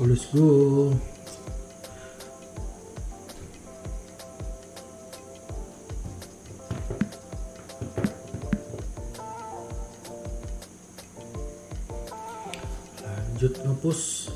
Let's go. Lanjut ngepush.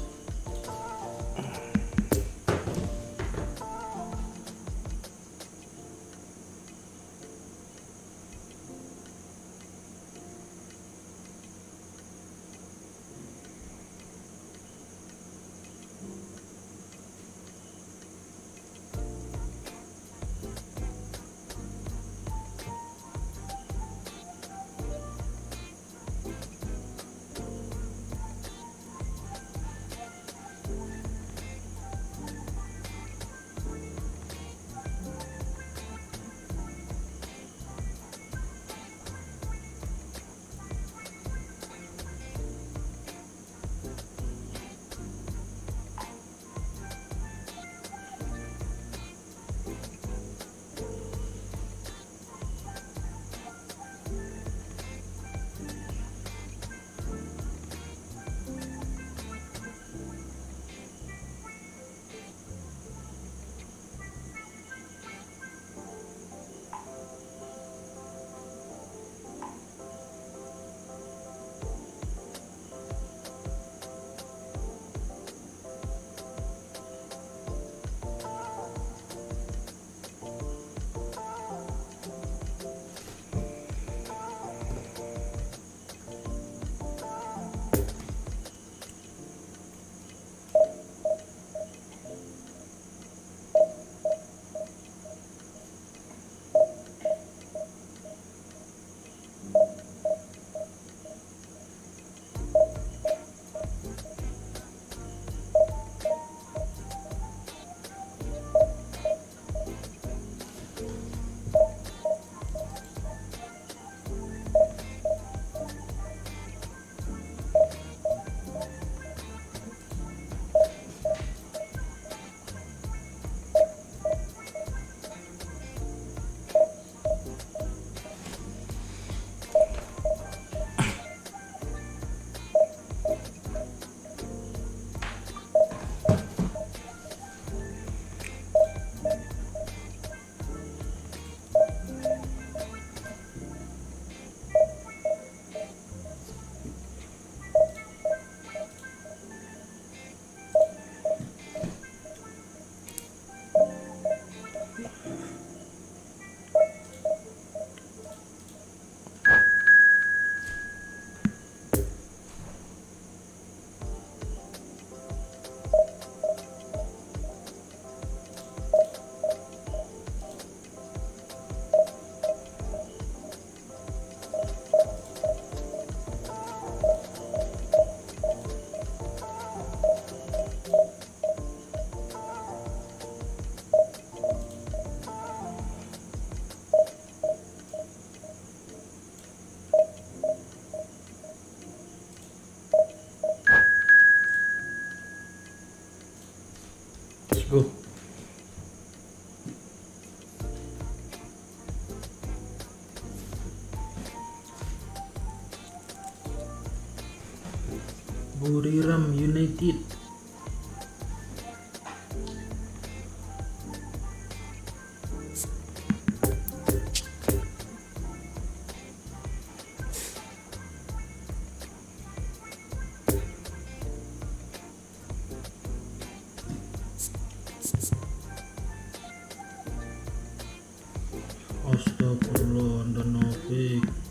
Go. Buriram United. Astagfirullah, Anda Novik.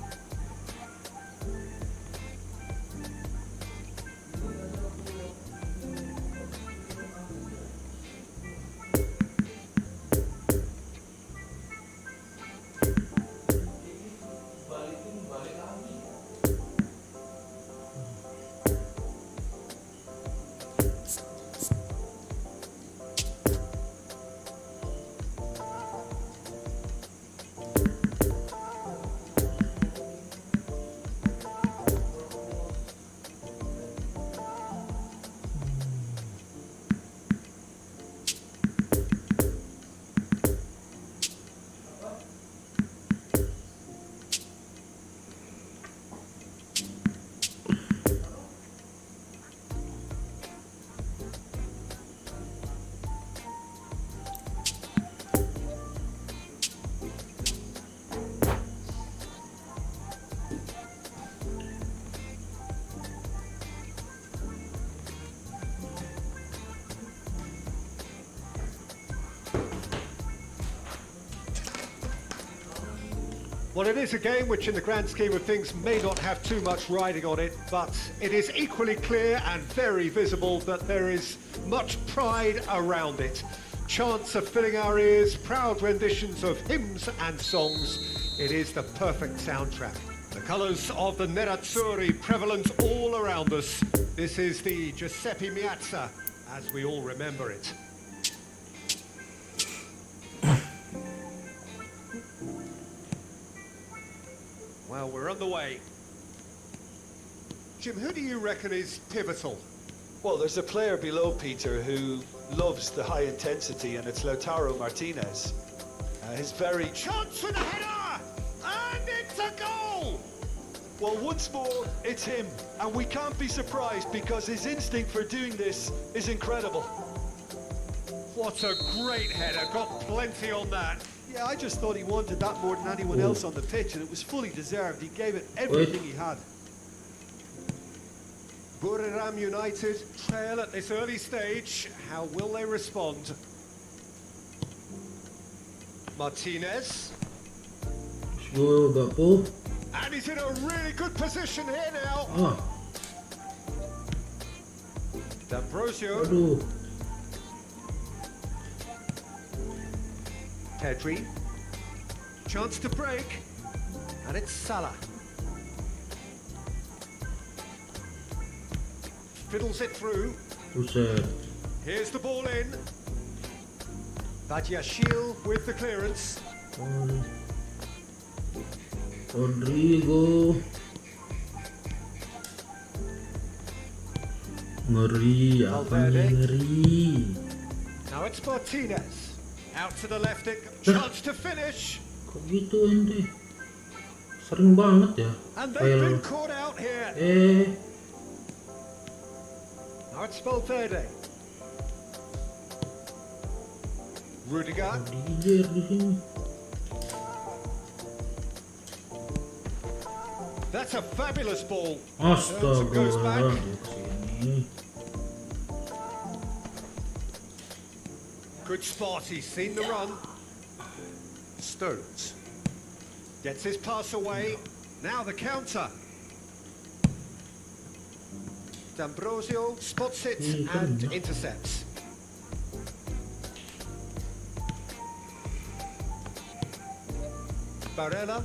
Well, it is a game which in the grand scheme of things may not have too much riding on it, but it is equally clear and very visible that there is much pride around it. Chants are filling our ears, proud renditions of hymns and songs. It is the perfect soundtrack. The colours of the nerazzurri prevalent all around us. This is the Giuseppe Meazza, as we all remember it. Well, we're on the way. Jim, who do you reckon is pivotal? Well, there's a player below Peter who loves the high intensity, and it's Lautaro Martinez. His very... Chance for the header! And it's a goal! Well, once more, it's him. And we can't be surprised because his instinct for doing this is incredible. What a great header, got plenty on that. Yeah, I just thought he wanted that more than anyone else on the pitch, and it was fully deserved. He gave it everything he had. Buriram United trail at this early stage. How will they respond? Martinez. Go, Gapo. And he's in a really good position here now. Ah. D'Ambrosio. Aduh. Pedri. Chance to break. And it's Salah. Fiddles it through. Buset. Here's the ball in. Badiashile with the clearance. Rodrigo. Ngeri, apa nih ngeri? Now it's Martinez. Out to the left, chance to finish. Kok gitu ente? Sering banget ya. And they've been caught out here. Now it's Valverde. Rudiger. Dijer di sini. That's a fabulous ball. Astaga, Goes back. dia kesini. Good spot, he's seen the run. Stones. Gets his pass away. Now the counter. D'Ambrosio spots it and intercepts. Barella.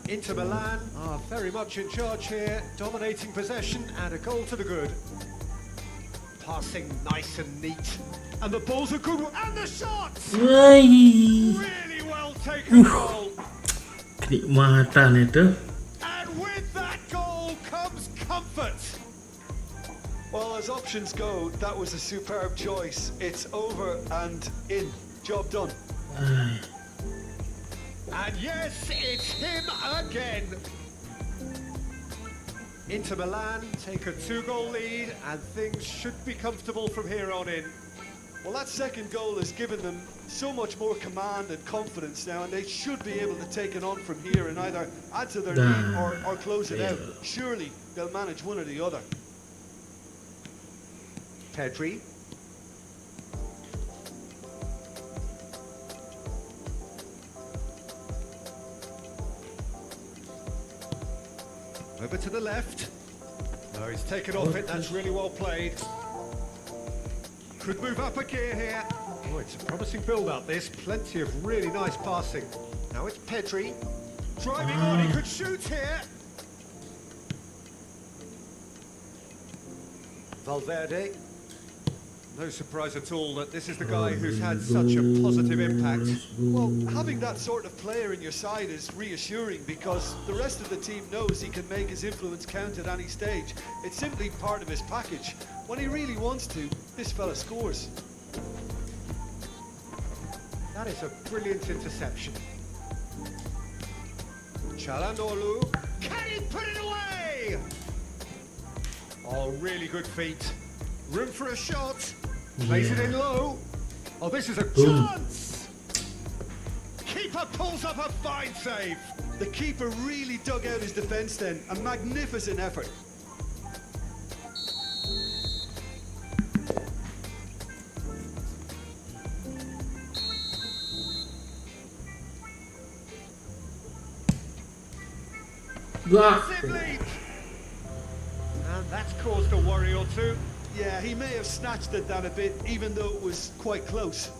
Inter Milan are very much in charge here, dominating possession and a goal to the good. Passing nice and neat. And the ball's a good one. And the shots! Really well taken goal. Kenikmatan itu. And with that goal comes comfort. Well, as options go, that was a superb choice. It's over and in. Job done. And yes, it's him again. Inter Milan take a 2-goal lead and things should be comfortable from here on in. Well, that second goal has given them so much more command and confidence now, and they should be able to take it on from here and either add to their lead or close it out. Surely they'll manage one or the other. Pedri. Over to the left. No, he's taken off it. That's really well played. Could move up a gear here. Oh, it's a promising build-up, this. Plenty of really nice passing. Now it's Pedri. Driving on, he could shoot here. Valverde. No surprise at all that this is the guy who's had such a positive impact. Well, having that sort of player in your side is reassuring because the rest of the team knows he can make his influence count at any stage. It's simply part of his package. When he really wants to, this fella scores. That is a brilliant interception. Çalhanoğlu. Can he put it away? Oh, really good feet. Room for a shot. Plays it in low. Oh, this is a chance. Keeper pulls up a fine save. The keeper really dug out his defence then. A magnificent effort. Gak. Massive lead. And that's caused a worry or two. Yeah, he may have snatched at that a bit, even though it was quite close.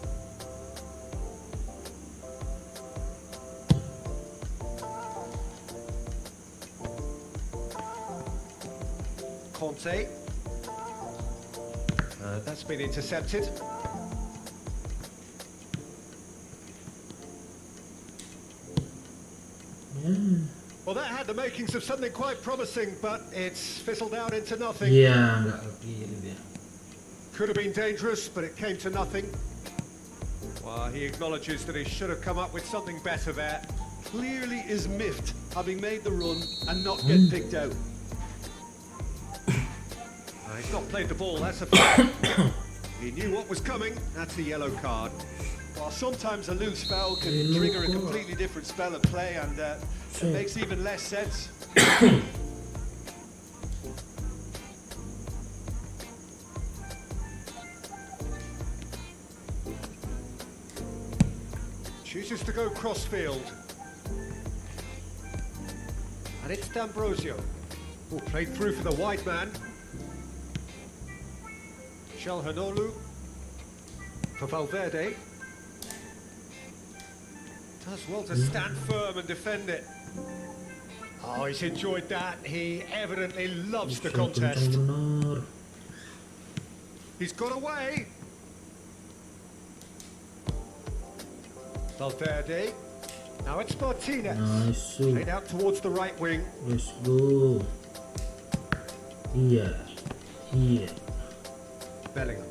Conte. That's been intercepted. Well, that had the makings of something quite promising, but it's fizzled out into nothing. Iya, nggak kepilih dia. Could have been dangerous, but it came to nothing. Well, he acknowledges that he should have come up with something better there. Clearly is miffed, having made the run and not get picked out. He's not played the ball, that's a fact. He knew what was coming, that's a yellow card. Well, sometimes a loose foul can trigger a completely different spell of play, and it makes even less sense. Chooses to go crossfield. And it's D'Ambrosio, who played through for the wide man. Calhanoglu for Valverde. Does well to stand firm and defend it. Oh, he's enjoyed that. He evidently loves the contest. Bener. He's got away. Valverde. Now it's Martinez. Nice. Played out towards the right wing. Let's go. Iya. Iya. Bellingham.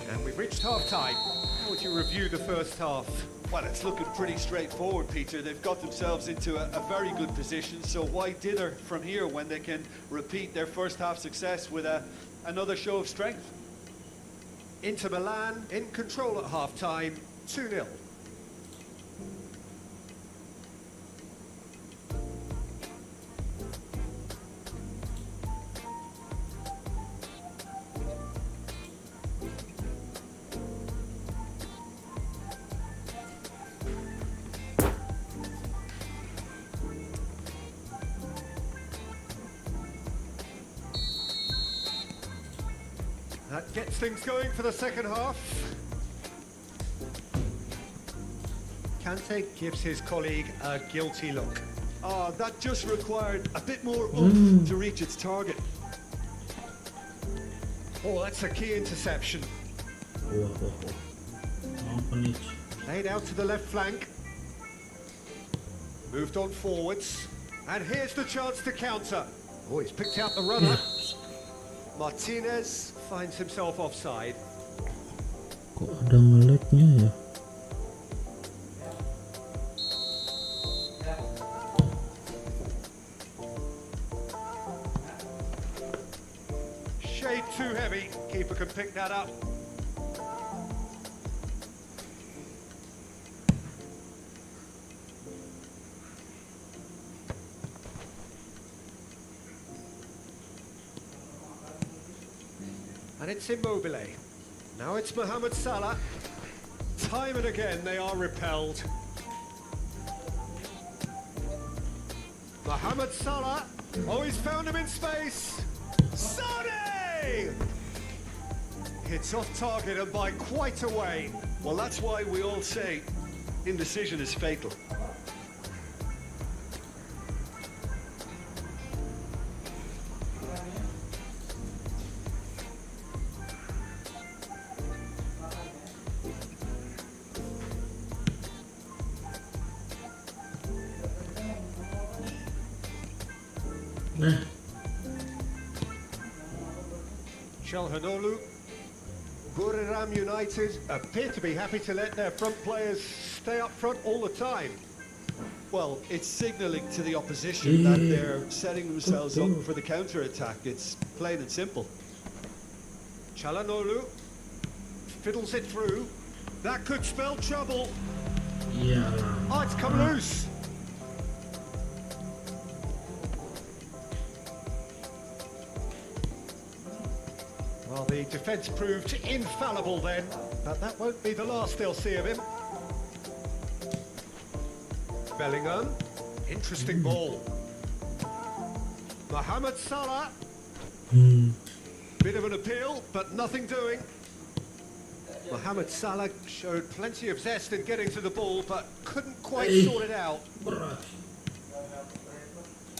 And we've reached half-time. How would you review the first half? Well, it's looking pretty straightforward, Peter. They've got themselves into a very good position, so why dither from here when they can repeat their first half success with another show of strength? Inter Milan in control at half-time, 2-0. That gets things going for the second half. Kante gives his colleague a guilty look. Oh, that just required a bit more oomph to reach its target. Oh, that's a key interception. Wah, wah, wah. Apa nih? Laid out to the left flank. Moved on forwards. And here's the chance to counter. Oh, he's picked out the runner. Martinez finds himself offside. Kok ada nge-lag-nya ya? Shade too heavy. Keeper can pick that up. And it's Immobile. Now it's Mohamed Salah. Time and again they are repelled. Mohamed Salah. Oh, he's found him in space. Sane! Hits off target and by quite a way. Well, that's why we all say indecision is fatal. Nah, Calhanoglu. Buriram United appear to be happy to let their front players stay up front all the time. Well, it's signalling to the opposition that they're setting themselves up for the counter-attack. It's plain and simple. Calhanoglu fiddles it through. That could spell trouble. iyalah. Oh, it's come loose. Well, the defence proved infallible then, but that won't be the last they'll see of him. Bellingham Interesting ball. Mohamed Salah. Bit of an appeal, but nothing doing. Mohamed Salah showed plenty of zest in getting to the ball, but couldn't quite sort it out.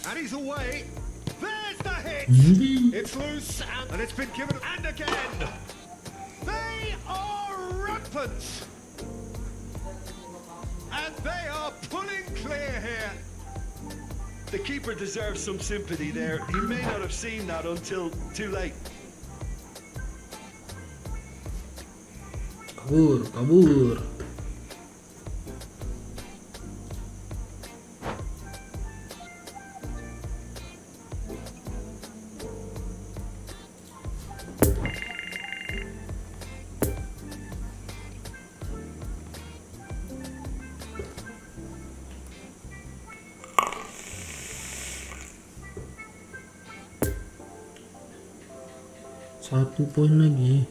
And he's away. There's the hit. It's loose, and it's been given. And again. They are rampant. And they are pulling clear here. The keeper deserves some sympathy there. He may not have seen that until too late. Kabur. Satu poin lagi.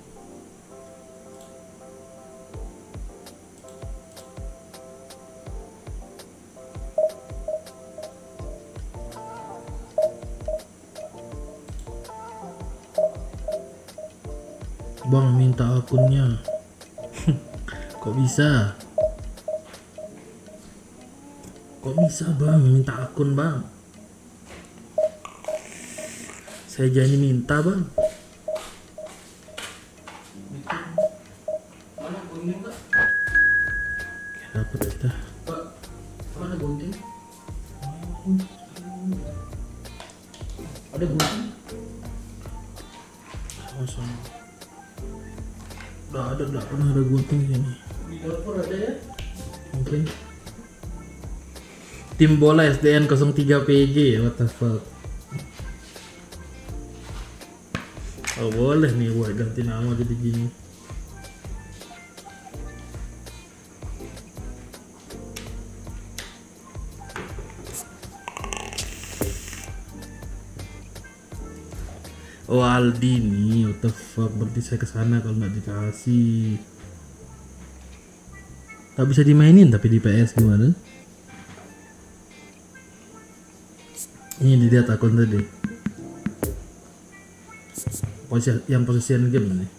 Bang, minta akunnya. Kok bisa? Kok bisa bang, minta akun bang? Saya janji minta bang. Mana gunting kak? Dapat kita. Pak, mana gunting? Ada gunting? Sama-sama. Udah pernah ada gunting sini. Di dapur ada ya? Mungkin. Tim bola SDN 03 PJ, what the fuck. Oh boleh nih buat ganti nama jadi gini. Oh Aldi nih, what the fuck, berarti saya kesana kalau nggak dikasih. Tak bisa dimainin tapi di PS gimana? Ini dilihat akun tadi. Yang Possesion game nih.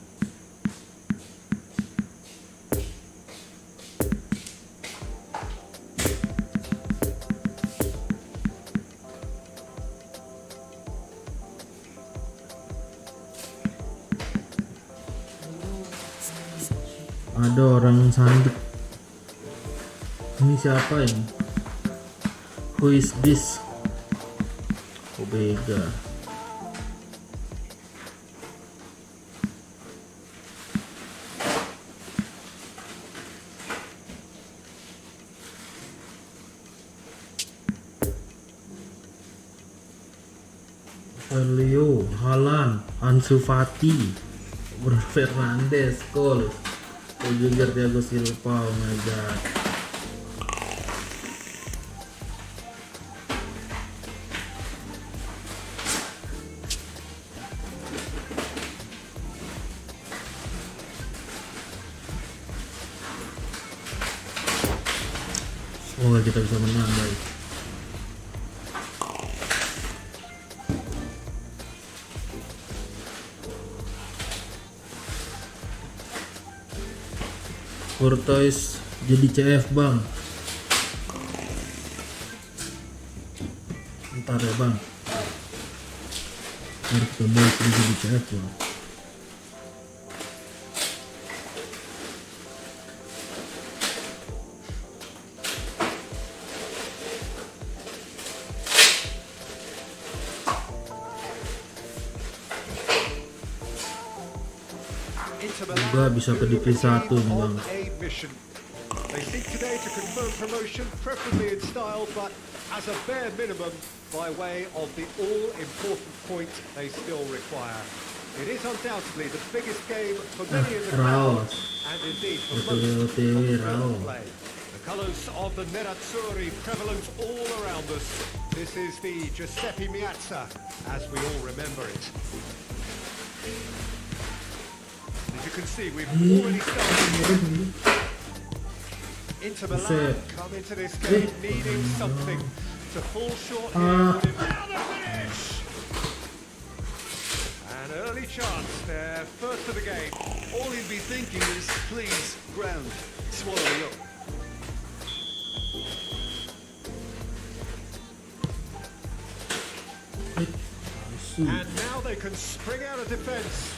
Ada orang sanduk. Ini siapa ini? Who is this? Omega. Leo, Haaland, Ansu Fati, Bruno Fernandes, Cole, juga Thiago Silva, oh my god. Semoga kita bisa menang guys. Courtois jadi CF bang. Ntar ya bang. Harus coba jadi CF bang. Juga bisa ke divisi 1 nih bang. They seek today to confirm promotion, preferably in style, but as a bare minimum, by way of the all-important point they still require. It is undoubtedly the biggest game for many in the crowd, and indeed for most of play. The colours of the Nerazzurri prevalent all around us. This is the Giuseppe Meazza, as we all remember it. As you can see, we've already started. Inter Milan come into this game needing something. To fall short here would another finish! An early chance, their first of the game. All he'd be thinking is, please, ground, swallow me up. And now they can spring out of defense.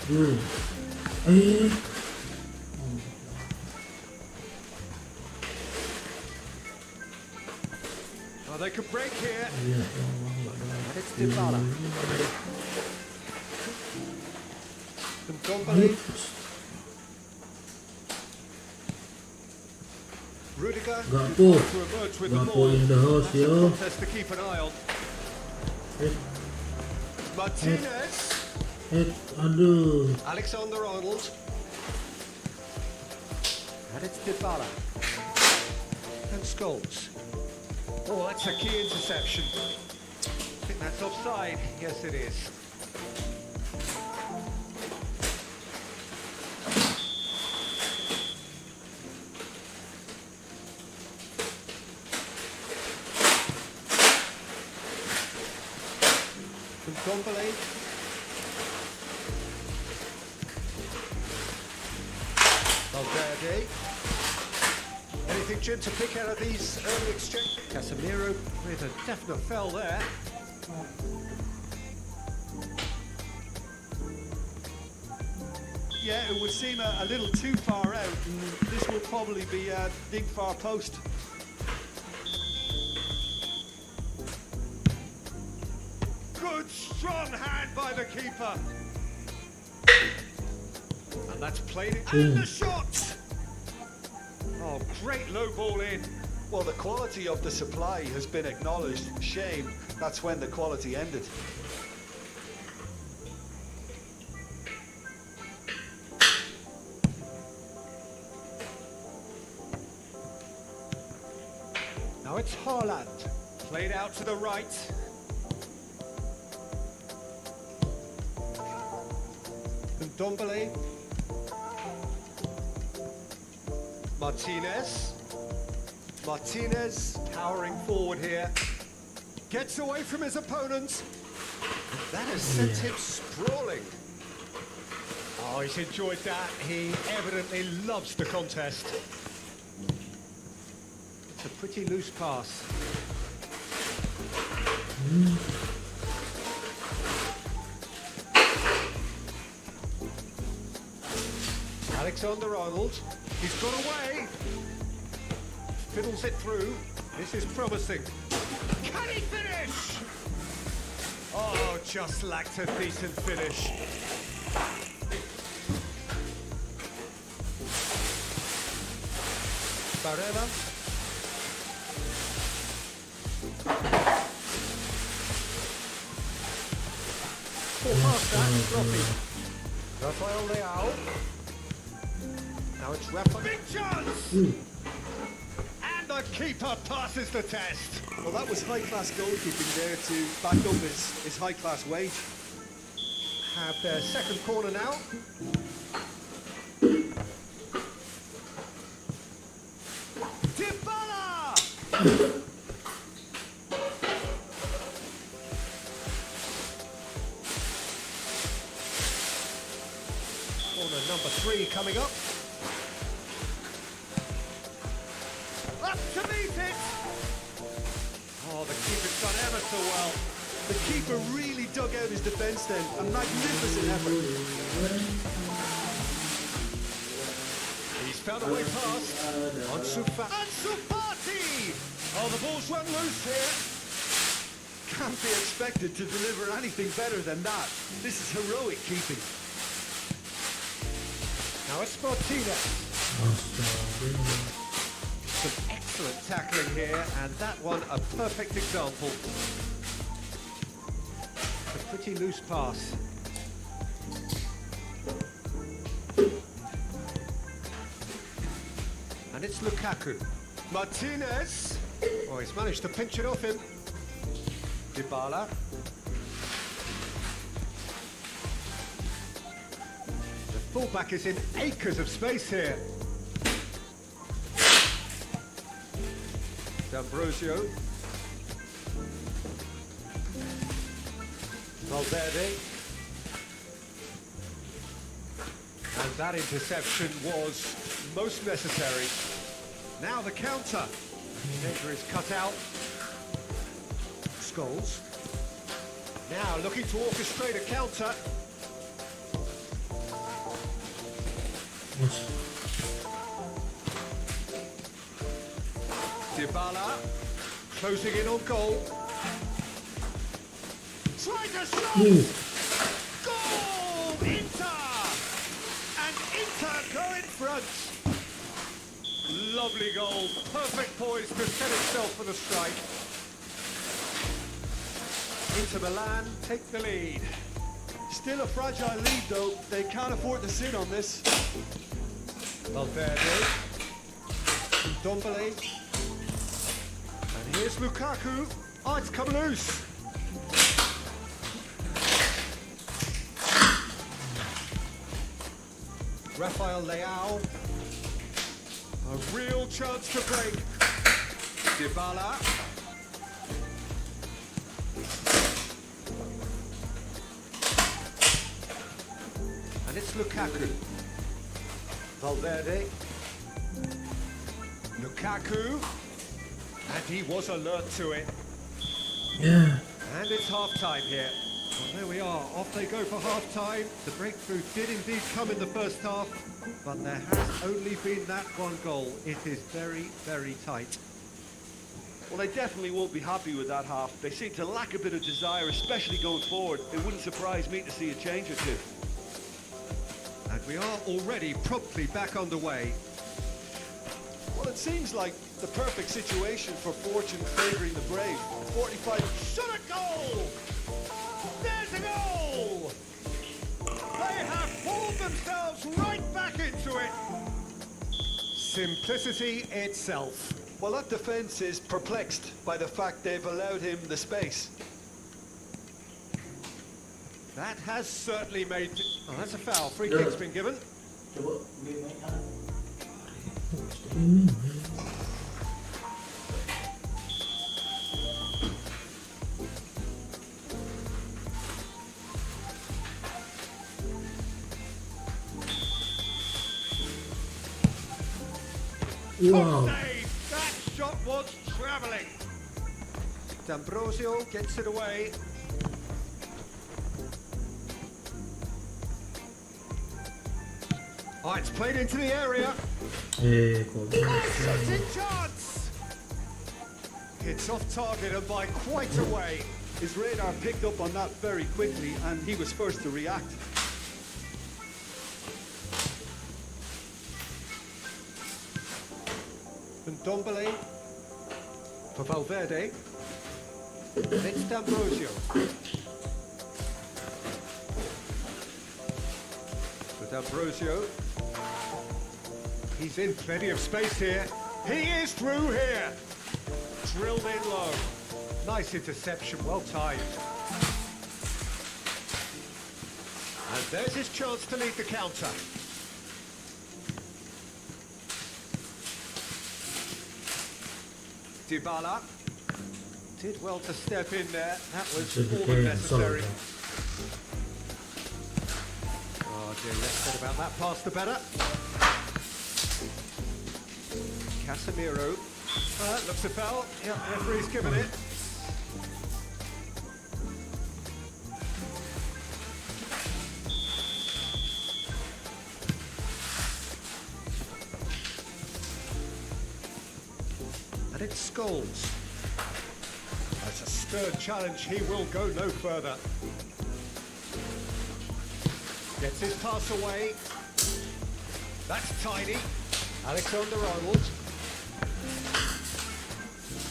Oh, they could break here. And it's Dybala. Ndombele. Rudiger. Gapo. To emerge with the Gapo ball. in the house, That's a yo. contest to keep an eye on. Martinez. Aduh. Alexander-Arnold. And it's Dybala. And Scholes. Oh, that's a key interception. I think that's offside. Yes, it is. From Ndombele. Valverde. Anything, Jim, to pick out of these early exchanges? Casemiro with a definite foul there. Yeah, it would seem a little too far out, and this will probably be a big far post. Good, strong hand by the keeper. And that's played it. And the shot! Oh, great low ball in. Well, the quality of the supply has been acknowledged. Shame, that's when the quality ended. Now it's Haaland. Played out to the right. Ndombele. Martinez. Martinez towering forward here. Gets away from his opponent. That has sent him sprawling. Oh, he's enjoyed that. He evidently loves the contest. It's a pretty loose pass. Alexander-Arnold. He's got away. Fiddles it through. This is promising. Can he finish? Oh, just lacked a decent finish. Barella. Poor pass that, dropping. Rafael Leao. Now it's Rafa. Big chance! And the keeper passes the test. Well, that was high-class goalkeeping there to back up his high-class wage. Have their second corner now. Dybala! Corner number 3 coming up. Up to meet it! Oh, the keeper's done ever so well. The keeper really dug out his defence then. A magnificent effort. He's found a way past. Ansu Fati! Oh, the ball's run loose here. Can't be expected to deliver anything better than that. This is heroic keeping. Now it's Martinez. Some excellent tackling here, and that one a perfect example. A pretty loose pass. And it's Lukaku. Martinez. Oh, he's managed to pinch it off him. Dybala. The fullback is in acres of space here. D'Ambrosio. Valverde. And that interception was most necessary. Now the counter. Danger is cut out. Scholes. Now looking to orchestrate a counter. Dybala closing in on goal. Try to shot! Goal! Inter! And Inter go in front. Lovely goal. Perfect poise to set itself for the strike. Inter Milan take the lead. Still a fragile lead, though. They can't afford to sit on this. Valverde. Ndombele. And here's Lukaku. Oh, it's come loose. Rafael Leao. A real chance to break. Dybala. And it's Lukaku. Valverde. Lukaku. And he was alert to it. Yeah. And it's half-time here. Well, there we are. Off they go for half-time. The breakthrough did indeed come in the first half, but there has only been that one goal. It is very, very tight. Well, they definitely won't be happy with that half. They seem to lack a bit of desire, especially going forward. It wouldn't surprise me to see a change or two. And we are already promptly back underway. Well, it seems like the perfect situation for fortune favouring the brave. 45. Shot a goal! There's a goal! They have pulled themselves right back into it. Simplicity itself. Well, that defence is perplexed by the fact they've allowed him the space. That has certainly made... Oh, that's a foul. Free kick's been given. Wow. Save. That shot was travelling. D'Ambrosio gets it away. Oh, it's played into the area. Shooting chance. It's off target and by quite a way. His radar picked up on that very quickly, and he was first to react. Ndombele for Valverde. It's D'Ambrosio. For D'Ambrosio. He's in plenty of space here. He is through here. Drilled in low. Nice interception, well timed. And there's his chance to lead the counter. Dybala did well to step in there. That was all but necessary. Oh dear, less said about that pass the better. Casemiro. Looks a foul. Yeah, referee's given it. And it's Scholes. That's a stern challenge. He will go no further. Gets his pass away. That's tiny. Alexander-Arnold.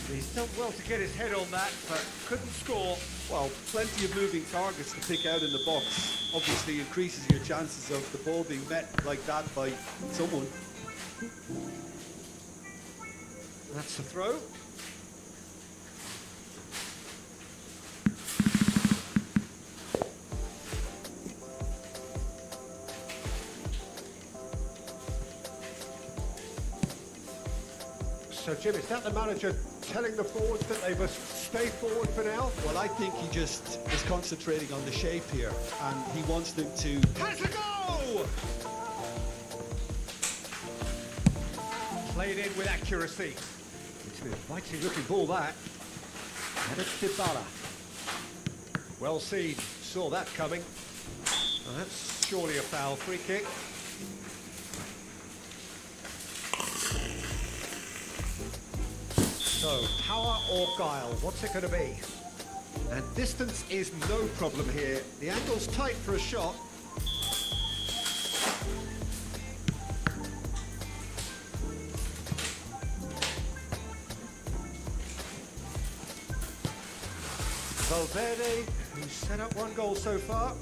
He's done well to get his head on that, but couldn't score. Well, plenty of moving targets to pick out in the box. Obviously increases your chances of the ball being met like that by someone. That's the throw. So, Jim, is that the manager telling the forwards that they must stay forward for now? Well, I think he just is concentrating on the shape here, and he wants them to... Has a go! Played in with accuracy. It's an inviting looking ball, that. And it's Dybala. Well seen. Saw that coming. Well, that's surely a foul. Free kick. So, power or guile? What's it going to be? And distance is no problem here. The angle's tight for a shot. Valverde, who's set up one goal so far.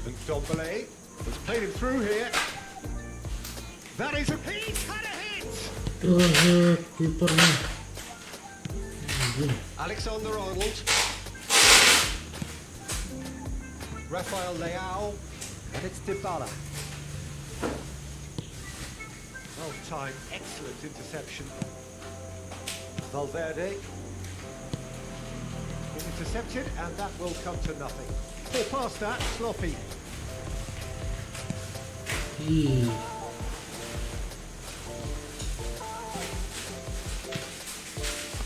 And Dombele has played him through here. That is a piece, had a hit! Kipernya. Alexander Arnold. Rafael Leao. And it's Dybala. Well timed, excellent interception. Valverde. Intercepted, and that will come to nothing. Ball past that, sloppy.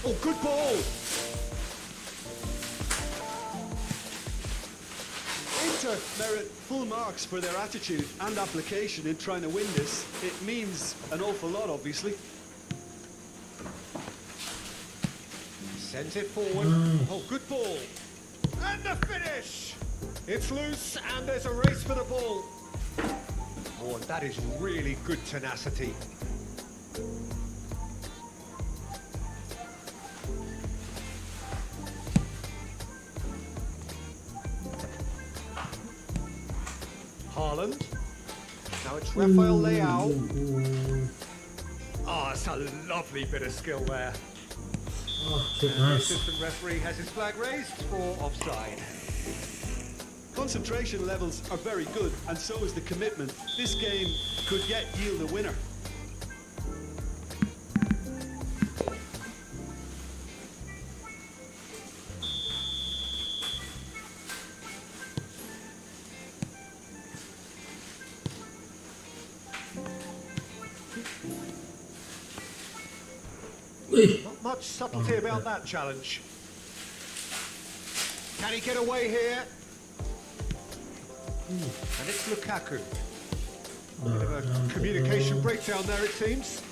Oh, good ball! Inter merit full marks for their attitude and application in trying to win this. It means an awful lot, obviously. Sends it forward. Oh, good ball. And the finish! It's loose, and there's a race for the ball. Oh, and that is really good tenacity. Haaland. Now it's Rafael Leao. Oh, it's a lovely bit of skill there. Oh, And the assistant referee has his flag raised for offside. Concentration levels are very good, and so is the commitment. This game could yet yield a winner. Not much subtlety about that challenge. Can he get away here? And it's Lukaku. Bit of a communication breakdown there, it seems.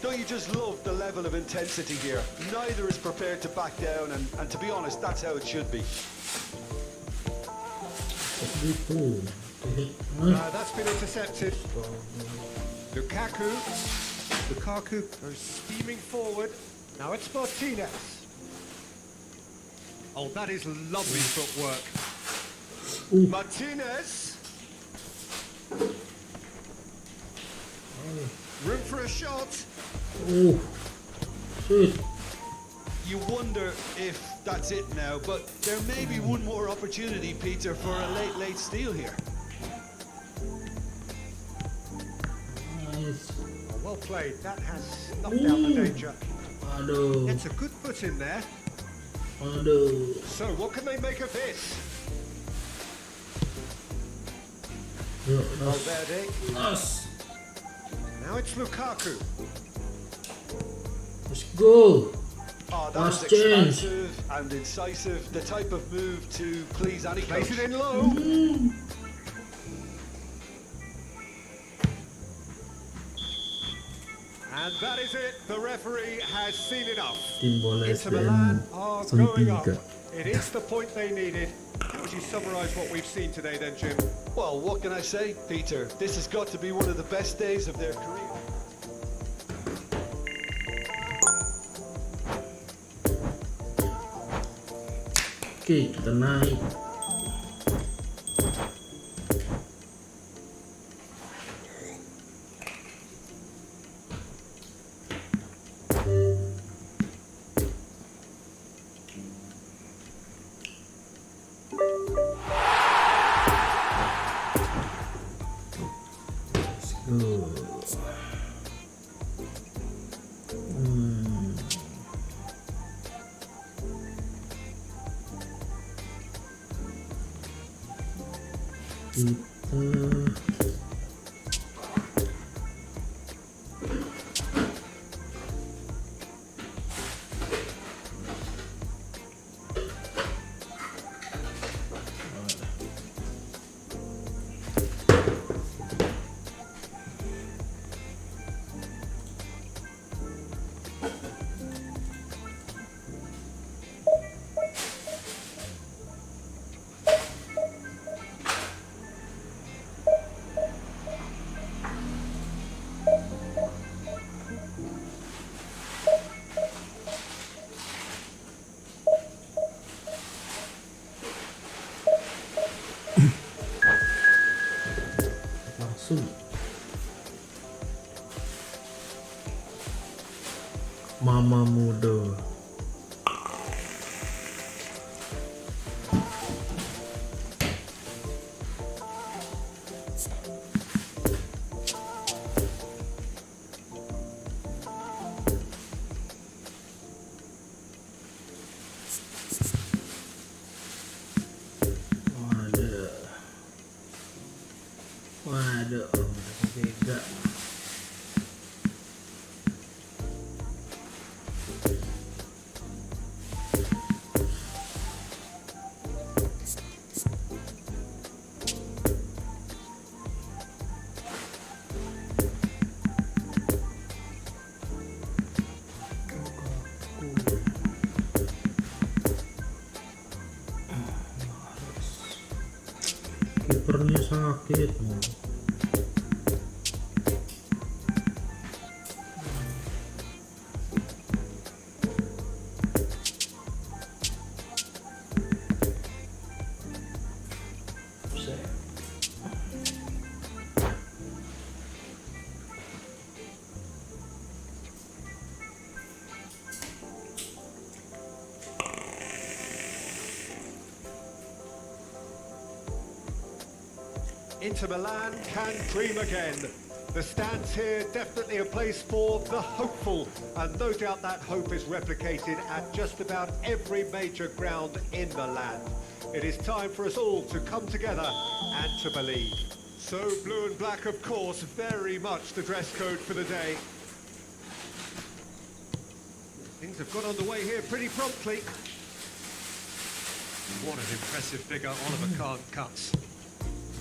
Don't you just love the level of intensity here? Neither is prepared to back down, and to be honest, that's how it should be. That's been intercepted. Lukaku goes steaming forward. Now it's Martinez. Oh, that is lovely footwork. Martinez. Room for a shot. Oh, shit. You wonder if that's it now, but there may be one more opportunity, Peter, for a late steal here. Nice. Oh, well played. That has knocked out the danger. Aduh. It's a good foot in there. Aduh. So, what can they make of this? Valverde. Us. Now it's Lukaku. Let's go. Oh, that was Last change. expansive and incisive. The type of move to please any coach. Place it in low. And that is it. The referee has seen enough. Tim bola Inter Milan SPM are Samsung going up. Evo. It is the point they needed. How would you summarise what we've seen today then, Jim? Well, what can I say, Peter? This has got to be one of the best days of their career. Oke, kita naik. Let's go. kita. Langsung Mama muda. Waduh, beda. Kipernya sakit. Inter Milan can dream again. The stands here definitely a place for the hopeful, and no doubt that hope is replicated at just about every major ground in the land. It is time for us all to come together and to believe. So blue and black, of course, very much the dress code for the day. Things have got underway here pretty promptly. What an impressive figure Oliver Kahn cuts.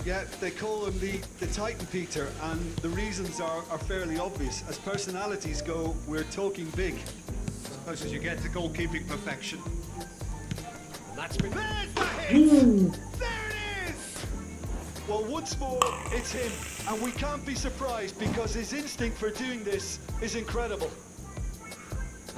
Yeah, they call him the Titan, Peter, and the reasons are fairly obvious. As personalities go, we're talking big. As close as you get to goalkeeping perfection. And that's been... There's the hit! There it is! Well, once more, it's him, and we can't be surprised because his instinct for doing this is incredible.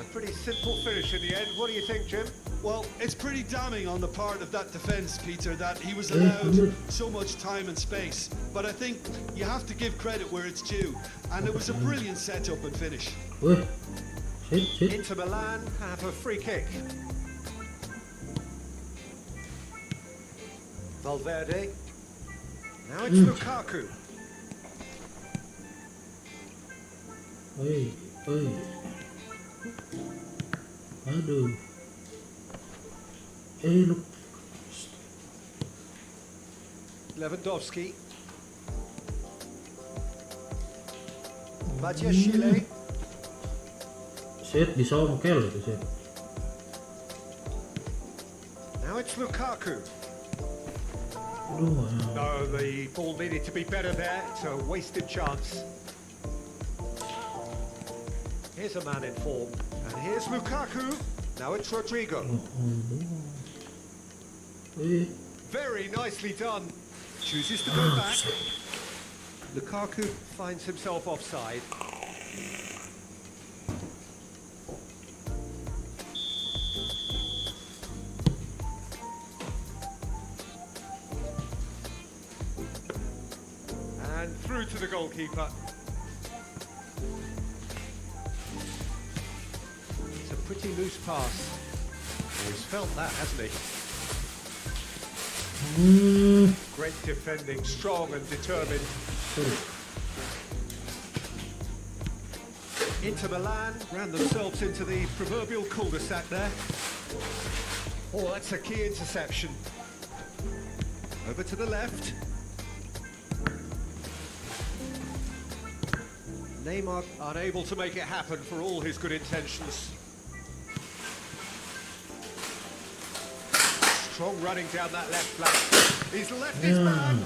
A pretty simple finish in the end. What do you think, Jim? Well, it's pretty damning on the part of that defence, Peter, that he was allowed so much time and space. But I think you have to give credit where it's due, and it was a brilliant setup and finish. Inter Milan have a free kick. Valverde. Now it's Lukaku. Aduh. Look. Lewandowski. Matthias Chile. Set disongkel itu set. Now it's Lukaku. Aduh. No, the ball needed to be better there. It's a wasted chance. Here's a man in form. And here's Lukaku. Now it's Rodrigo. Very nicely done. Chooses to go back. Lukaku finds himself offside. And through to the goalkeeper. It's a pretty loose pass. He's felt that, hasn't he? Great defending, strong and determined. Inter Milan ran themselves into the proverbial cul-de-sac there. Oh, that's a key interception. Over to the left. Neymar unable to make it happen for all his good intentions. Strong running down that left flank. He's left his man.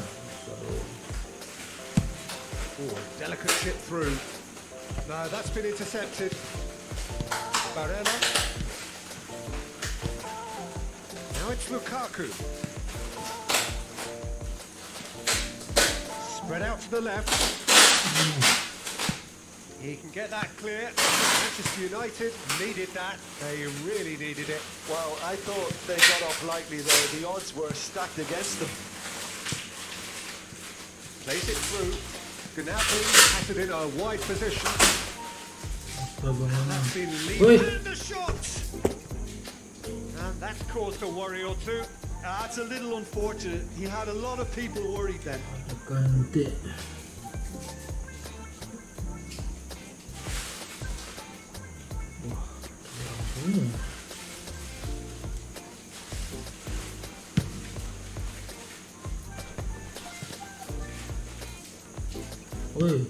Oh, delicate chip through. No, that's been intercepted. Barella. Now it's Lukaku. Spread out to the left. He can get that clear. Manchester United needed that. They really needed it. Well, I thought they got off lightly there. The odds were stacked against them. Plays it through. Gnabry has it in a wide position. That's been leading. And the shot! And that's caused a worry or two. That's a little unfortunate. He had a lot of people worried then. Ganti. Oi.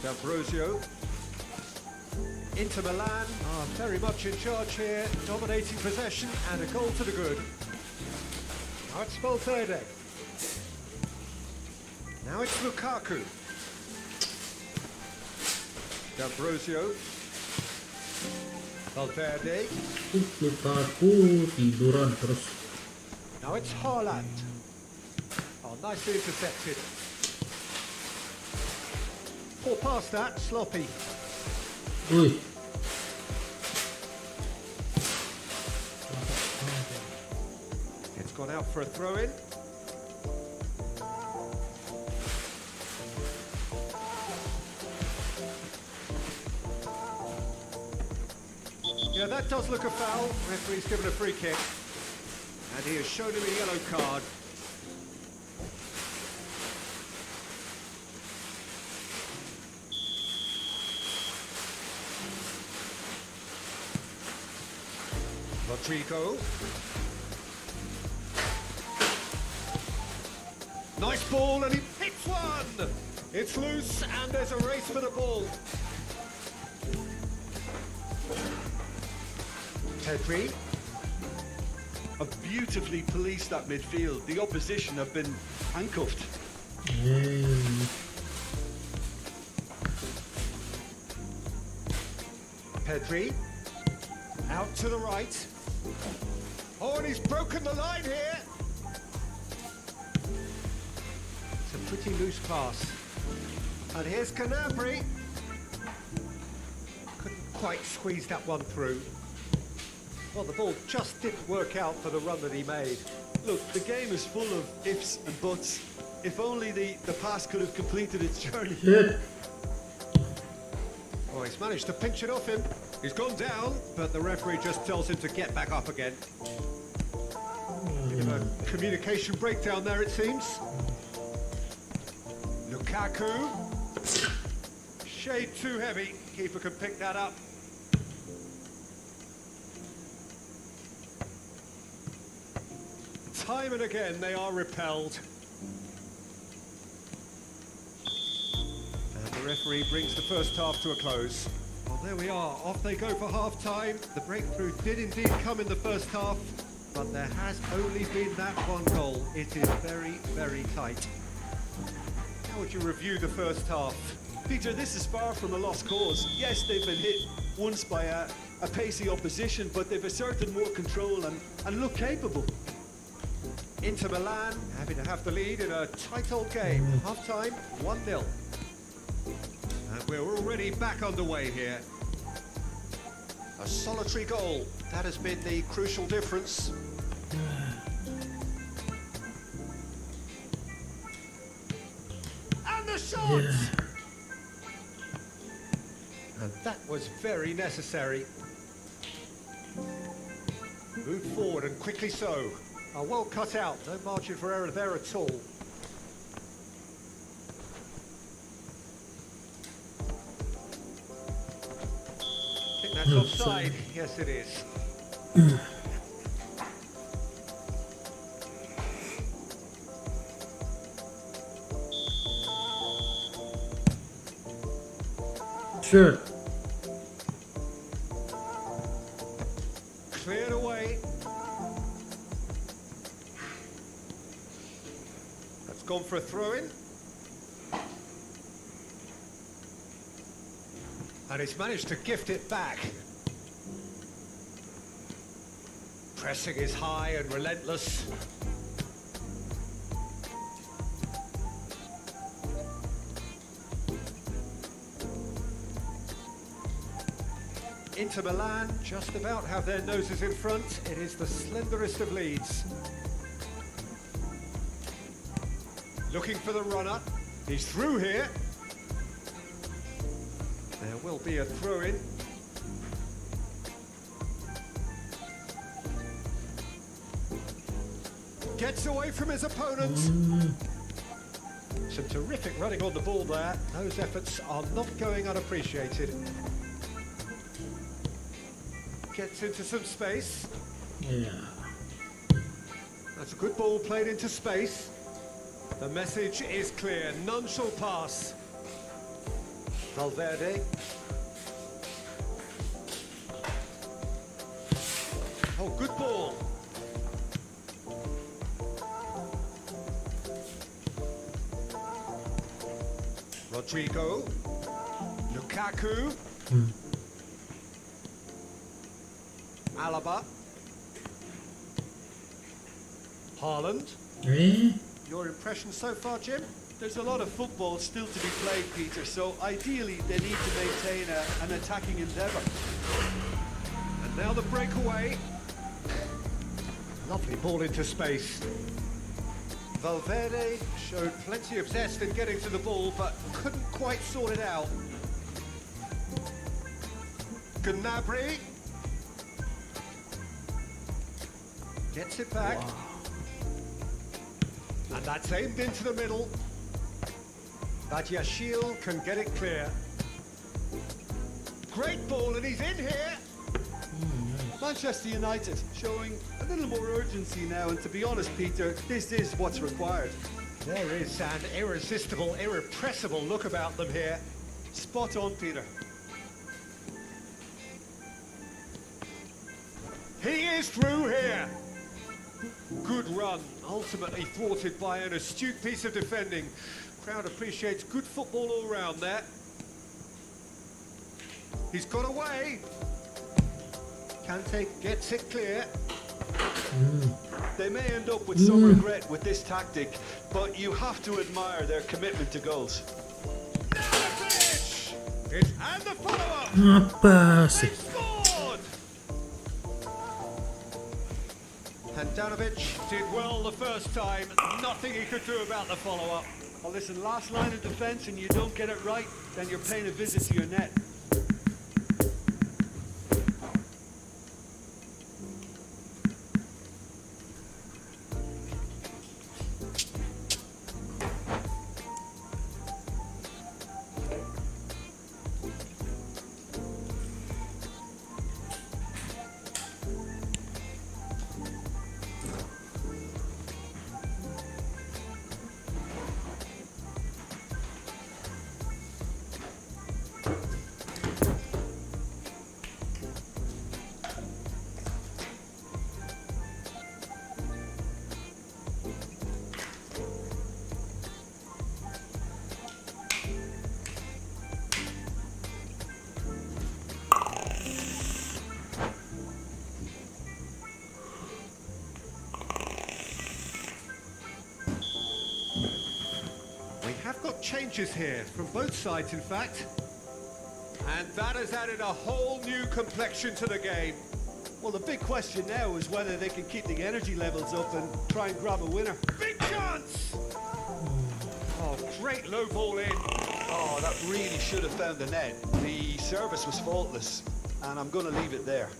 D'Ambrosio. Inter Milan are very much in charge here, dominating possession and a goal to the good. Now it's Valverde. Now it's Lukaku. D'Ambrosio. Valverde. Lukaku tiduran terus. Now it's Haaland. Oh, nicely intercepted. Poor pass that, sloppy. Oi. It's gone out for a throw-in. Yeah, that does look a foul. Referee's given a free kick. And he has shown him a yellow card. Rodrigo. Nice ball, and he hits one! It's loose, and there's a race for the ball. Pedri. Have beautifully policed that midfield. The opposition have been handcuffed. Yay. Pedri. Out to the right. Oh, and he's broken the line here. It's a pretty loose pass. And here's Gnabry. Couldn't quite squeeze that one through. Well, the ball just didn't work out for the run that he made. Look, the game is full of ifs and buts. If only the pass could have completed its journey. Shit. Oh, he's managed to pinch it off him. He's gone down, but the referee just tells him to get back up again. Bit of a communication breakdown there, it seems. Lukaku. Shade too heavy. Keeper can pick that up. Time and again, they are repelled. And the referee brings the first half to a close. Well, there we are. Off they go for half-time. The breakthrough did indeed come in the first half, but there has only been that one goal. It is very, very tight. How would you review the first half? Peter, this is far from a lost cause. Yes, they've been hit once by a pacey opposition, but they've asserted more control and look capable. Inter Milan happy to have the lead in a tight old game. Half-time, 1-0. And we're already back underway here. A solitary goal. That has been the crucial difference. And the shot! Yeah. And that was very necessary. Move forward, and quickly so. Well cut out, no margin for error there at all. I think that's offside. Yes, it is. Shoot. Cleared away. That's gone for a throw-in. And he's managed to gift it back. Pressing is high and relentless. Inter Milan just about have their noses in front. It is the slenderest of leads. Looking for the runner. He's through here. There will be a throw-in. Gets away from his opponent. Some terrific running on the ball there. Those efforts are not going unappreciated. Gets into some space. Yeah. That's a good ball played into space. The message is clear. None shall pass. Valverde. Oh, good ball. Rodrigo. Lukaku. Alaba. Haaland. Eh? Your impression so far, Jim? There's a lot of football still to be played, Peter, so ideally they need to maintain an attacking endeavour. And now the breakaway. Lovely ball into space. Valverde showed plenty of zest in getting to the ball, but couldn't quite sort it out. Gnabry. Gets it back. Wow. And that's aimed into the middle. Badiashile can get it clear. Great ball, and he's in here. Manchester United showing a little more urgency now, and to be honest, Peter, this is what's required. There is an irresistible, irrepressible look about them here. Spot on, Peter. He is through here. Good run, ultimately thwarted by an astute piece of defending. Crowd appreciates good football all round there. He's got away. Kante gets it clear. They may end up with some regret with this tactic, but you have to admire their commitment to goals. And the follow-up. Apa sih? They scored. Handanovic did well the first time. Nothing he could do about the follow-up. Well, listen, last line of defence and you don't get it right, then you're paying a visit to your net. Changes here from both sides, in fact, and that has added a whole new complexion to the game. Well, the big question now is whether they can keep the energy levels up and try and grab a winner. Big chance! Oh, great low ball in. Oh, that really should have found the net. The service was faultless, and I'm going to leave it there.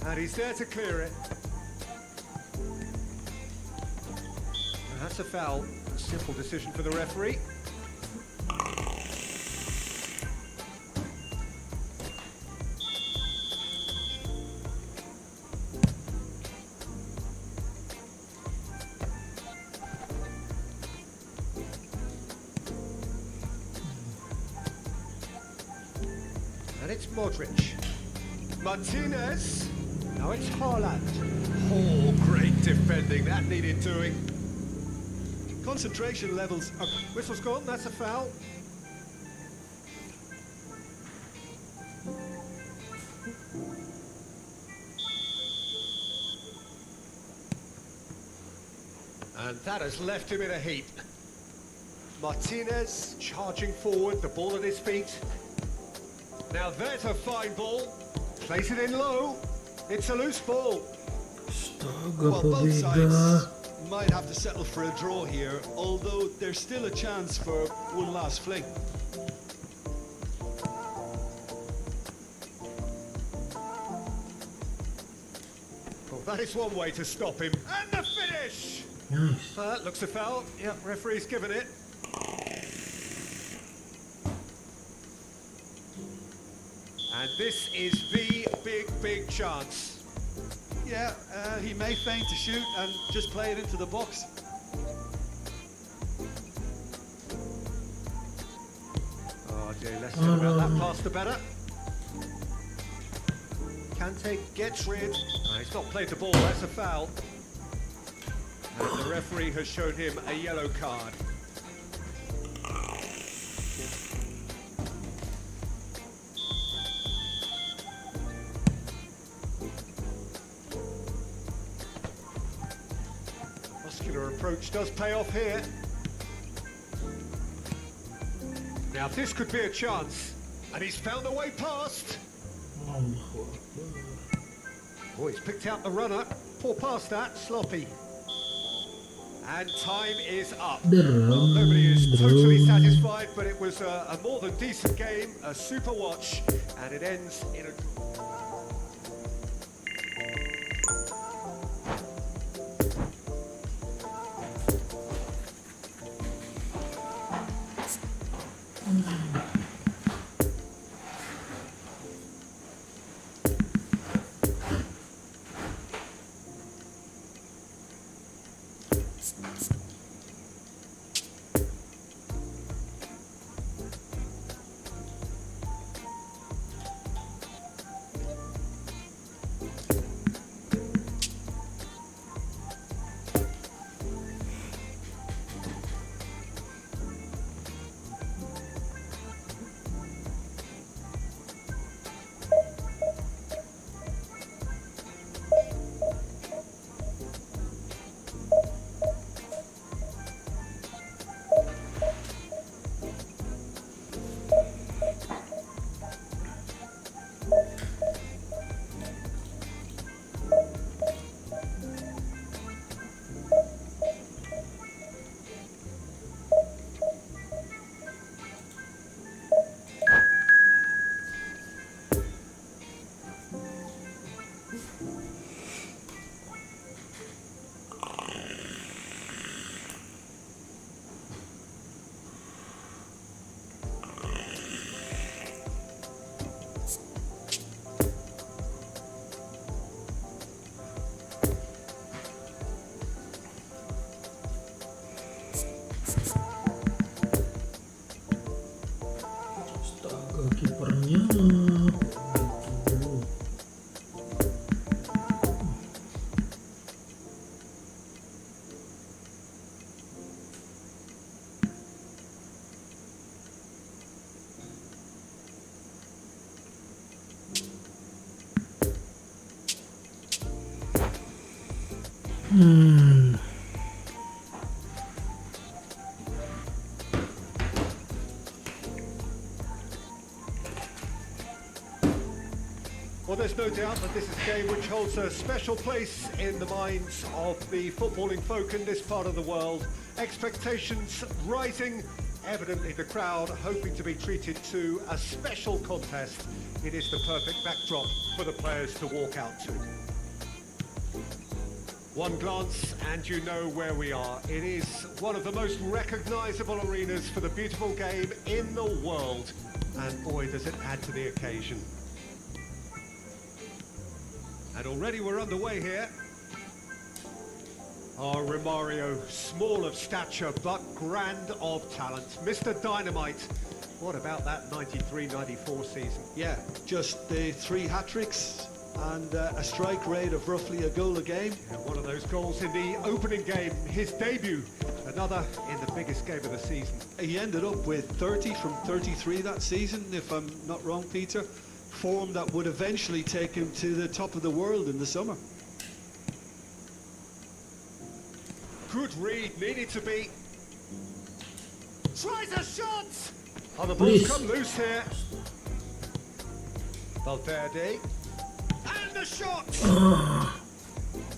And he's there to clear it. And that's that's a foul. A simple decision for the referee. And it's Modric. Martinez. Now it's Haaland. Oh, great defending. That needed doing. Concentration levels are... Whistle's gone. That's a foul. And that has left him in a heap. Martinez charging forward, the ball at his feet. Now there's a fine ball. Place it in low. It's a loose ball. Astaga, Well, both pobega. sides might have to settle for a draw here, although there's still a chance for one last fling. Well, that is one way to stop him. And the finish! Nice. That looks a foul. Yep, referee's given it. And this is the big chance. Yeah, he may feign to shoot and just play it into the box. Oh dear, less said about that pass the better. Kante gets rid. Oh, he's not played the ball, that's a foul. And the referee has shown him a yellow card. Muscular approach does pay off here. Now this could be a chance, and he's found a way past. Oh, he's picked out the runner. Poor pass that, sloppy. And time is up. Well, nobody is totally satisfied, but it was a more than decent game, a super watch, and it ends in a... Astaga, kipernya. Well, there's no doubt that this is a game which holds a special place in the minds of the footballing folk in this part of the world. Expectations rising, evidently the crowd hoping to be treated to a special contest. It is the perfect backdrop for the players to walk out to. One glance and you know where we are. It is one of the most recognizable arenas for the beautiful game in the world. And boy, does it add to the occasion. And already we're underway here. Oh, Romario, small of stature, but grand of talent. Mr. Dynamite. What about that 93-94 season? Yeah, just the 3 hat-tricks and a strike rate of roughly a goal a game. And one of those goals in the opening game, his debut. Another in the biggest game of the season. He ended up with 30 from 33 that season, if I'm not wrong, Peter. Form that would eventually take him to the top of the world in the summer. Good read, needed to be. Tries a shot! Oh, the Please. ball's come loose here. Valverde. And the shot!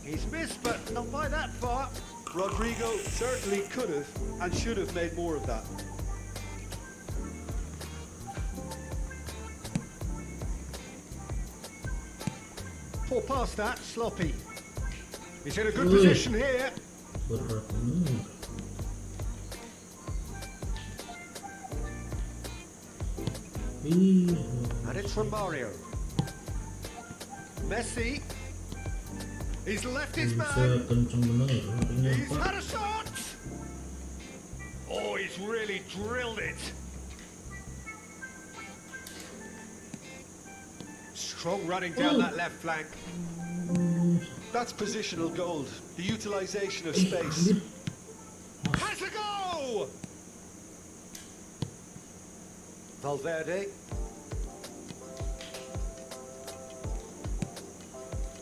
He's missed, but not by that far. Rodrigo certainly could have and should have made more of that. Poor pass that, sloppy. He's in a good position here. Berat. And it's from Mario. Messi. He's left his Bisa man. kenceng bener. He's had a shot. Oh, he's really drilled it. Strong running down that left flank. That's positional gold, the utilization of space. Has a go! Valverde.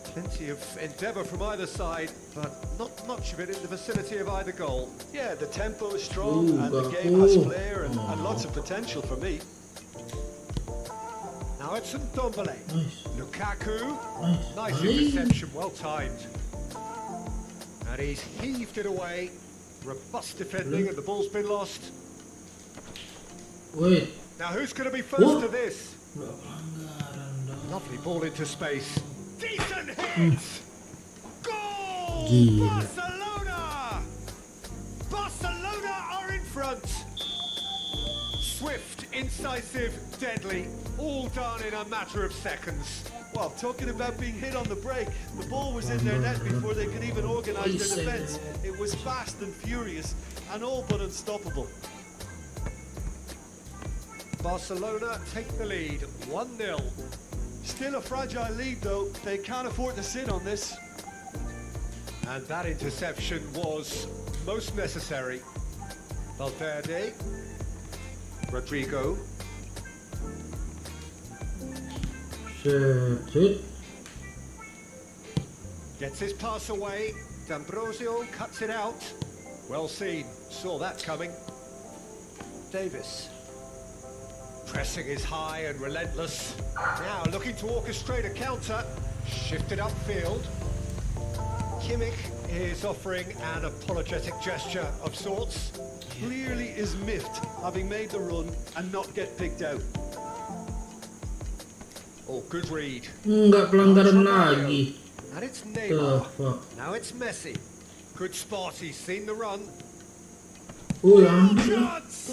Plenty of endeavour from either side, but not much of it in the vicinity of either goal. Yeah, the tempo is strong Ooh, and the got- game has ooh. flair and lots of potential for me. Now it's Ndombele. Nice. Lukaku. Nice. Nice Nice. interception, well timed. And he's heaved it away. Robust defending, and the ball's been lost. Wait. Now who's going to be first What? to this? Nggak pelanggaran dong. Lovely ball into space. Decent hit! Goal! Gila. Barcelona! Barcelona are in front. Swift, incisive, deadly. All done in a matter of seconds. Well, talking about being hit on the break, the ball was in their net before they could even organise their defence. It was fast and furious and all but unstoppable. Barcelona take the lead, 1-0. Still a fragile lead though, they can't afford to sit on this. And that interception was most necessary. Valverde. Rodrigo. Shit. Gets his pass away. D'Ambrosio cuts it out. Well seen. Saw that coming. Davis. Pressing is high and relentless. Now looking to orchestrate a counter. Shifted upfield. Kimmich is offering an apologetic gesture of sorts. Clearly is miffed, having made the run and not get picked out. Oh, good read. Nggak pelanggaran lagi. And it's The Neymar. fuck. Now it's Messi. Good spot. He's seen the run. Langsung. Shots!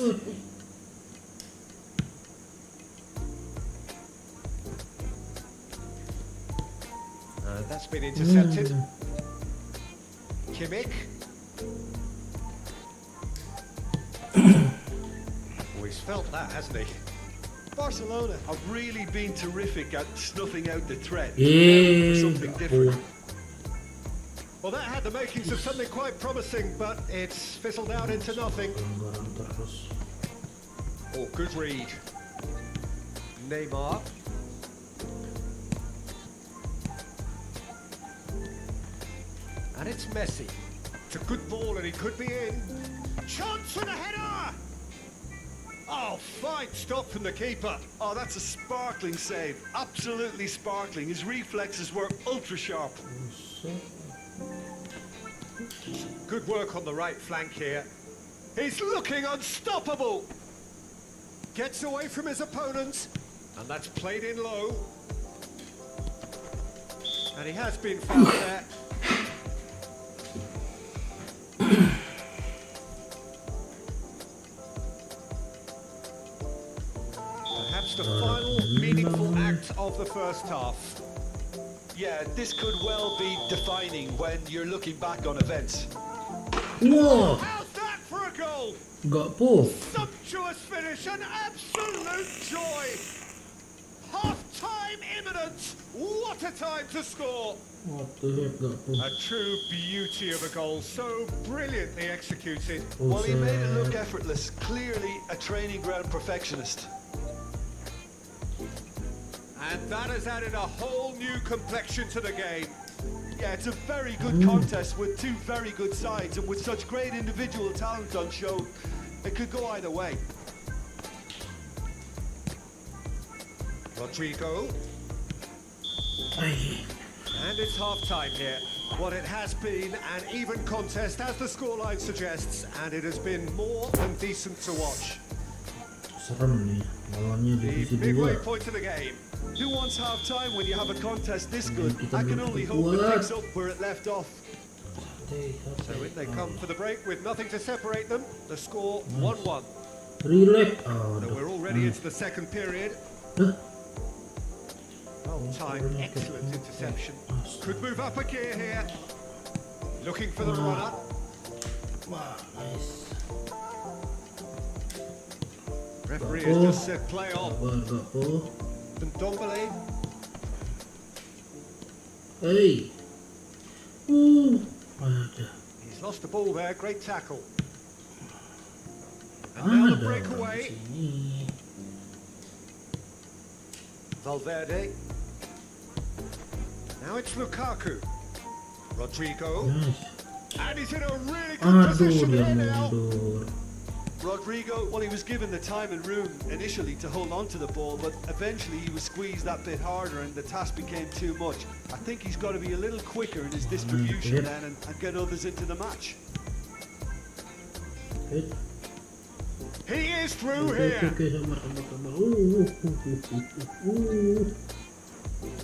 That's been intercepted. Kimmich. Oh, he's felt that, hasn't he? Barcelona have really been terrific at snuffing out the threat. Eh, For something nggak different. kuat. Well, that had the makings of something quite promising, but it's fizzled out into nothing. Pelanggaran terus. Oh, good read. Neymar. And it's Messi. It's a good ball and he could be in. Chance for the header! Oh, fine stop from the keeper. Oh, that's a sparkling save. Absolutely sparkling. His reflexes were ultra sharp. Buset. Good work on the right flank here. He's looking unstoppable. Gets away from his opponents, and that's played in low. And he has been fouled there. perhaps the final meaningful act of the first half. Yeah, this could well be defining when you're looking back on events. Wow, How's that for a goal? nggak po. Sumptuous finish, an absolute joy. Half-time imminent. What a time to score. What the heck, nggak po. A true beauty of a goal, so brilliantly executed. Well, he made it look Buset. effortless. Clearly a training ground perfectionist. And that has added a whole new complexion to the game. Yeah, it's a very good contest with two very good sides, and with such great individual talent on show, it could go either way. Rodrigo. Ay, And it's half-time here. What it has been an even contest, as the scoreline suggests, and it has been more than decent to watch. serem nih. Lawannya The divisi midway 2. point of the game. Who wants half-time when you have a contest this good? I can only hope it picks up where it left off. So in they come for the break with nothing to separate them. The score 1-1. Relax. Oh, So we're already into the second period. Hah? Well-timed, excellent interception. Could move up a gear here. Looking for the runner. Wah, nice. Referee has just said play on. Sabar, nggak po. And Dombele. Hey. Ada. He's lost the ball there. Great tackle. And now the Ada breakaway. orang sini. Valverde. Now it's Lukaku. Rodrigo. Nice. And he's in a really good Aduh, position dia here now. mundur. Rodrigo, well, he was given the time and room initially to hold on to the ball, but eventually he was squeezed that bit harder and the task became too much. I think he's got to be a little quicker in his distribution then and get others into the match. Hit. He is through Oke, here. sabar, sabar, sabar.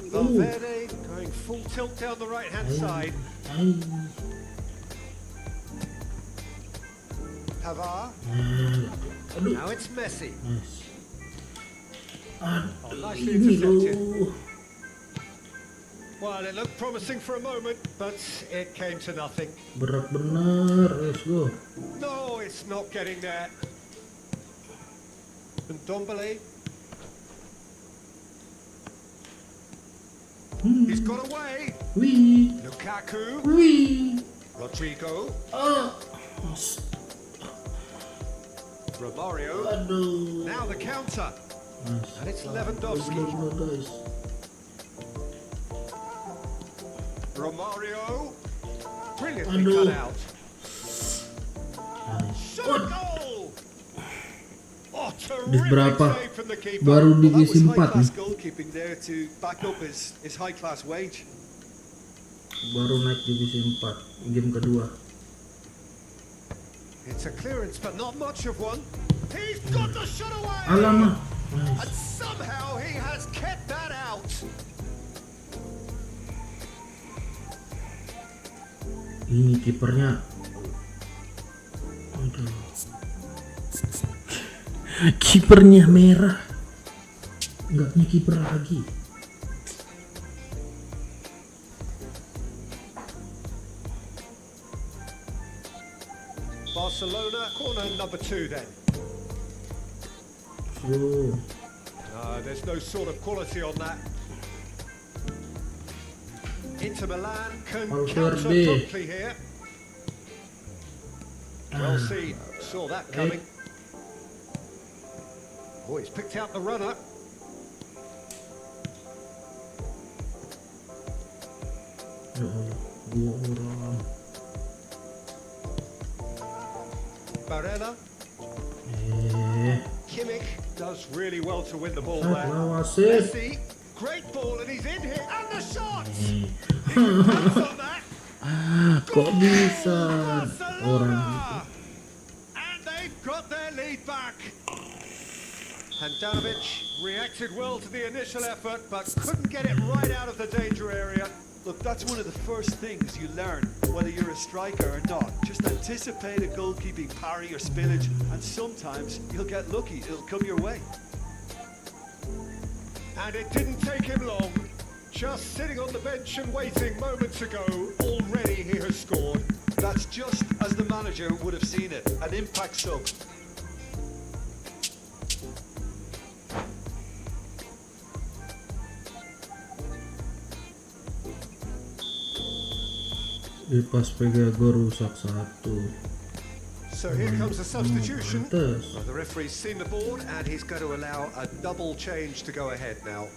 Valverde going full tilt down the right-hand side. Ay. Pavard. Aduh. Now it's Messi. Nice. Oh, nicely Ini intercepted. loh. Well, it looked promising for a moment, but it came to nothing. Berat benar. Let's go. No, it's not getting there. And Dombele. He's got away. Wih. Lukaku. Wih. Rodrigo. Ah. Romario. Aduh. Now the counter. Nice. And it's Lewandowski. Benar, guys. Romario. Brilliantly Aduh. cut out. Nice. Shot a goal. Oh, Dis terrific berapa? save from the keeper. Baru Well, that was divisi 4 high-class nih. goalkeeping there to back up his high-class wage. Baru naik divisi 4. Game kedua. It's a clearance, but not much of one. He's got the shot away. Alamak. And Nice. somehow he has kept that out. Ini kipernya. Aduh. Kipernya merah. Enggak punya kiper lagi. Barcelona, corner number 2 then. So, There's no sort of quality on that. Inter Milan can Valverde. counter promptly here. Well seen, saw that coming. Oh, he's picked out the runner. ya Allah, 2 orang. Barella. Kimmich does really well to win the ball Saat there. lawasit. Messi, great ball, and he's in here. And the shot! Eh, He can pounce on that. kok bisa orang Barcelona! And they've got their lead back. Handanovic reacted well to the initial effort, but couldn't get it right out of the danger area. Look, that's one of the first things you learn, whether you're a striker or not. Just anticipate a goalkeeping parry or spillage, and sometimes you'll get lucky. It'll come your way. And it didn't take him long. Just sitting on the bench and waiting moments ago, already he has scored. That's just as the manager would have seen it, an impact sub. Pas Pegago rusak satu. So here comes a substitution. Pantes. Well, the referee's seen the board and he's going to allow a double change to go ahead now.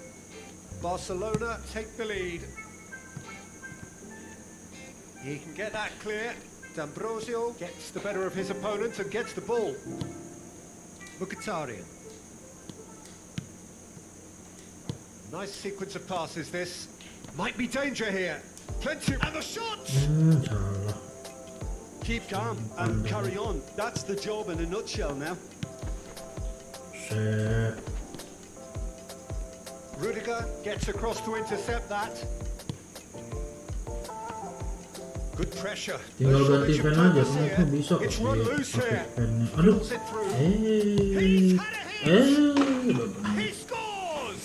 Barcelona take the lead. He can get that clear. D'Ambrosio gets the better of his opponent and gets the ball. Mkhitaryan. Nice sequence of passes this. Might be danger here. Plenty, and the shot! Salah. Keep calm and carry on. That's the job in a nutshell now. Set. Rudiger gets across to intercept that. Good pressure. Tinggal The ganti shortage of fan aja, purpose kenapa here. bisa It's pakai run loose here. fannya? Aduh. Pulls it through. He's had a hit. He scores!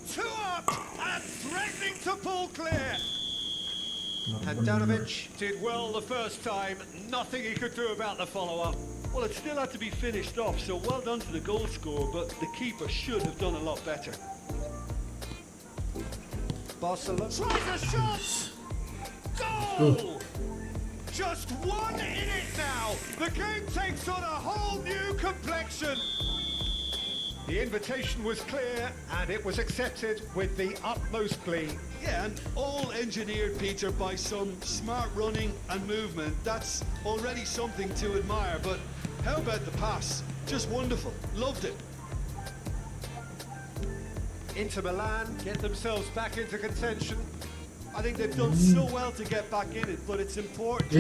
2 up and threatening to pull clear. Handanovic did well the first time. Nothing he could do about the follow-up. Well, it still had to be finished off, so well done to the goal scorer, but the keeper should have done a lot better. Barcelona tries a shot. Goal! Just one in it now. The game takes on a whole new complexion. The invitation was clear and it was accepted with the utmost glee. Yeah, and all engineered, Peter, by some smart running and movement. That's already something to admire, but how about the pass? Just wonderful. Loved it. Inter Milan get themselves back into contention. I think they've done so well to get back in it, but it's important.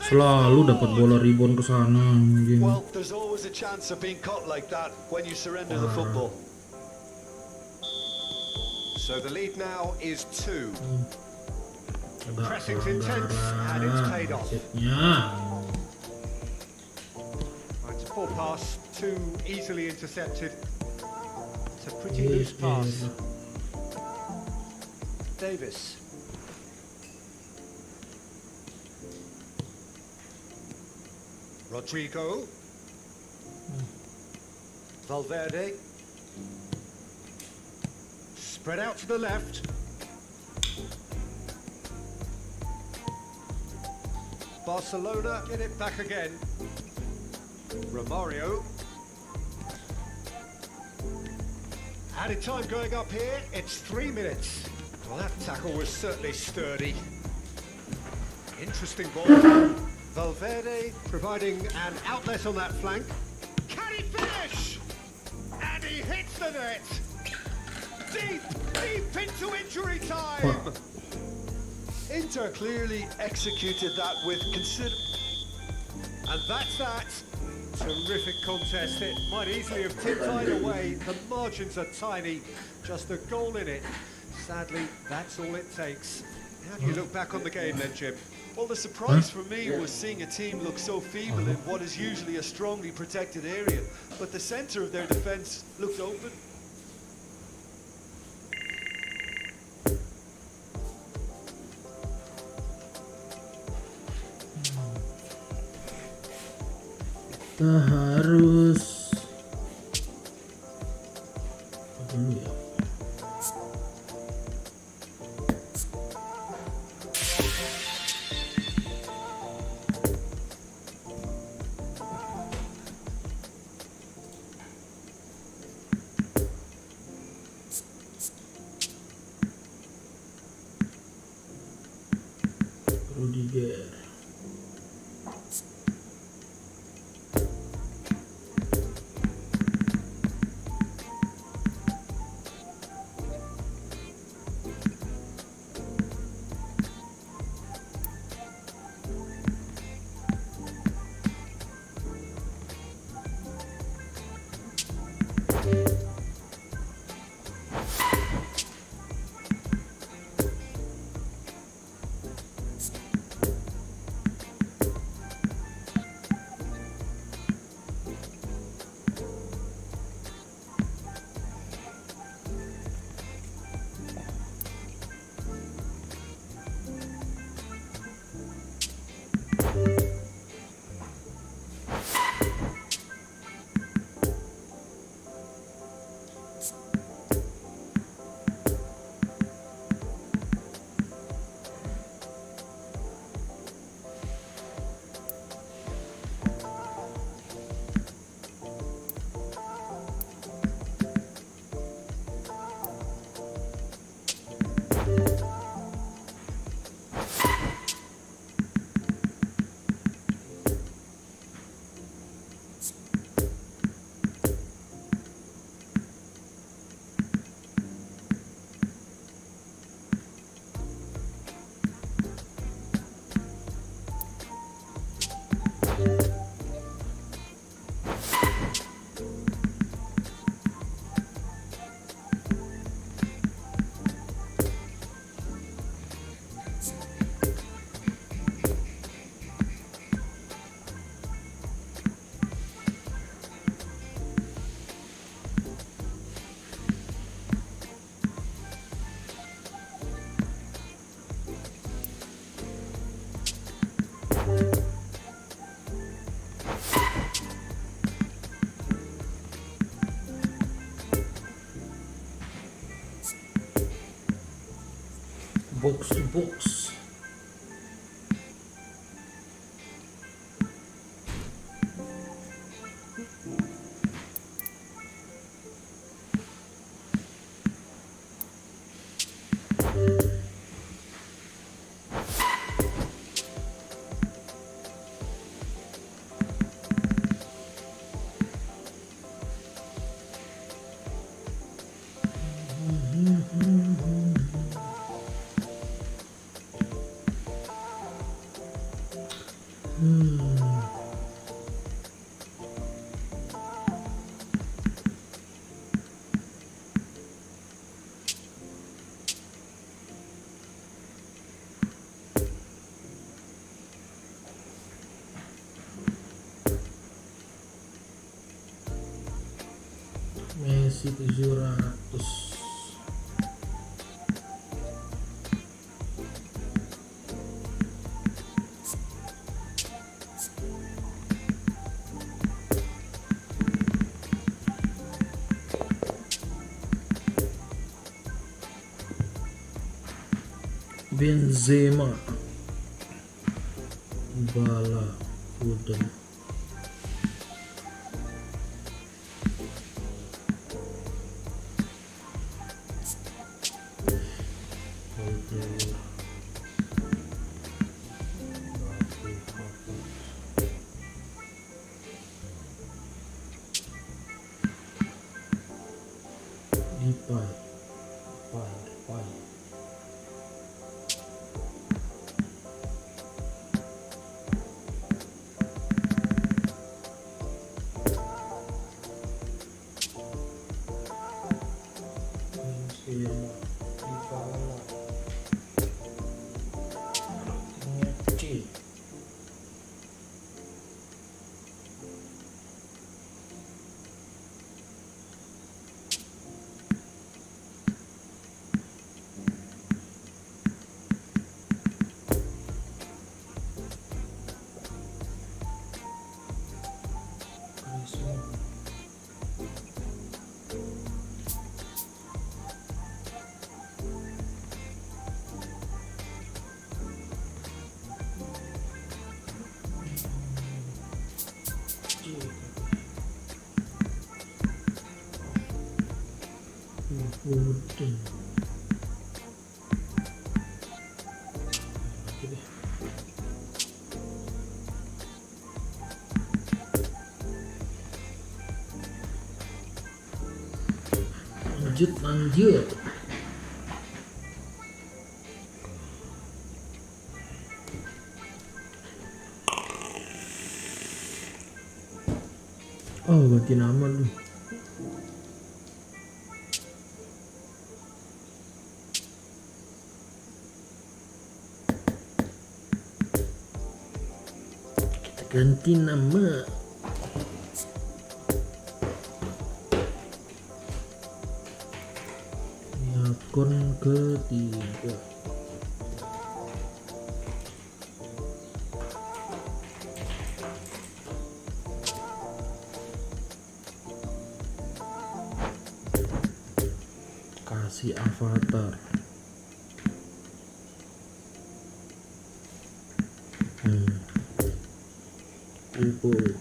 Selalu dapat bola rebound ke sana anjing. Well, there's always a chance of being caught like that when you surrender the football. So the lead now is 2. Ada Pressing's intense and it's paid off. Setnya. It's a poor pass, too easily intercepted. It's a pretty loose pass. Davis. Rodrigo. Valverde. Spread out to the left. Barcelona get it back again. Romario. Added time going up here, it's 3 minutes. Well, that tackle was certainly sturdy. Interesting ball. Valverde providing an outlet on that flank. Can he finish? And he hits the net. Deep into injury time. Inter clearly executed that with And that's that. Terrific contest. It might easily have tipped either way. The margins are tiny. Just a goal in it. Sadly, that's all it takes. How do you look back on the game then, Jim? Well, the surprise for me was seeing a team look so feeble in what is usually a strongly protected area. But the centre of their defence looked open. Kita harus apa dulu ya? Rudiger. box to box. Messi 700. Benzema, Barracuda. Lanjut. Oh, ganti nama lu. Kita ganti nama. Akun ketiga. Kasih avatar. Kumpul.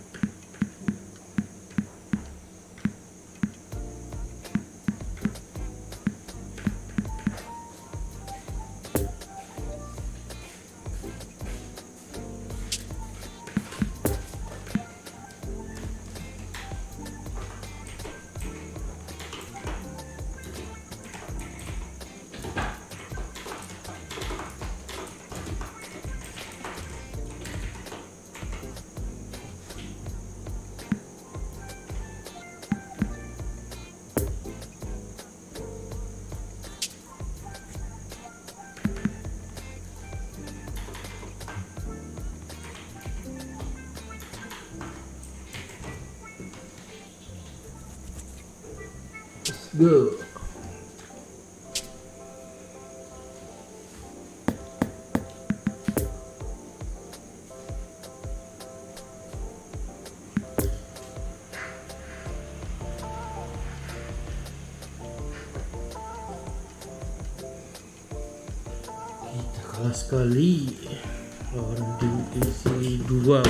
Go. pas kali diisi 2.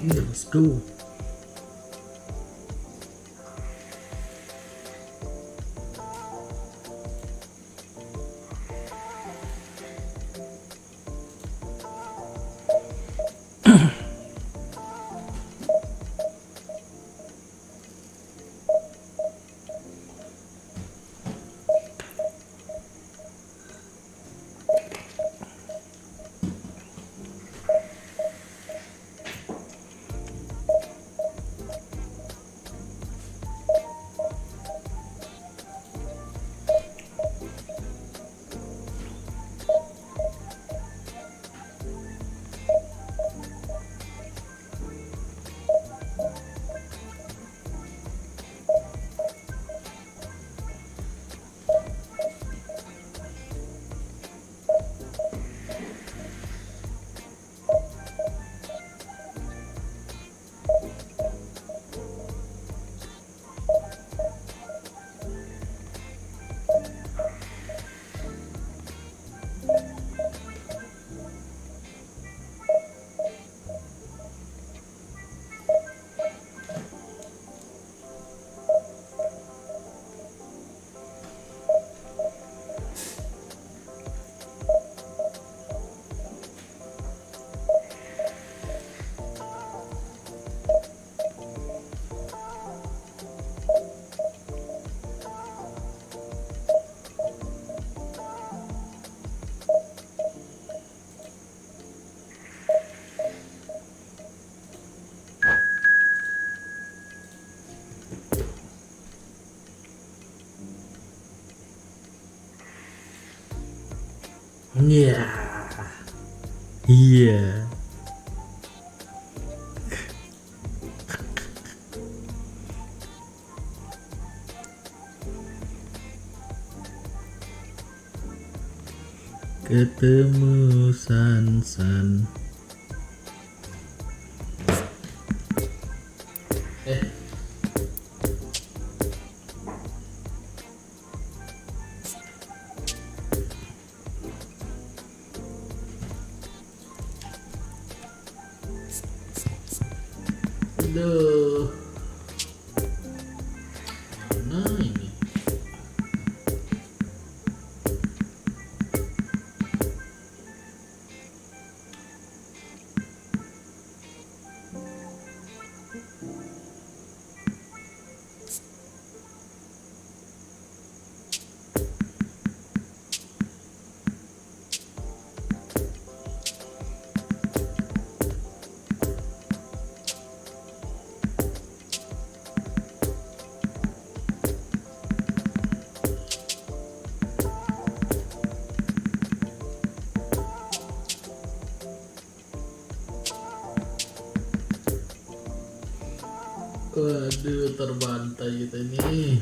Let's go. Iya. Iya. Ketemu San. Aduh. Mana ini? Waduh, terbantai kita ini.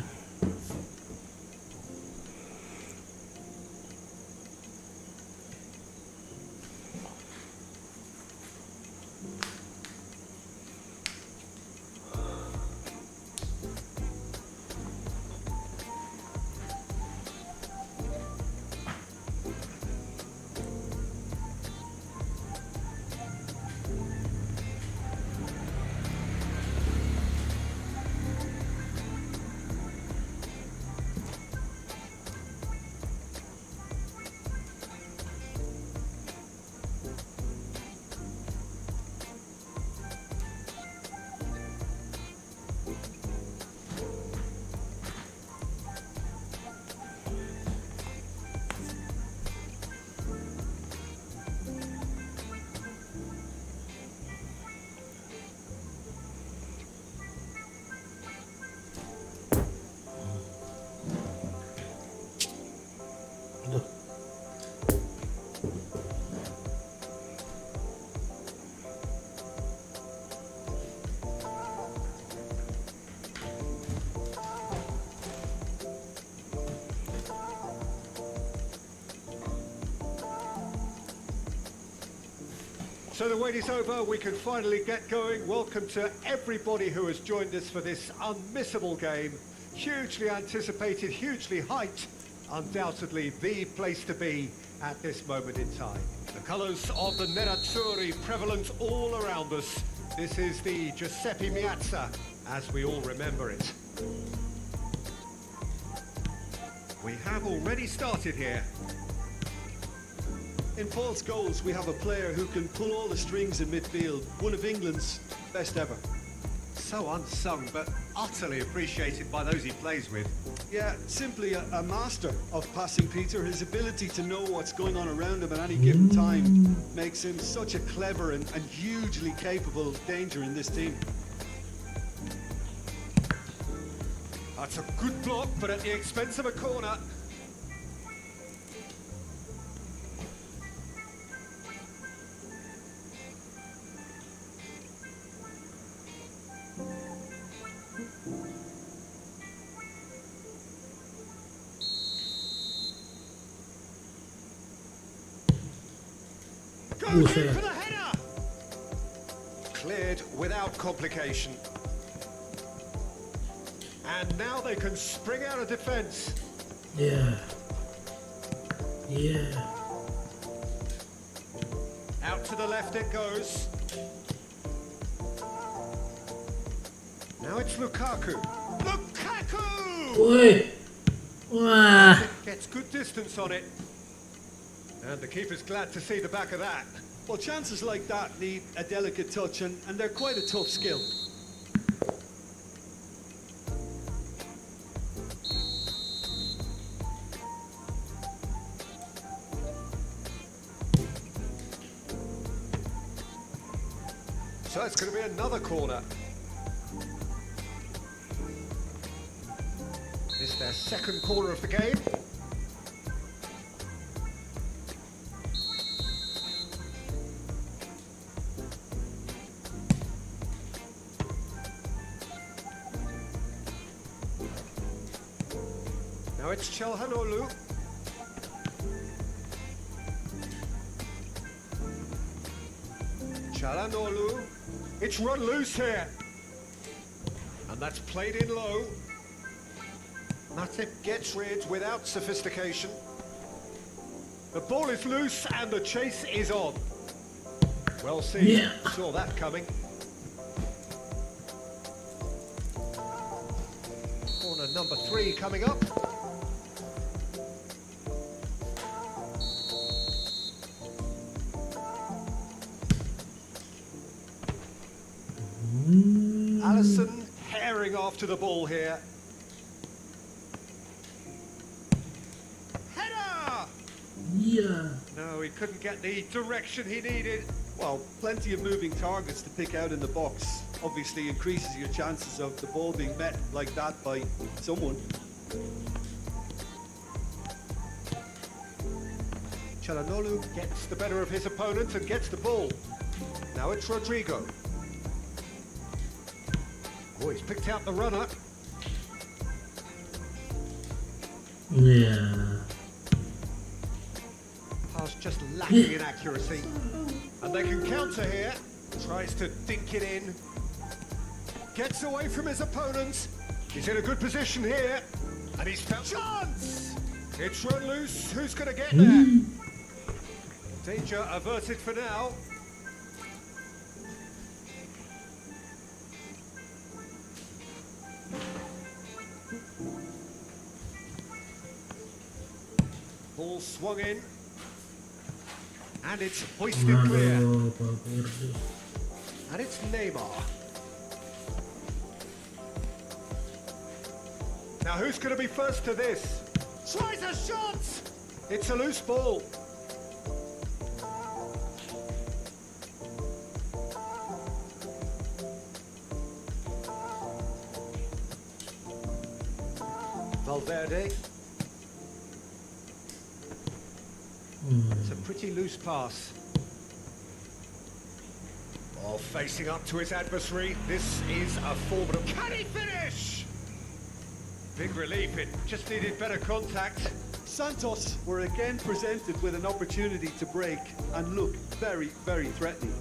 So the wait is over, we can finally get going. Welcome to everybody who has joined us for this unmissable game. Hugely anticipated, hugely hyped, undoubtedly the place to be at this moment in time. The colours of the Nerazzurri prevalent all around us. This is the Giuseppe Meazza, as we all remember it. We have already started here. In false goals, we have a player who can pull all the strings in midfield, one of England's best ever. So unsung, but utterly appreciated by those he plays with. Yeah, simply a master of passing, Peter. His ability to know what's going on around him at any given time makes him such a clever and hugely capable danger in this team. That's a good block, but at the expense of a corner. Goes in for the header! Cleared without complication. And now they can spring out of defence. Yeah. Out to the left it goes. Now it's Lukaku. Oi! Wah! Gets good distance on it. And the keeper's glad to see the back of that. Well, chances like that need a delicate touch, and they're quite a tough skill. So it's going to be another corner. It's their second corner of the game. Now it's Çalhanoğlu. Çalhanoğlu. It's run loose here. And that's played in low. Matip gets rid without sophistication. The ball is loose and the chase is on. Well seen. Yeah. Saw that coming. Corner number 3 coming up. Allison herring after the ball here. Header! Yeah. No, he couldn't get the direction he needed. Well, plenty of moving targets to pick out in the box. Obviously increases your chances of the ball being met like that by someone. Çalhanoğlu gets the better of his opponent and gets the ball. Now it's Rodrigo. Oh, he's picked out the runner. Yeah. Pass just lacking in accuracy. And they can counter here. Tries to dink it in. Gets away from his opponent. He's in a good position here. And he's found chance! It's run loose. Who's going to get there? Danger averted for now. Ball swung in. And it's hoisted clear. Aduh, Pak Firdi. And it's Neymar. Now who's going to be first to this? Tries a shot! It's a loose ball. Valverde. It's a pretty loose pass. Oh, facing up to his adversary. This is a formidable... Can he finish? Big relief, it just needed better contact. Santos were again presented with an opportunity to break and look very, very threatening.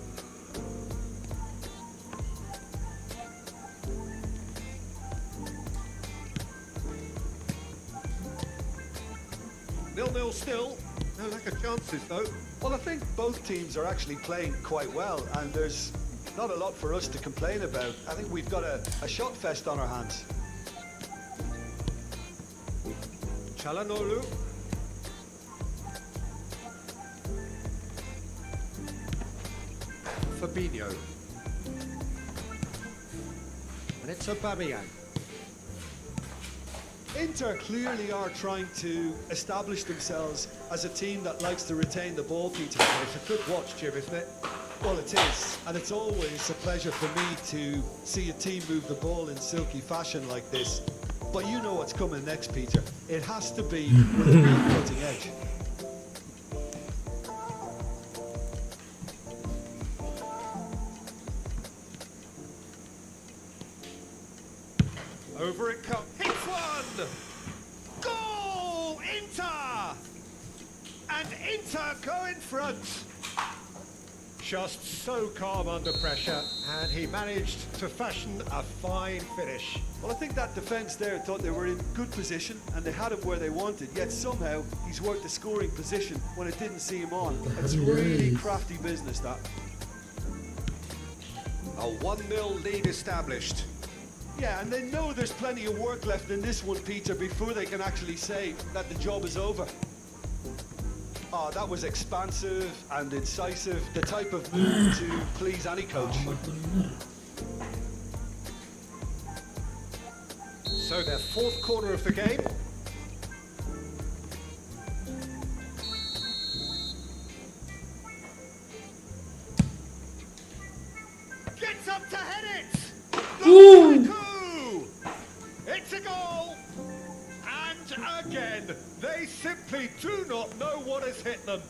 1-0 still. No lack of chances though. Well, I think both teams are actually playing quite well, and there's not a lot for us to complain about. I think we've got a shot fest on our hands. Çalhanoğlu. Fabinho. And it's Aubameyang. Inter clearly are trying to establish themselves as a team that likes to retain the ball, Peter. It's a good watch, Jim, isn't it? Well, it is, and it's always a pleasure for me to see a team move the ball in silky fashion like this. But you know what's coming next, Peter. It has to be with a real cutting edge. Over it comes. Hits one! Goal! Inter! And Inter go in front. Just so calm under pressure, and he managed to fashion a fine finish. Well, I think that defence there thought they were in good position and they had him where they wanted, yet somehow he's worked the scoring position when it didn't see him on. It's really crafty business, that. A 1-0 lead established. Yeah, and they know there's plenty of work left in this one, Peter, before they can actually say that the job is over. Oh, that was expansive and incisive, the type of move to please any coach. So their fourth corner of the game. Gets up to head it! Ooh. It's a goal! And again, they simply do not know what has hit them.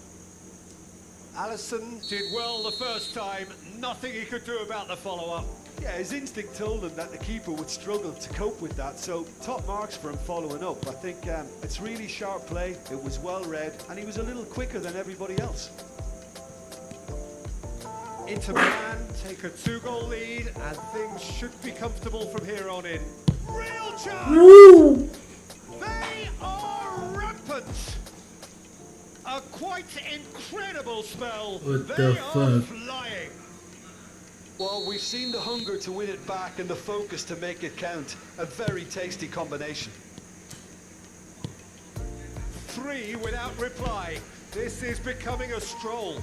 Alisson did well the first time, nothing he could do about the follow-up. Yeah, his instinct told him that the keeper would struggle to cope with that, so top marks for him following up. I think it's really sharp play, it was well read, and he was a little quicker than everybody else. Inter Milan take a 2-goal lead, and things should be comfortable from here on in. Real chance! Woo. They are rampant! A quite incredible spell. What they the are fuck? flying. Well, we've seen the hunger to win it back and the focus to make it count. A very tasty combination. 3 without reply. This is becoming a stroll.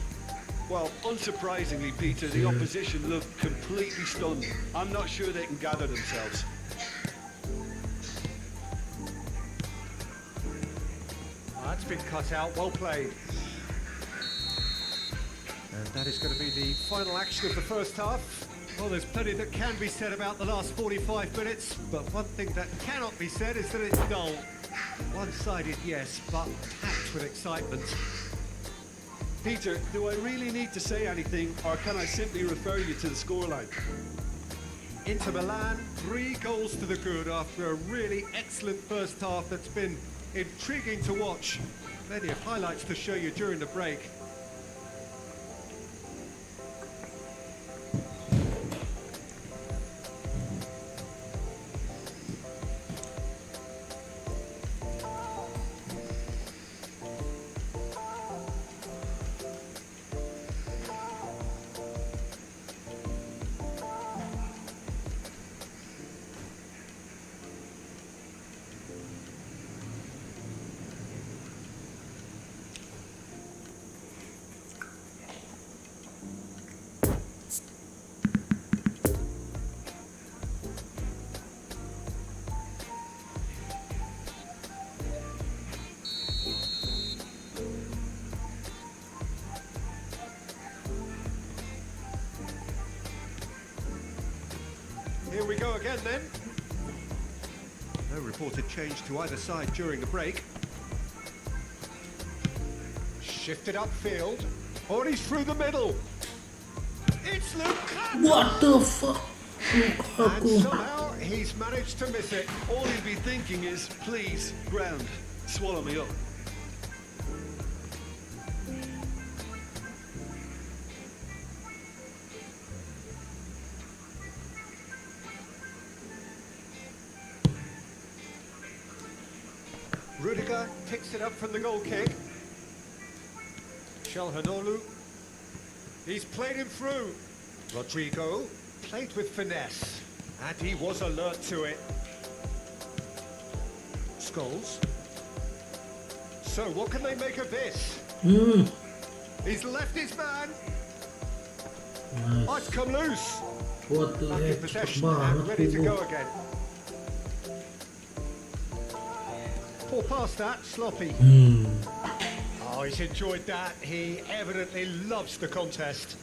Well, unsurprisingly, Peter, the opposition look completely stunned. I'm not sure they can gather themselves. That's been cut out, well played. And that is going to be the final action of the first half. Well, there's plenty that can be said about the last 45 minutes, but one thing that cannot be said is that it's dull. One-sided, yes, but packed with excitement. Peter, do I really need to say anything, or can I simply refer you to the scoreline? Inter Milan, 3 goals to the good after a really excellent first half that's been intriguing to watch. Plenty of highlights to show you during the break. Here we go again then. No reported change to either side during the break. Shifted upfield. Oh, and he's through the middle. It's Lukaku. What the fuck? And Lukaku. somehow he's managed to miss it. All he'd be thinking is, please, ground, swallow me up. Rudiger picks it up from the goal kick. Chelhanoglu. He's played him through. Rodrigo played with finesse, and he was alert to it. Scholes. So what can they make of this? He's left his man. Nice. It's come loose. What the Back in heck? possession Cepet and ready to banget go tuh. again. Poor pass that, sloppy. Oh, he's enjoyed that. He evidently loves the contest.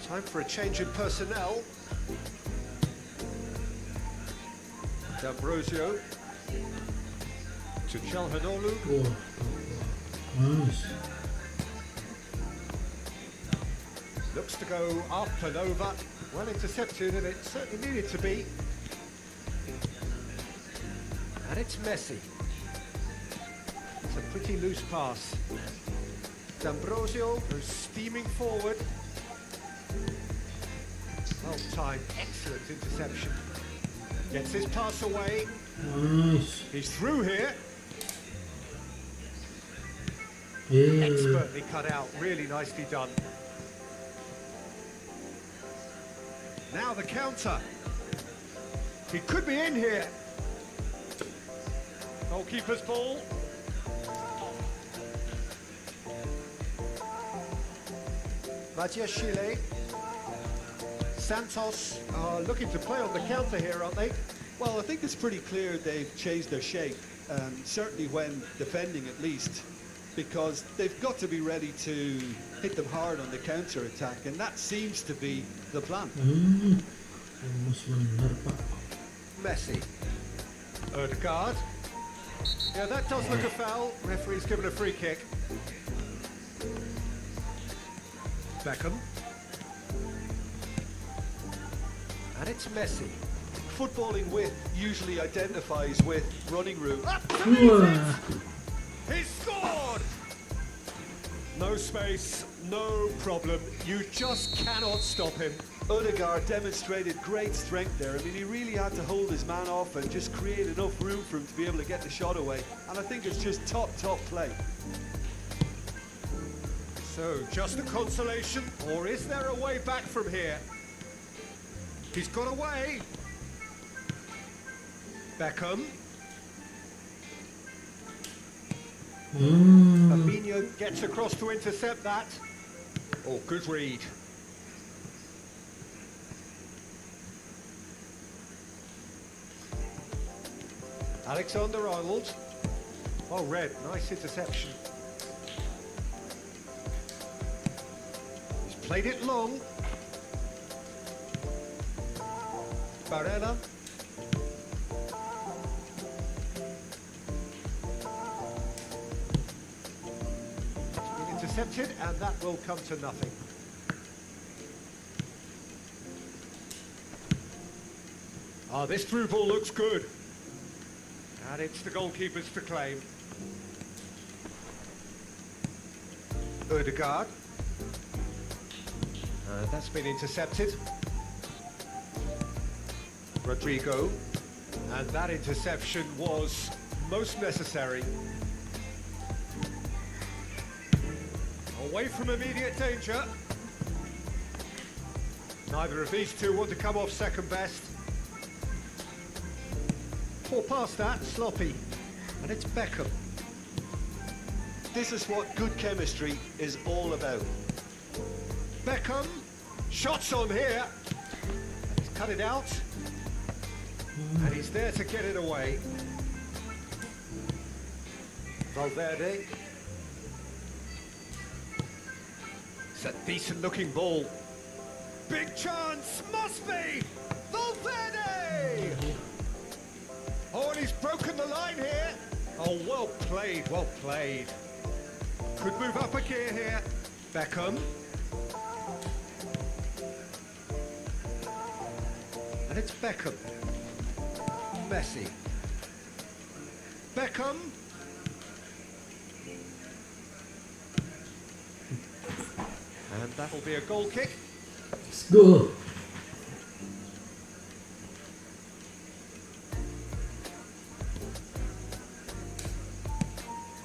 Time for a change in personnel. D'Ambrosio to Chelhanoglu. Wah, nice. Looks to go up and over. Well intercepted, and it certainly needed to be. And it's Messi. It's a pretty loose pass. D'Ambrosio goes steaming forward. Well timed, excellent interception. Gets his pass away. Nice. He's through here. Yeah. Expertly cut out, really nicely done. Now the counter. He could be in here. Goalkeeper's ball. Matthias Chile. Santos are looking to play on the counter here, aren't they? Well, I think it's pretty clear they've changed their shape, certainly when defending at least, because they've got to be ready to hit them hard on the counter-attack, and that seems to be the plan. Almost benar, Pak. Messi. Odegaard. Yeah, that does look a foul. Referee's given a free kick. Beckham. And it's Messi. Footballing width usually identifies with running room. Wah. He scored! No space, no problem. You just cannot stop him. Odegaard demonstrated great strength there. I mean, he really had to hold his man off and just create enough room for him to be able to get the shot away. And I think it's just top play. So, just a consolation, or is there a way back from here? He's got away. Beckham. Fabinho gets across to intercept that. Oh, good read. Alexander-Arnold. Oh, red, nice interception. He's played it long. Barella. Been intercepted, and that will come to nothing. Ah, this through ball looks good. And it's the goalkeeper's to claim. Odegaard. That's been intercepted. Rodrigo. And that interception was most necessary. Away from immediate danger. Neither of these two want to come off second best. Poor pass that, sloppy. And it's Beckham. This is what good chemistry is all about. Beckham. Shots on here. He's cut it out. And he's there to get it away. Valverde. It's a decent looking ball. Big chance, must be! Valverde! Oh, and he's broken the line here. Oh, well played, well played. Could move up a gear here. Beckham. And it's Beckham. Messi. Beckham. that'll be a goal kick. Let's go.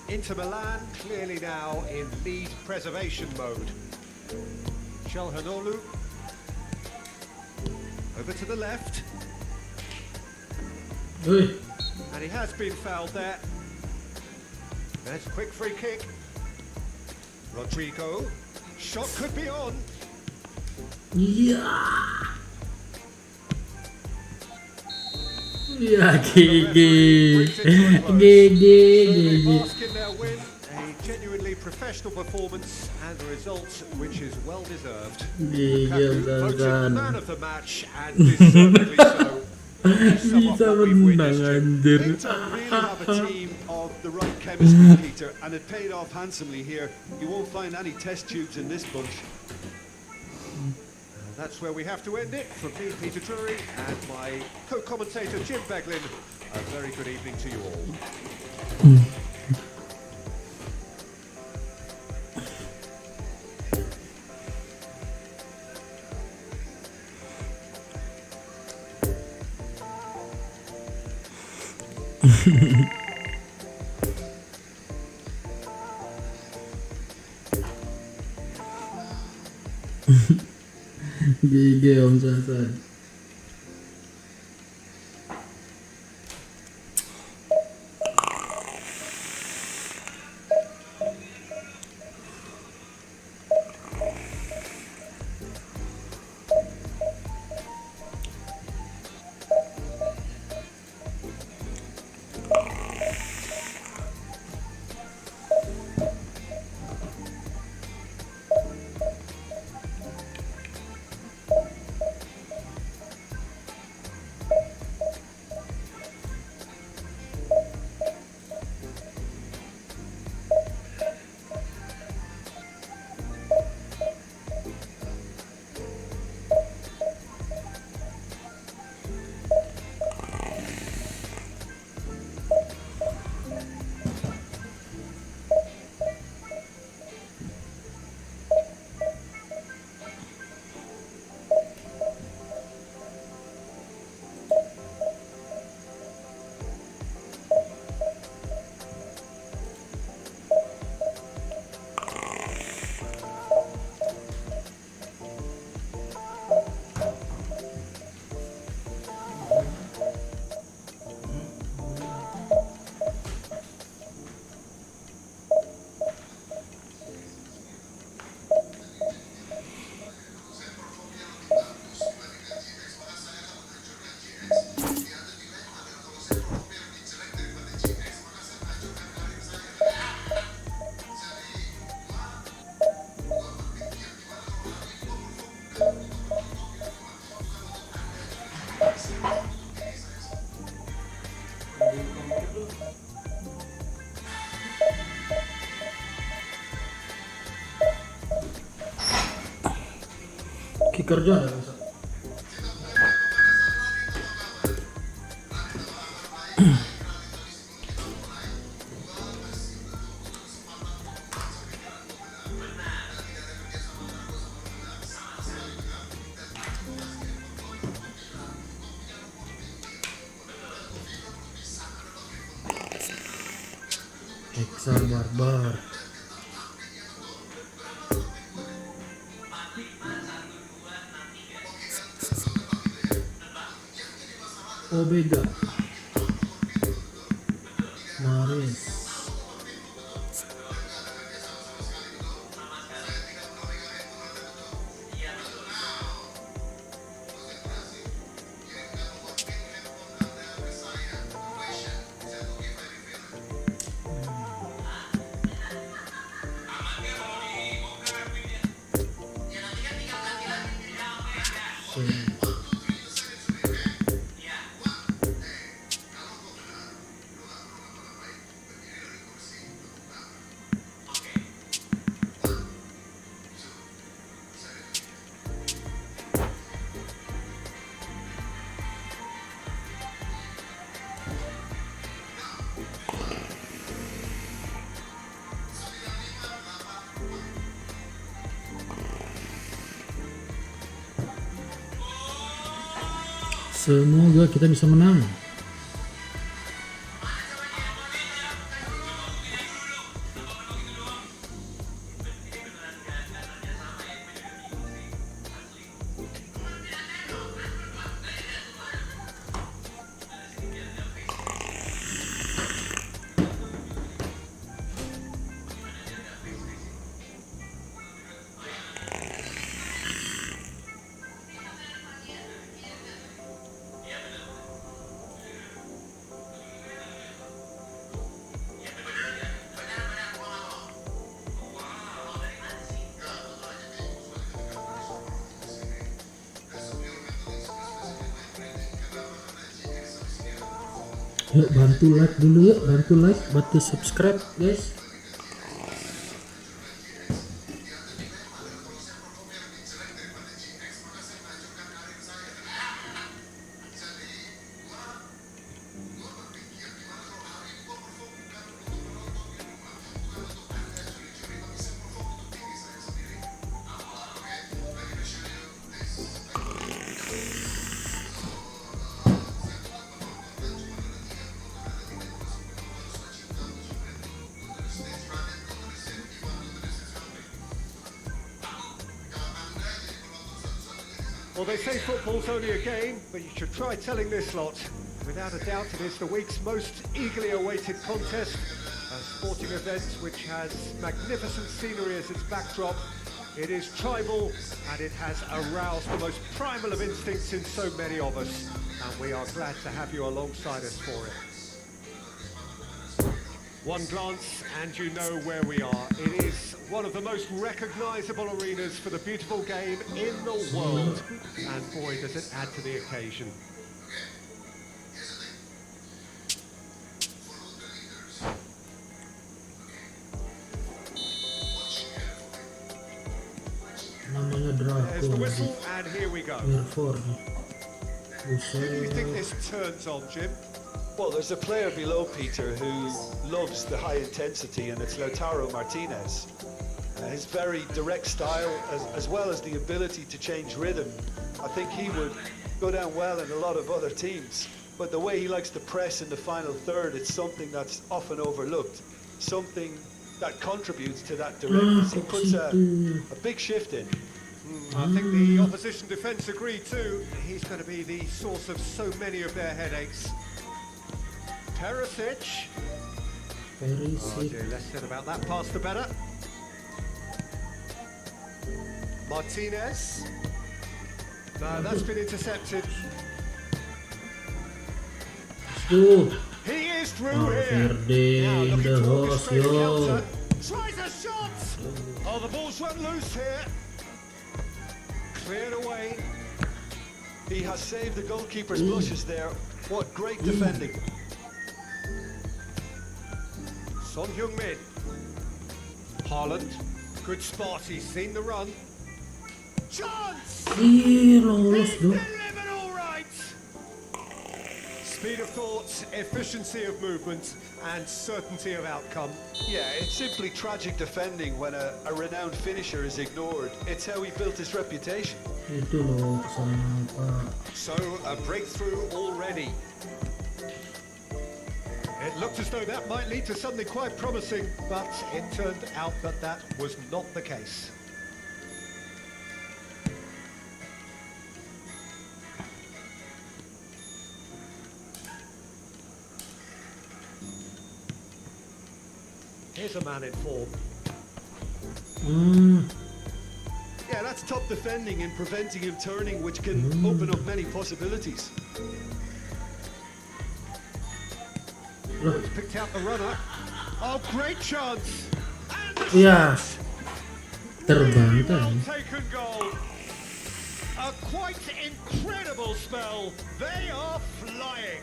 Inter Milan clearly now in lead preservation mode. Çalhanoğlu over to the left, Wih, and he has been fouled there. There's a quick free kick. Rodrigo, shot could be on. iya. Ya, GG. GG. Bask in their win, a genuinely professional performance and a result which is well deserved. GG, Lukaku voted Bang. man of the match and deservedly so. Bisa menang anjir. Inter really have a team of the right chemistry, Peter, and it paid off handsomely here. You won't find any test tubes in this bunch. And that's where we have to end it. From me, Peter Drury, and my co-commentator Jim Beglin, a very good evening to you all. GG Om Sasan. Kicker juga ada besok. Exar Barbar. Omega Maris. Semoga kita bisa menang. Yuk bantu like dulu, yuk bantu like, bantu subscribe guys. Well, they say football's only a game, but you should try telling this lot. Without a doubt, it is the week's most eagerly awaited contest, a sporting event which has magnificent scenery as its backdrop. It is tribal, and it has aroused the most primal of instincts in so many of us, and we are glad to have you alongside us for it. One glance and you know where we are. It is one of the most recognizable arenas for the beautiful game in the world. And boy, does it add to the occasion. Namanya There's the Draco. whistle, and here we go. Who Who do you think this turns on, Jim? Well, there's a player below Peter who loves the high intensity, and it's Lautaro Martinez. His very direct style, as well as the ability to change rhythm, I think he would go down well in a lot of other teams. But the way he likes to press in the final third, it's something that's often overlooked, something that contributes to that directness. He puts a big shift in. I think the opposition defence agree too. He's going to be the source of so many of their headaches. Perisic. Oh dear, less said about that pass the better. Martinez. No, that's been intercepted. He is through here. Now looking to orchestrate a counter. Tries a shot. Oh, the ball's run loose here. Cleared away. He has saved the goalkeeper's blushes there. What great defending. Son Heung-min. Haaland. Good spot, he's seen the run. Chance! He's delivered all right! Speed of thought, efficiency of movement, and certainty of outcome. Yeah, it's simply tragic defending when a renowned finisher is ignored. It's how he built his reputation. Itu loh kesalahan apa? So, a breakthrough already. It looked as though that might lead to something quite promising, but it turned out that that was not the case. Here's a man in form. Yeah, that's top defending and preventing him turning, which can open up many possibilities. He's picked out the runner. Oh, great chance! And the Ya, shot! terbang Well kan? taken goal. A quite incredible spell. They are flying.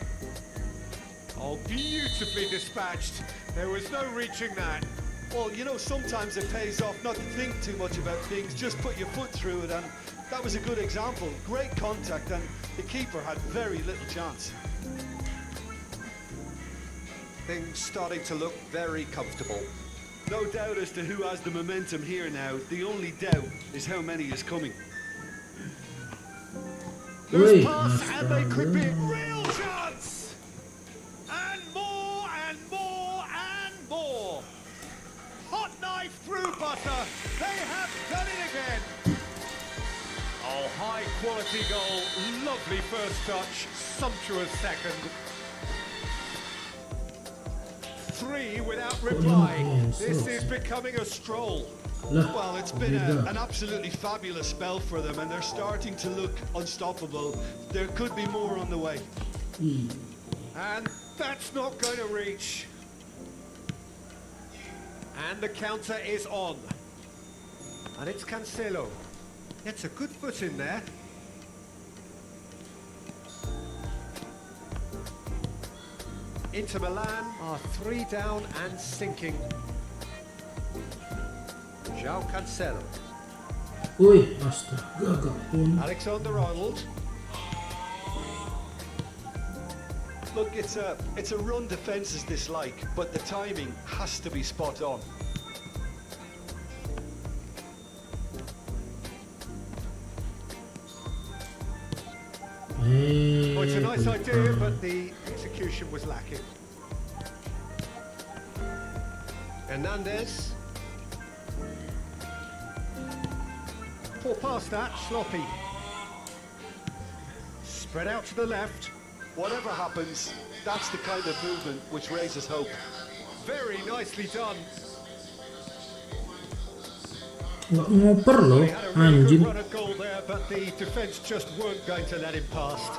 Oh, beautifully dispatched. There was no reaching that. Well, you know, sometimes it pays off not to think too much about things, just put your foot through it, and that was a good example. Great contact, and the keeper had very little chance. Things starting to look very comfortable. No doubt as to who has the momentum here now. The only doubt is how many is coming. Loose Wih, pass, and they could be astaga. real chance. And more and more and more. Hot knife through butter. They have done it again. Oh, high quality goal. Lovely first touch. Sumptuous second. 3 without reply. This is becoming a stroll. Lah, Well, it's been beda. an absolutely fabulous spell for them, and they're starting to look unstoppable. There could be more on the way. Ih, And that's not going to reach. And the counter is on. And it's Cancelo. It's a good foot in there. Inter Milan are 3 down and sinking. João Cancelo. Wih, astaga, gak pun. Alexander-Arnold. Look, it's a run defences dislike, but the timing has to be spot on. Well, it's a nice Kulit idea, tangan. but the execution was lacking. Hernandez. Poor pass that, sloppy. Spread out to the left. Whatever happens, that's the kind of movement which raises hope. Very nicely done. Nggak ngoper loh, He had a really anjing. good run at goal there, but the defence just weren't going to let him past.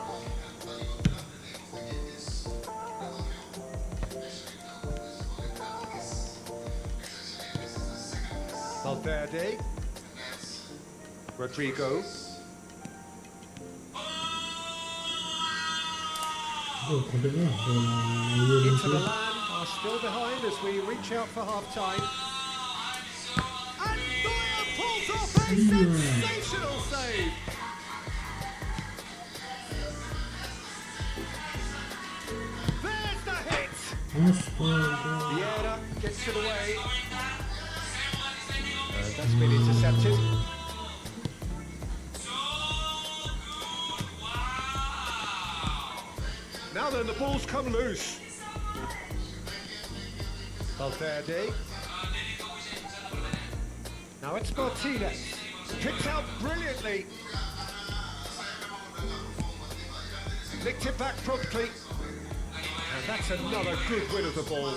Valverde. Rodrigo. Oh, kode lah. Inter Milan are still behind as we reach out for half-time. And Neuer pulls off a sensational save. There's the hit. Astaga. Vieira gets it away. That's been intercepted. Now then, the ball's come loose. Valverde. Now it's Martinez. Picked out brilliantly. Nicked it back promptly. And that's another good win of the ball.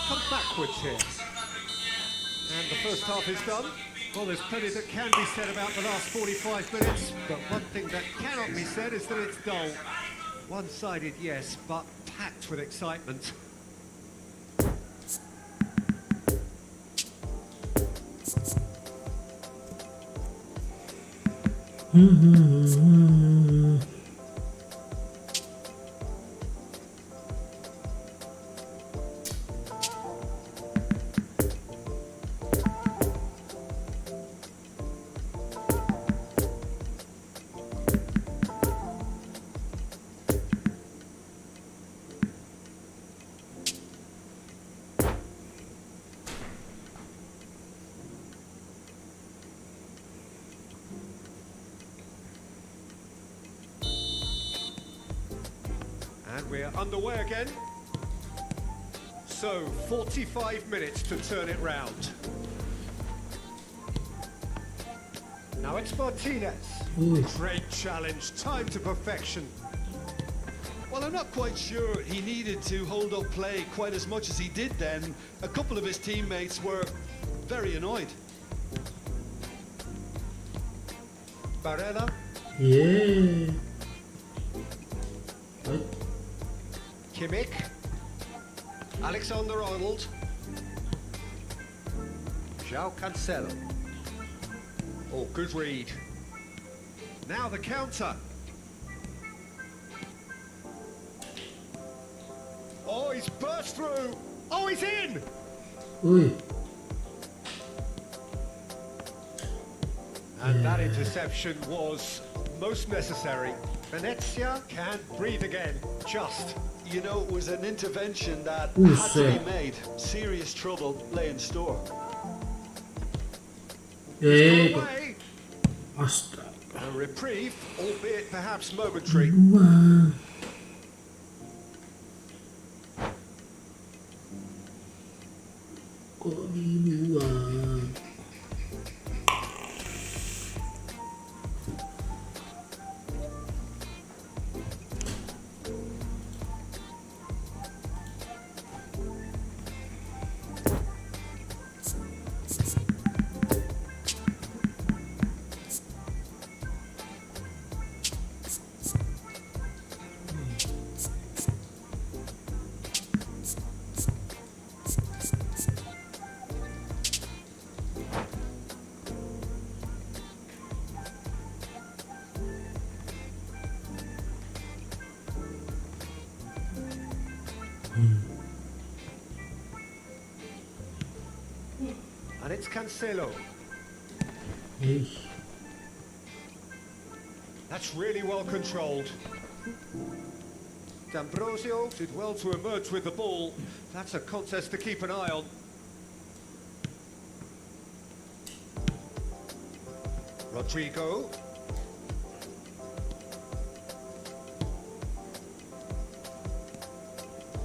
Come backwards here. And the first half is done. Well, there's plenty that can be said about the last 45 minutes, but one thing that cannot be said is that it's dull. One-sided, yes, but packed with excitement. And we're underway again. So, 45 minutes to turn it round. Now it's Martinez. Ui, Great challenge, time to perfection. Well, I'm not quite sure he needed to hold up play quite as much as he did then. A couple of his teammates were very annoyed. Barella. yeah. Baik. Kimmich. Alexander-Arnold. João Cancelo. Oh, good read. Now the counter. Oh, he's burst through. Oh, he's in. Ui, And that interception was most necessary. Venezia can't breathe again. Just. You know, it was an intervention that Ooh, had to shit. be made. Serious trouble lay in store. eh, Away. Astaga. A reprieve, albeit perhaps momentary. Dua. Kok dibuang? And it's Cancelo. Ih, That's really well controlled. D'Ambrosio did well to emerge with the ball. That's a contest to keep an eye on. Rodrigo.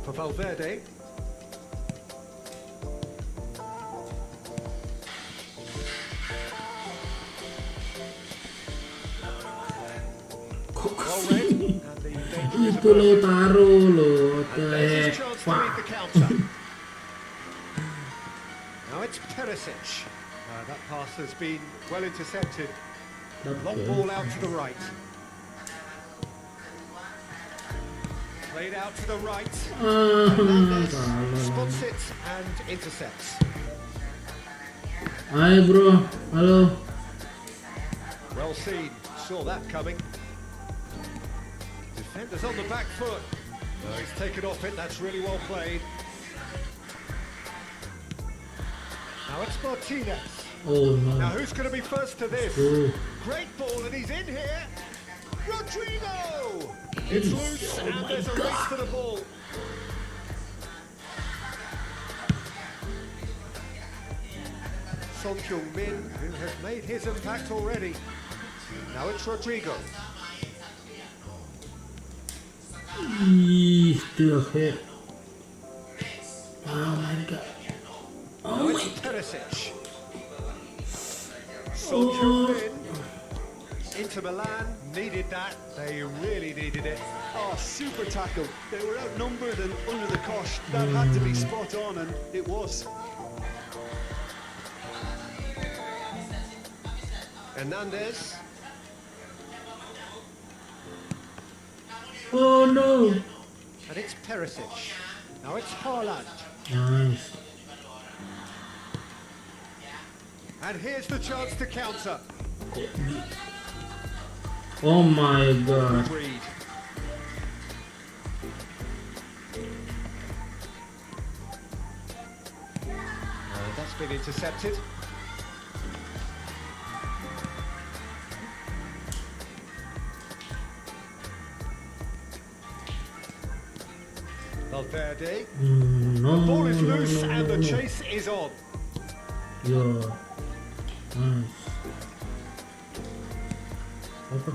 For Valverde. Well read. And the danger is itu lo taruh lo, And there's his chance to Pak. beat the counter. Now it's Perisic. That pass has been well intercepted. Long ball out to the right. Played out to the right. Hernandez spots it and intercepts. Hai bro, halo. Well seen. Saw that coming. Defender's on the back foot. He's taken off it. That's really well played. Now it's Martinez. Oh Now no. who's going to be first to this? Oh. Great ball and he's in here. Rodrigo! It's loose and there's a race to the ball. Son Heung-min, who has made his impact already. Now it's Rodrigo. Ih, still hit. Oh my god. Now it's Perisic. Son Heung-min. Inter Milan needed that. They really needed it. Oh, super tackle. They were outnumbered and under the cosh. That had to be spot on, and it was. Hernandez. Oh no. And it's Perisic. Now it's Haaland. Nice. And here's the chance to counter. Oh my god. Reed. That's been intercepted. Valverde. No. The ball is no, loose no, and no, the no. chase is on. Yeah. Nice. Apa?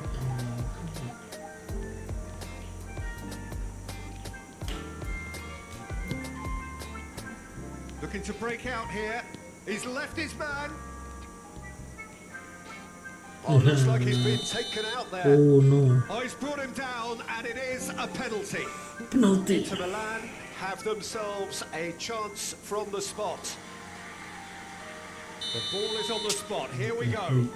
Looking to break out here. He's left his man. Oh, looks like he's been taken out there. Oh no. Oh, he's brought him down, and it is a penalty. Penalty. Inter Milan have themselves a chance from the spot. The ball is on the spot. Here we go.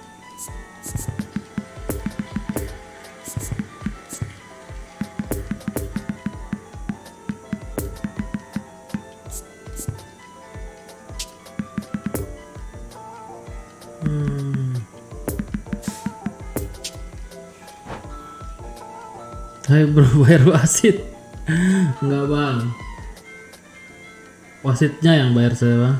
Hai bro, bayar wasit. Enggak bang. Wasitnya yang bayar saya bang.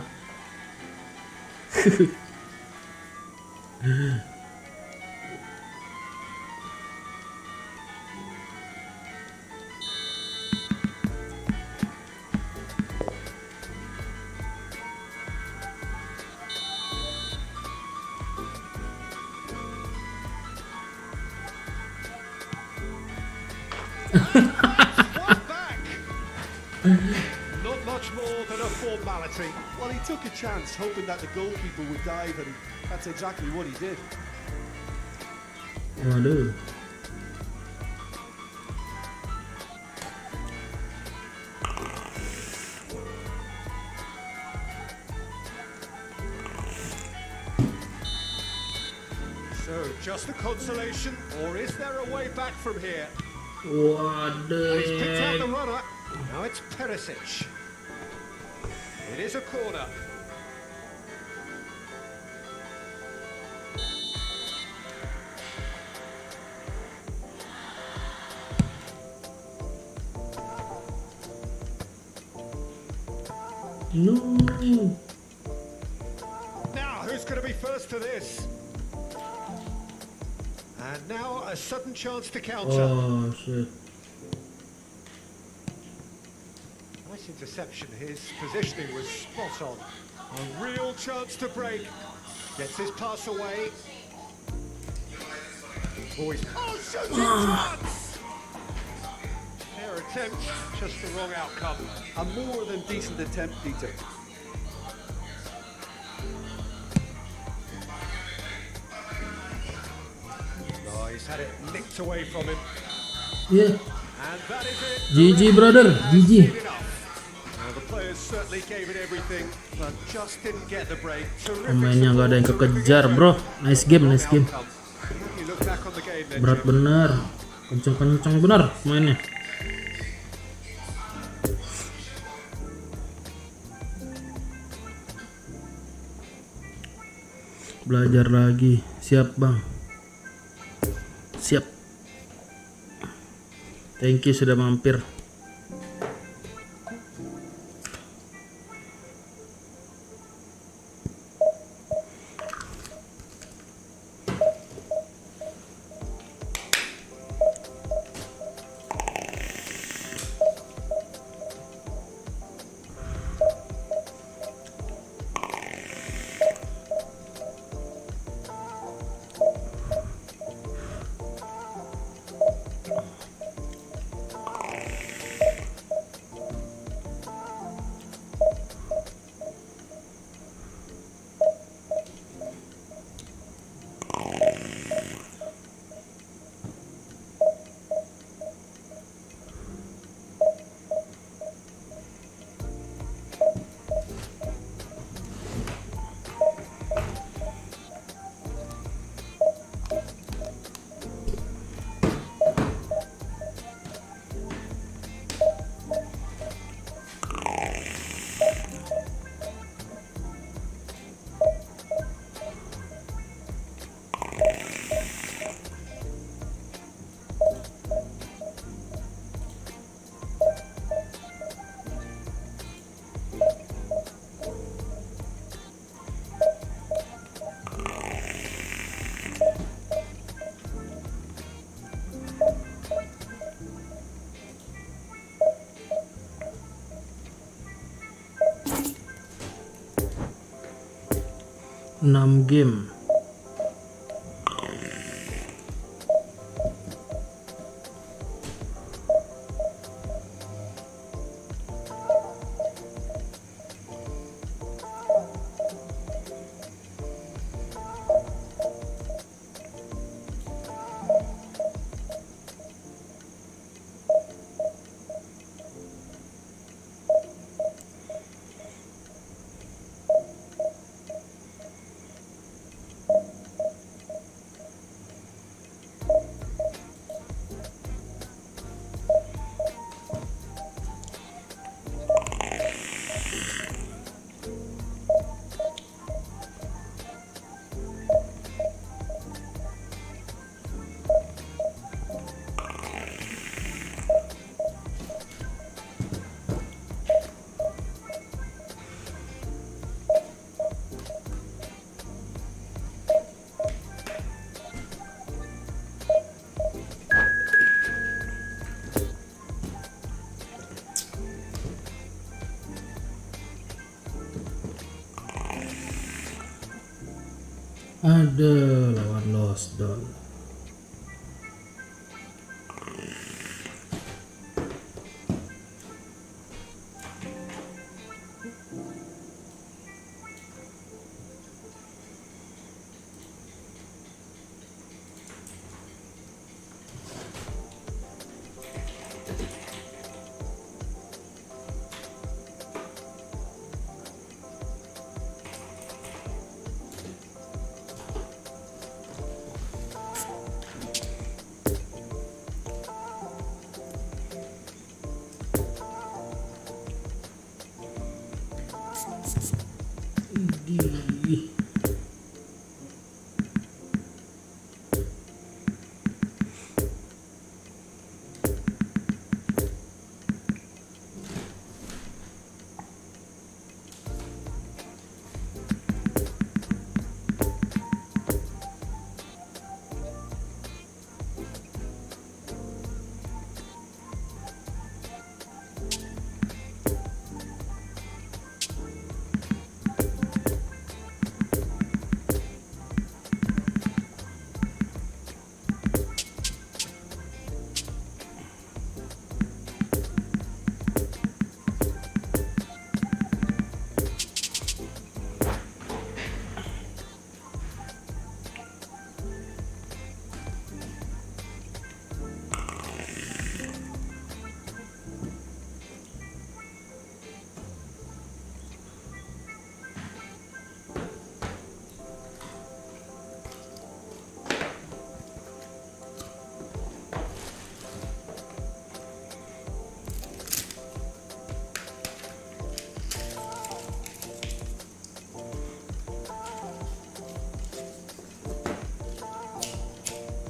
more than a formality. Well, he took a chance, hoping that the goalkeeper would dive, and that's exactly what he did. Waduh. So, just a consolation, or is there a way back from here? Waduh. He's picked out the runner. Now it's Perisic. It is a corner. No. Now, who's going to be first to this? And now a sudden chance to counter. Oh shit. Nice interception. His positioning was spot on. A real chance to break. Gets his pass away. Boys. Oh, shooting chance! Fair attempt, just the wrong outcome. A more than decent attempt, Peter. Oh, he's had it nicked away from him. Yeah. And that is it. GG brother, GG. Well, the players certainly gave it everything, but just didn't get the break. Pemainnya nggak ada yang kekejar bro. Nice game, nice game. You look back on the game then, Berat bener, kencang-kencang bener mainnya. Belajar lagi, siap bang. Siap. Thank you sudah mampir. Enam game. Ada lawan Lost Doll. Idih.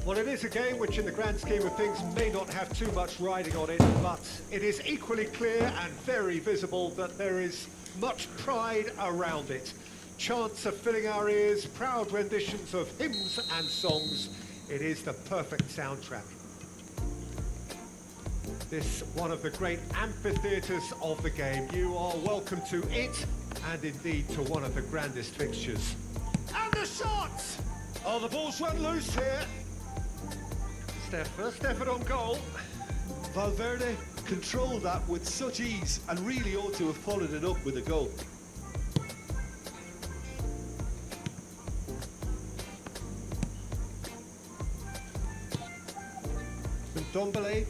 Well, it is a game which in the grand scheme of things may not have too much riding on it, but it is equally clear and very visible that there is much pride around it. Chants are filling our ears, proud renditions of hymns and songs. It is the perfect soundtrack. This one of the great amphitheatres of the game. You are welcome to it, and indeed to one of the grandest fixtures. And the shots! Oh, the ball's run loose here. First effort on goal. Valverde controlled that with such ease and really ought to have followed it up with a goal. Ndombele.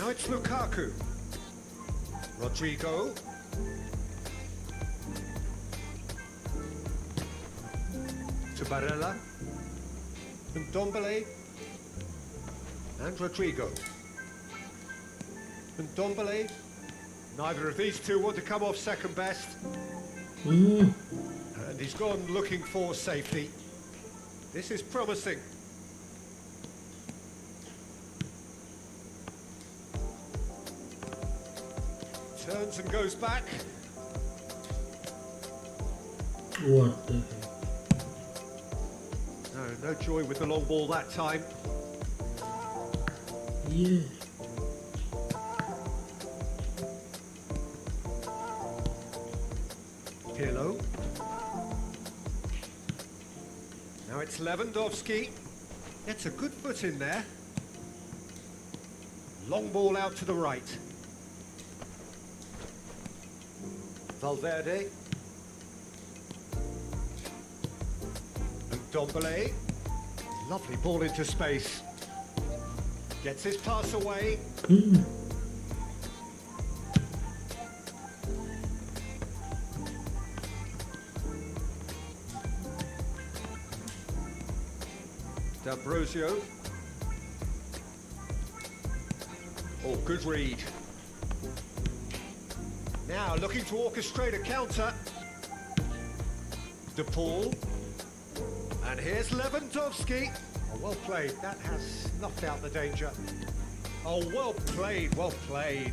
Now it's Lukaku. Rodrigo. To Barella. Ndombele. And Rodrigo. Ndombele. Neither of these two want to come off second best. And he's gone looking for safety. This is promising. Turns and goes back. What the heck? No joy with the long ball that time. Yeah. Pirlo. Now it's Lewandowski. Gets a good foot in there. Long ball out to the right. Valverde. Ndombele. Lovely ball into space. Gets his pass away. D'Ambrosio. Oh, good read. Now looking to orchestrate a counter. De Paul. And here's Lewandowski. Oh, well played. That has snuffed out the danger. Oh, well played, well played.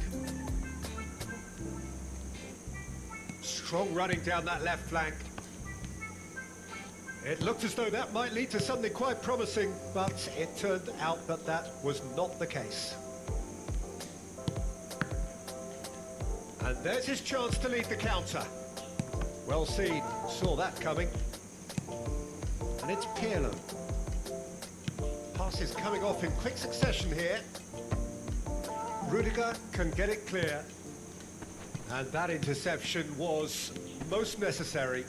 Strong running down that left flank. It looked as though that might lead to something quite promising, but it turned out that that was not the case. And there's his chance to lead the counter. Well seen, saw that coming. And it's Pirlo. Passes coming off in quick succession here. Rudiger can get it clear. And that interception was most necessary.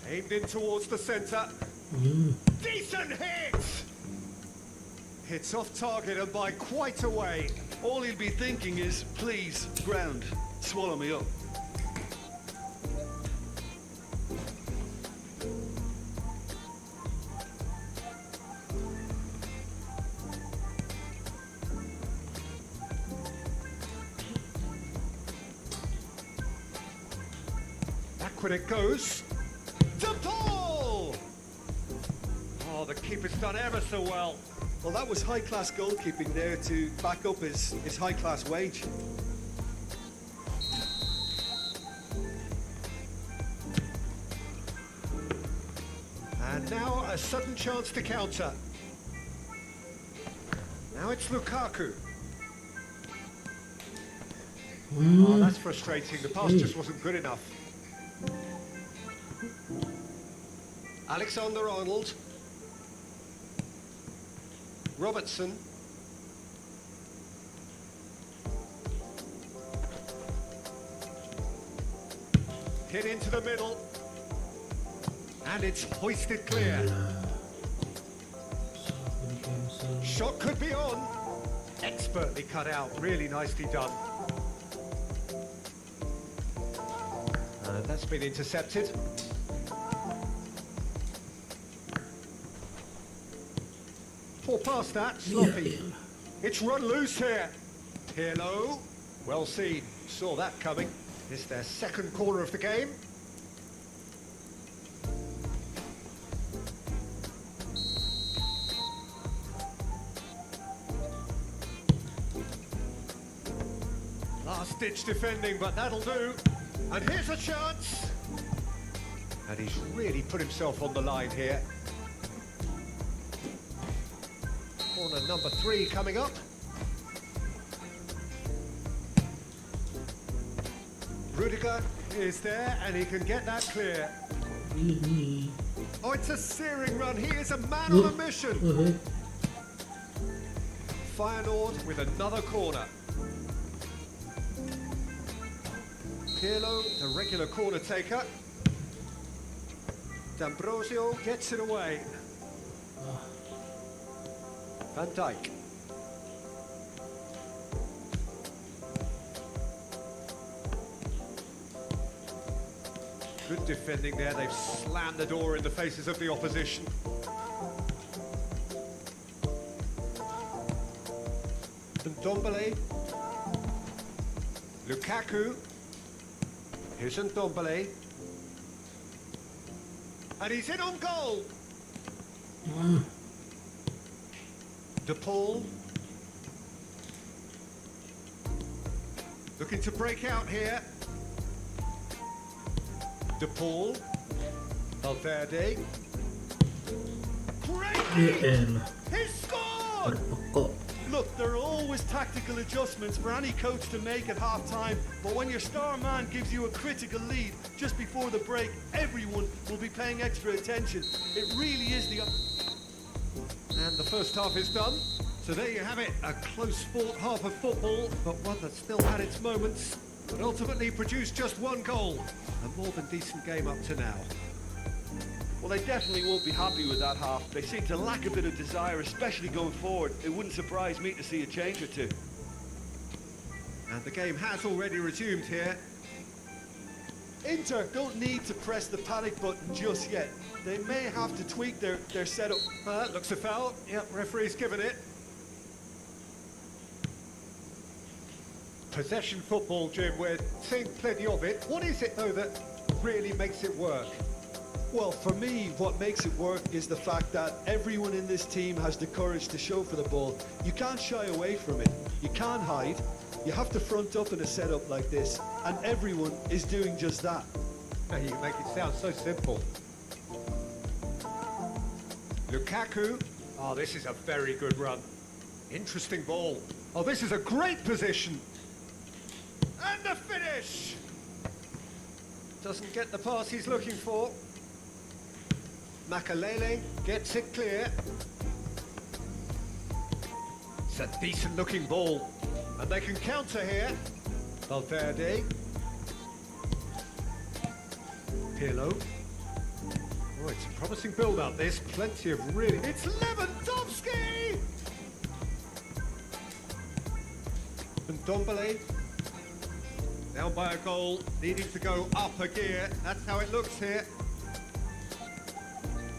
Aimed in towards the centre. Decent hit! Hits off target and by quite a way. All he'll be thinking is, please, ground, swallow me up. Back when it goes. To Paul! Oh, the keeper's done ever so well. Well, that was high-class goalkeeping there to back up his high-class wage. And now a sudden chance to counter. Now it's Lukaku. Oh, that's frustrating. The pass just wasn't good enough. Alexander-Arnold. Robertson. Hit into the middle. And it's hoisted clear. Shot could be on. Expertly cut out. Really nicely done. And that's been intercepted. Poor pass that. Sloppy. It's run loose here. Pirlo. Well seen. Saw that coming. It's their second corner of the game. Last-ditch defending, but that'll do. And here's a chance. And he's really put himself on the line here. Corner number 3 coming up. Rudiger is there, and he can get that clear. Oh, it's a searing run. He is a man on a mission. Feyenoord with another corner. Pirlo, the regular corner taker. D'Ambrosio gets it away. Van Dijk. Good defending there. They've slammed the door in the faces of the opposition. Ndombele. Lukaku. Here's Ndombele. And he's in on goal. De Paul. Looking to break out here. De Paul. Valverde. Great! He scored! Look, there are always tactical adjustments for any coach to make at half-time, but when your star man gives you a critical lead just before the break, everyone will be paying extra attention. It really is the... And the first half is done. So there you have it, a close-fought half of football, but one that still had its moments, but ultimately produced just one goal. A more than decent game up to now. Well, they definitely won't be happy with that half. They seem to lack a bit of desire, especially going forward. It wouldn't surprise me to see a change or two. And the game has already resumed here. Inter don't need to press the panic button just yet. They may have to tweak their setup. That looks a foul. Yep, referee's given it. Possession football, Jim, we're seeing plenty of it. What is it, though, that really makes it work? Well, for me, what makes it work is the fact that everyone in this team has the courage to show for the ball. You can't shy away from it. You can't hide. You have to front up in a setup like this, and everyone is doing just that. Now you make it sound so simple. Lukaku. Oh, this is a very good run. Interesting ball. Oh, this is a great position. And the finish! Doesn't get the pass he's looking for. Makalele gets it clear. It's a decent looking ball. And they can counter here. Valverde. Pirlo. Oh, it's a promising build-up, this. Plenty of really... It's Lewandowski! And Ndombele. Down by a goal, needing to go up a gear. That's how it looks here.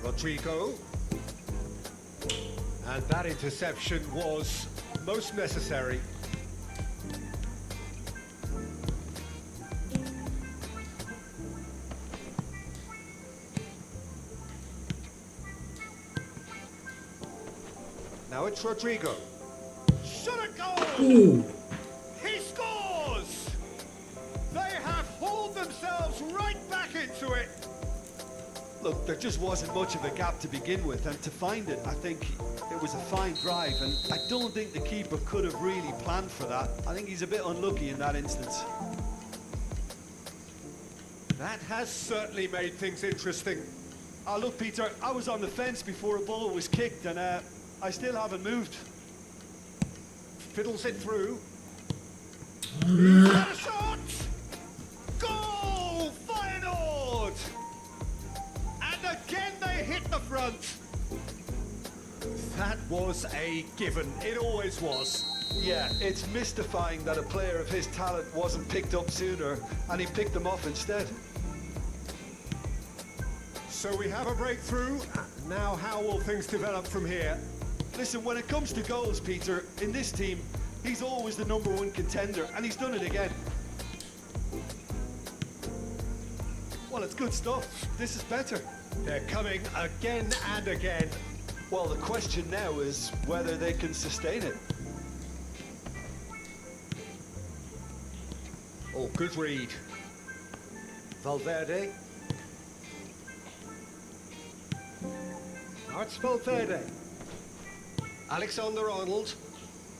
Rodrigo. And that interception was most necessary. Now it's Rodrigo. Shot a goal! Ooh. He scores! They have hauled themselves right back into it. Look, there just wasn't much of a gap to begin with, and to find it, I think it was a fine drive, and I don't think the keeper could have really planned for that. I think he's a bit unlucky in that instance. That has certainly made things interesting. Look, Peter, I was on the fence before a ball was kicked, and I still haven't moved. Fiddles it through. He's got a shot! Goal! Feyenoord! And again they hit the front. That was a given. It always was. Yeah, it's mystifying that a player of his talent wasn't picked up sooner, and he picked them off instead. So we have a breakthrough. Now how will things develop from here? Listen, when it comes to goals, Peter, in this team, he's always the #1 contender, and he's done it again. Well, it's good stuff. This is better. They're coming again and again. Well, the question now is whether they can sustain it. Oh, good read. Valverde. Now it's Valverde. Alexander-Arnold.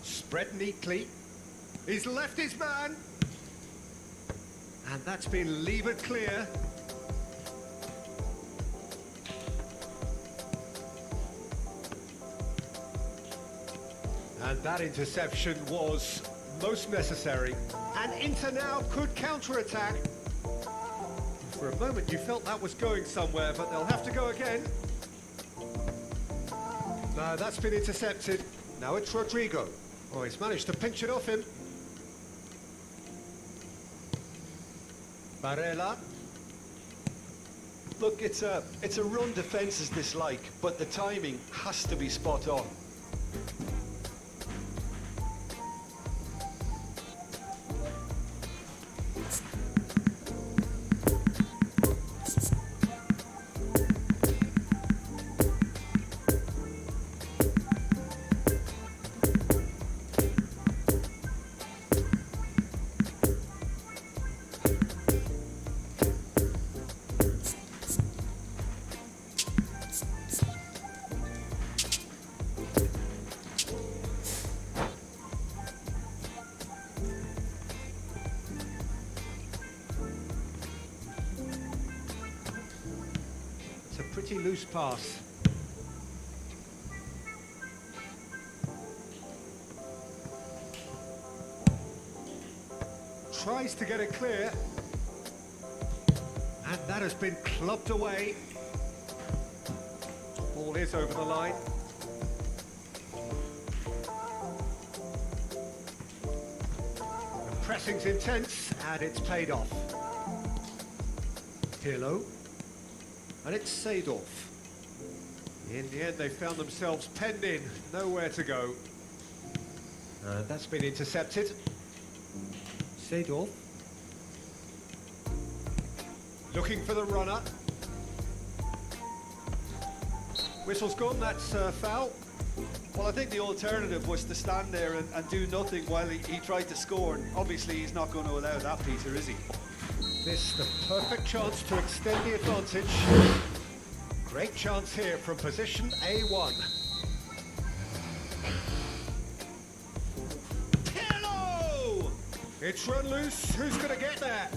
Spread neatly. He's left his man. And that's been levered clear. And that interception was most necessary. And Inter now could counter-attack. For a moment you felt that was going somewhere, but they'll have to go again. No, that's been intercepted. Now it's Rodrigo. Oh, he's managed to pinch it off him. Barella. Look, it's a run defence's dislike, but the timing has to be spot on. Pretty loose pass. Tries to get it clear. And that has been clubbed away. Ball is over the line. The pressing's intense and it's paid off. Pirlo. And it's Seedorf. In the end, they found themselves penned in, nowhere to go. That's been intercepted. Seedorf. Looking for the runner. Whistle's gone, that's foul. Well, I think the alternative was to stand there and do nothing while he tried to score. And obviously, he's not going to allow that, Peter, is he? This the perfect chance to extend the advantage. Great chance here from position A1. Pirlo! It's run loose. Who's going to get there?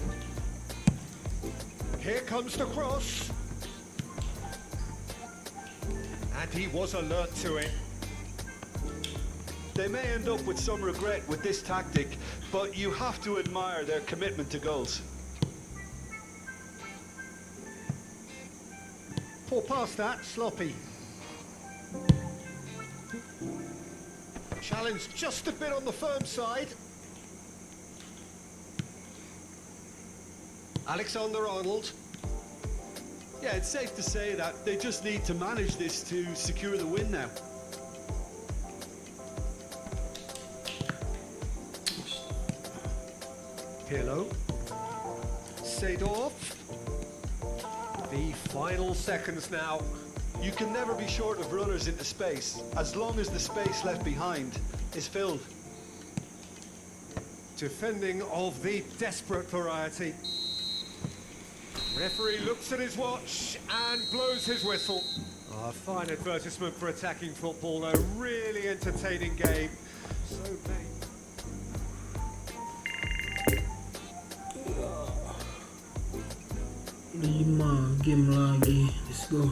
Here comes the cross. And he was alert to it. They may end up with some regret with this tactic, but you have to admire their commitment to goals. Poor pass that, sloppy. Challenge just a bit on the firm side. Alexander-Arnold. Yeah, it's safe to say that they just need to manage this to secure the win now. Pirlo. Seedorf. The final seconds now. You can never be short of runners into space, as long as the space left behind is filled. Defending of the desperate variety. Referee looks at his watch and blows his whistle. A fine advertisement for attacking football, a really entertaining game. So many. 5 game lagi, let's go.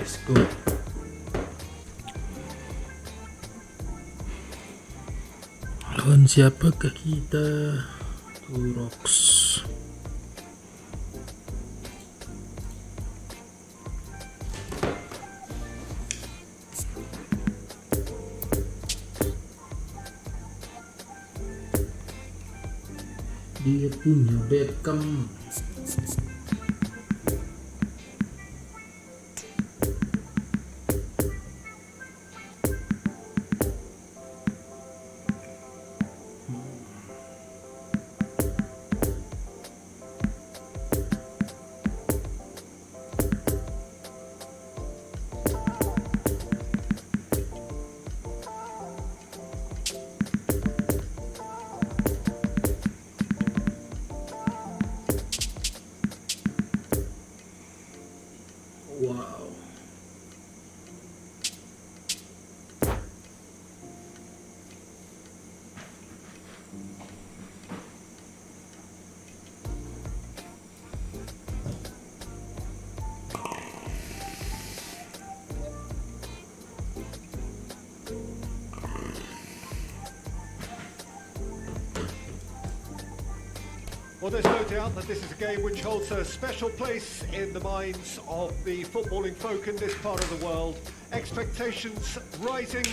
Let's go. Lawan siapakah kita? Turox. Dia punya Beckham. Well, there's no doubt that this is a game which holds a special place in the minds of the footballing folk in this part of the world. Expectations rising,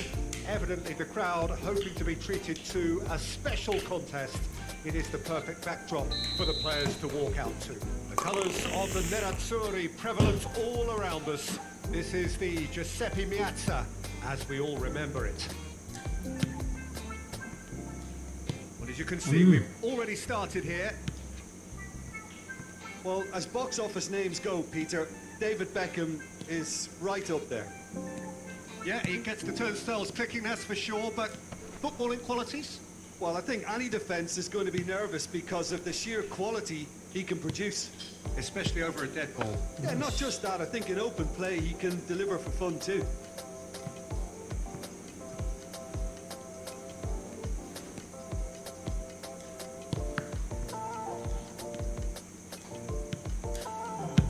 evidently the crowd hoping to be treated to a special contest. It is the perfect backdrop for the players to walk out to. The colours of the Nerazzurri prevalent all around us. This is the Giuseppe Meazza, as we all remember it. Well, as you can see, we've already started here. Well, as box office names go, Peter, David Beckham is right up there. Yeah, he gets the turnstiles clicking, that's for sure, but footballing qualities? Well, I think any defence is going to be nervous because of the sheer quality he can produce. Especially over a dead ball. Yeah, not just that, I think in open play he can deliver for fun too.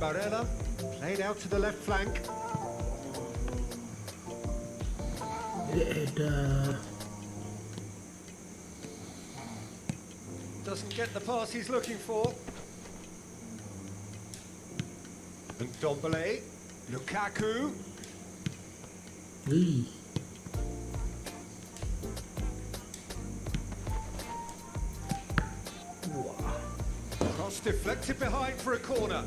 Barella played out to the left flank. Doesn't get the pass he's looking for. And Ndombele, Lukaku. Cross deflected behind for a corner.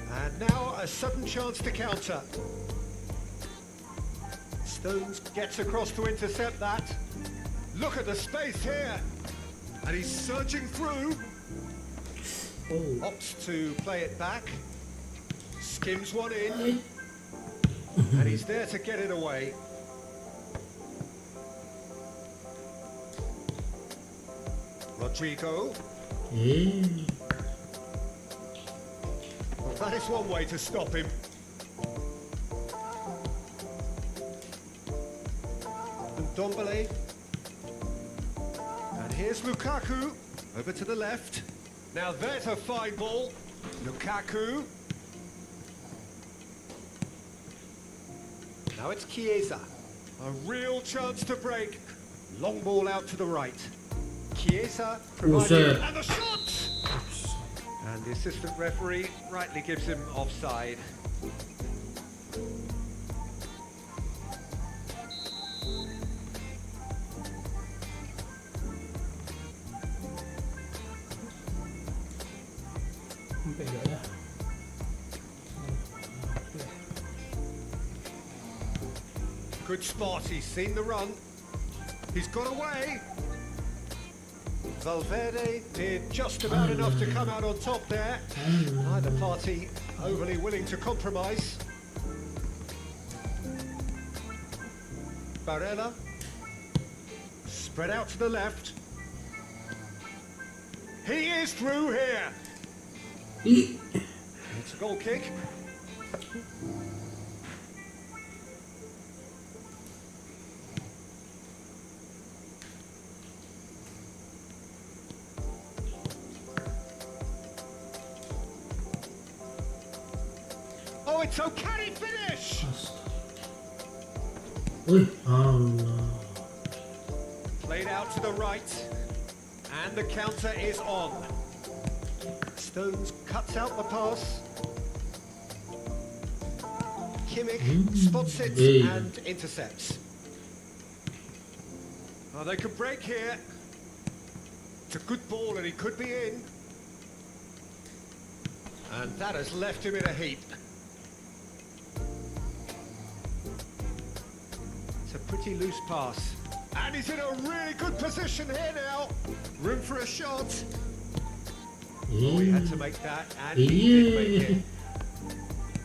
And now a sudden chance to counter. Stones gets across to intercept that. Look at the space here. And he's surging through. Opts to play it back. Skims one in. And he's there to get it away. Rodrigo. Well, that is one way to stop him. Ndombele. And here's Lukaku. Over to the left. Now there's a fine ball. Lukaku. Now it's Chiesa. A real chance to break. Long ball out to the right. Chiesa providing, and the shot! And the assistant referee rightly gives him offside. Good spot, he's seen the run. He's got away. Valverde did just about enough to come out on top there. Neither party overly willing to compromise. Barella. Spread out to the left. He is through here. It's a goal kick. Oh, it's a canny finish! Played out to the right, and the counter is on. Stones cuts out the pass. Kimmich spots it and intercepts. Oh, they could break here. It's a good ball and he could be in. And that has left him in a heap. It's a pretty loose pass. And he's in a really good position here now. Room for a shot. Oh, he had to make that, and he did make it.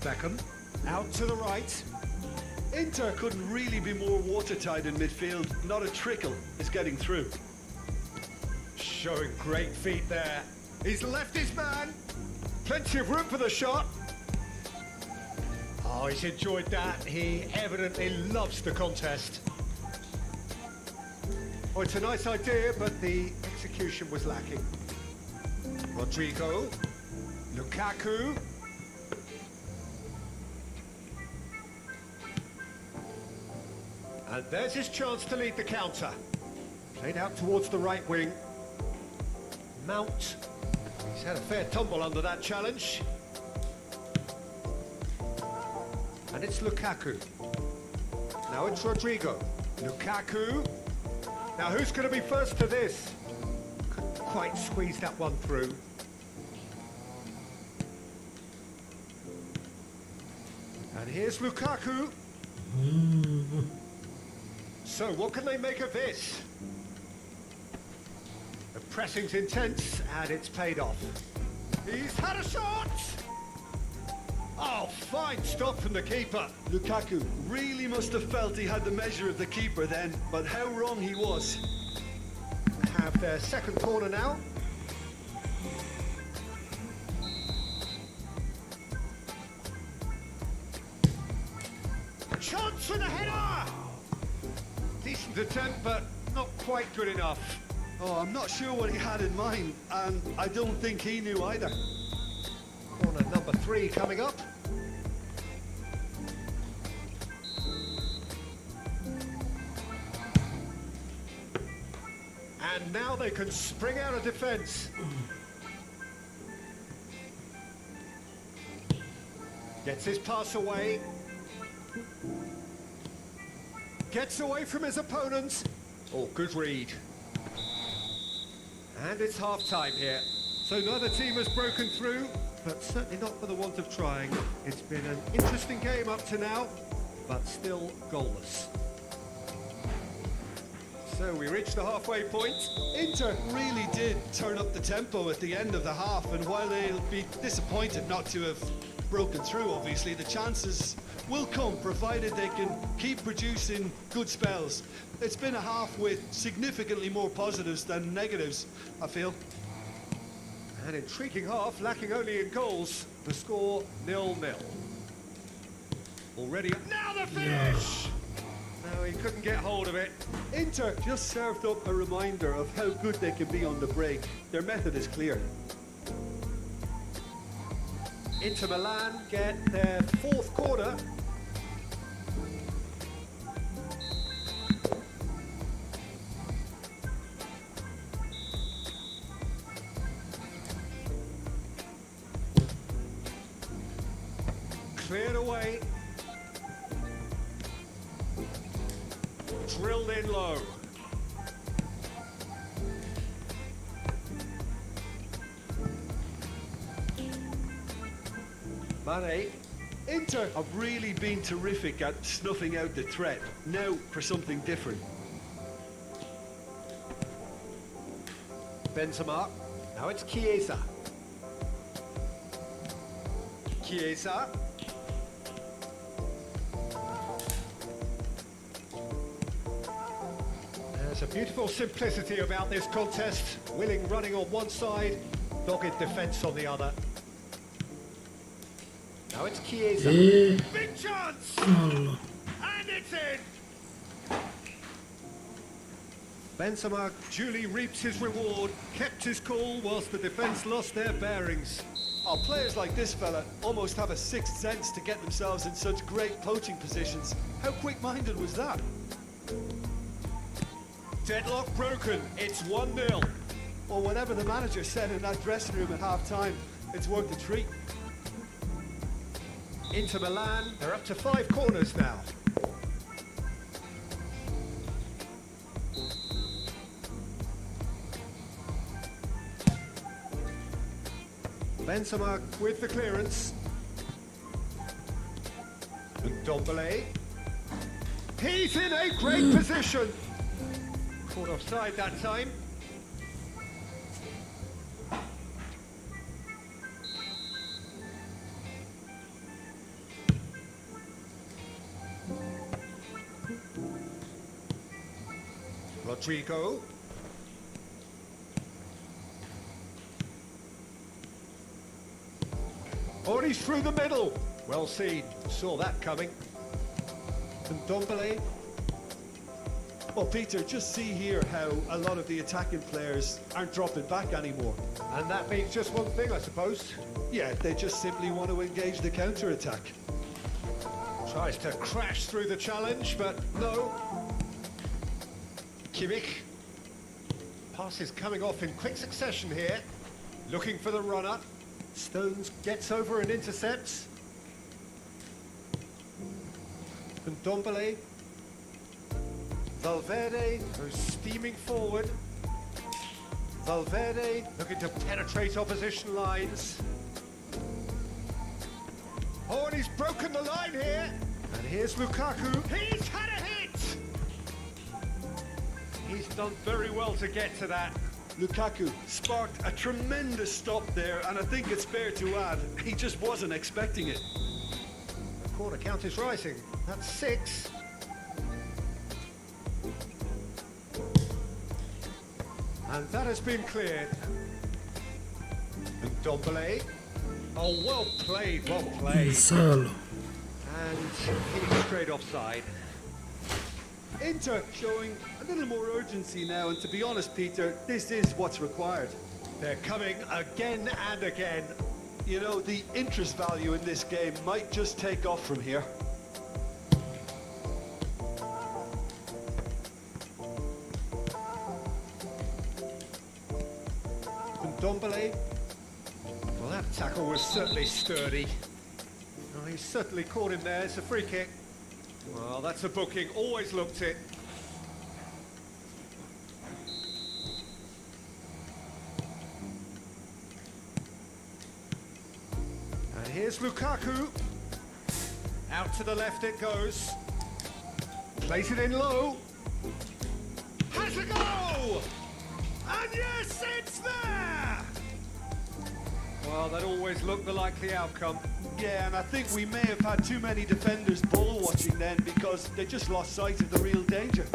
Beckham, out to the right. Inter couldn't really be more watertight in midfield. Not a trickle is getting through. Showing great feet there. He's left his man. Plenty of room for the shot. Oh, he's enjoyed that. He evidently loves the contest. Oh, it's a nice idea, but the execution was lacking. Rodrigo, Lukaku. And there's his chance to lead the counter. Played out towards the right wing. Mount. He's had a fair tumble under that challenge. And it's Lukaku. Now it's Rodrigo. Lukaku. Now who's going to be first to this? Couldn't quite squeeze that one through. And here's Lukaku. So what can they make of this? The pressing's intense and it's paid off. He's had a shot! Oh, fine stop from the keeper. Lukaku really must have felt he had the measure of the keeper then, but how wrong he was. Have their second corner now. Chance for the header! Decent attempt, but not quite good enough. Oh, I'm not sure what he had in mind, and I don't think he knew either. Corner number 3 coming up. And now they can spring out of defence. Gets his pass away. Gets away from his opponents. Oh, good read. And it's half-time here. So neither team has broken through, but certainly not for the want of trying. It's been an interesting game up to now, but still goalless. So we reached the halfway point. Inter really did turn up the tempo at the end of the half, and while they'll be disappointed not to have broken through, obviously, the chances will come, provided they can keep producing good spells. It's been a half with significantly more positives than negatives, I feel. An intriguing half, lacking only in goals. The score 0-0. Already, now the finish! No, he couldn't get hold of it. Inter just served up a reminder of how good they can be on the break. Their method is clear. Inter Milan get their 4th corner. Cleared away. Drilled in low. Mane. Inter have really been terrific at snuffing out the threat. Now for something different. Benzema. Now it's Chiesa. Chiesa. There's a beautiful simplicity about this contest. Willing running on one side, dogged defence on the other. Now it's Chiesa. Big chance! And it's in! Benzema duly reaps his reward, kept his cool whilst the defence lost their bearings. Oh, players like this fella almost have a sixth sense to get themselves in such great poaching positions. How quick-minded was that? Deadlock broken, it's 1-0. Well, whatever the manager said in that dressing room at half-time, it's worth a treat. Inter Milan, they're up to 5 corners now. Benzema with the clearance. Ndombele. He's in a great position. Caught offside that time. Rodrigo. Oh, and he's through the middle. Well seen. Saw that coming. Ndombele. Well, Peter, just see here how a lot of the attacking players aren't dropping back anymore. And that means just one thing, I suppose. Yeah, they just simply want to engage the counter-attack. Tries to crash through the challenge, but no. Kimmich. Passes coming off in quick succession here. Looking for the runner. Stones gets over and intercepts. And Ndombele. Valverde goes steaming forward. Valverde looking to penetrate opposition lines. Oh, and he's broken the line here. And here's Lukaku. He's had a hit! He's done very well to get to that. Lukaku sparked a tremendous stop there, and I think it's fair to add, he just wasn't expecting it. The corner count is rising. That's 6. And that has been cleared. And Ndombele. Oh, well played, well played. Solo. And he's straight offside. Inter showing a little more urgency now, and to be honest, Peter, this is what's required. They're coming again and again. You know, the interest value in this game might just take off from here. And Ndombele. Well, that tackle was certainly sturdy. Well, he certainly caught him there. It's a free kick. Well, that's a booking. Always looked it. And here's Lukaku. Out to the left it goes. Plays it in low. Has a go! And yes, it's there! Well, that always looked the likely outcome. Yeah, and I think we may have had too many defenders ball watching then, because they just lost sight of the real danger.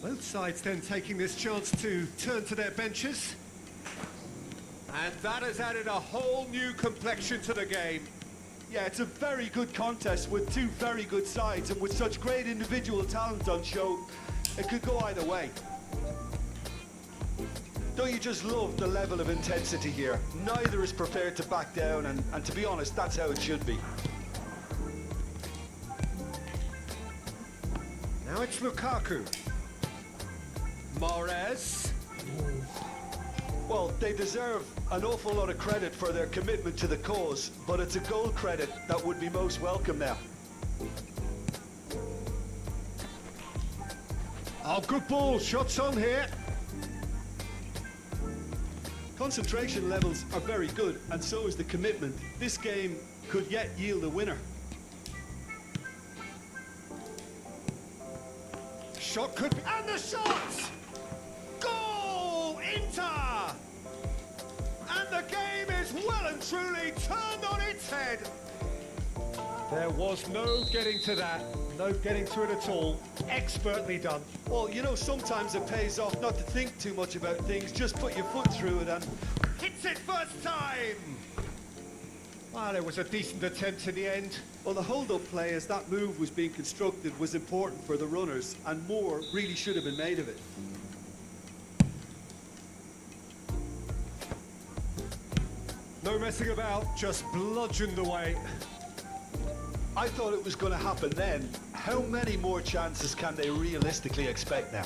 Both sides then taking this chance to turn to their benches. And that has added a whole new complexion to the game. Yeah, it's a very good contest with two very good sides, and with such great individual talent on show, it could go either way. Don't you just love the level of intensity here? Neither is prepared to back down, and to be honest, that's how it should be. Now it's Lukaku. Mahrez. Well, they deserve an awful lot of credit for their commitment to the cause, but it's a goal credit that would be most welcome now. Oh, good ball. Shots on here. Concentration levels are very good, and so is the commitment. This game could yet yield a winner. Shot could be... And the shot! Goal! Inter! And the game is well and truly turned on its head. There was no getting to that. No getting to it at all. Expertly done. Well, you know, sometimes it pays off not to think too much about things. Just put your foot through it and... Hits it first time! Well, it was a decent attempt in the end. Well, the hold-up play as that move was being constructed was important for the runners, and more really should have been made of it. No messing about, just bludgeoned away. I thought it was going to happen then. How many more chances can they realistically expect now?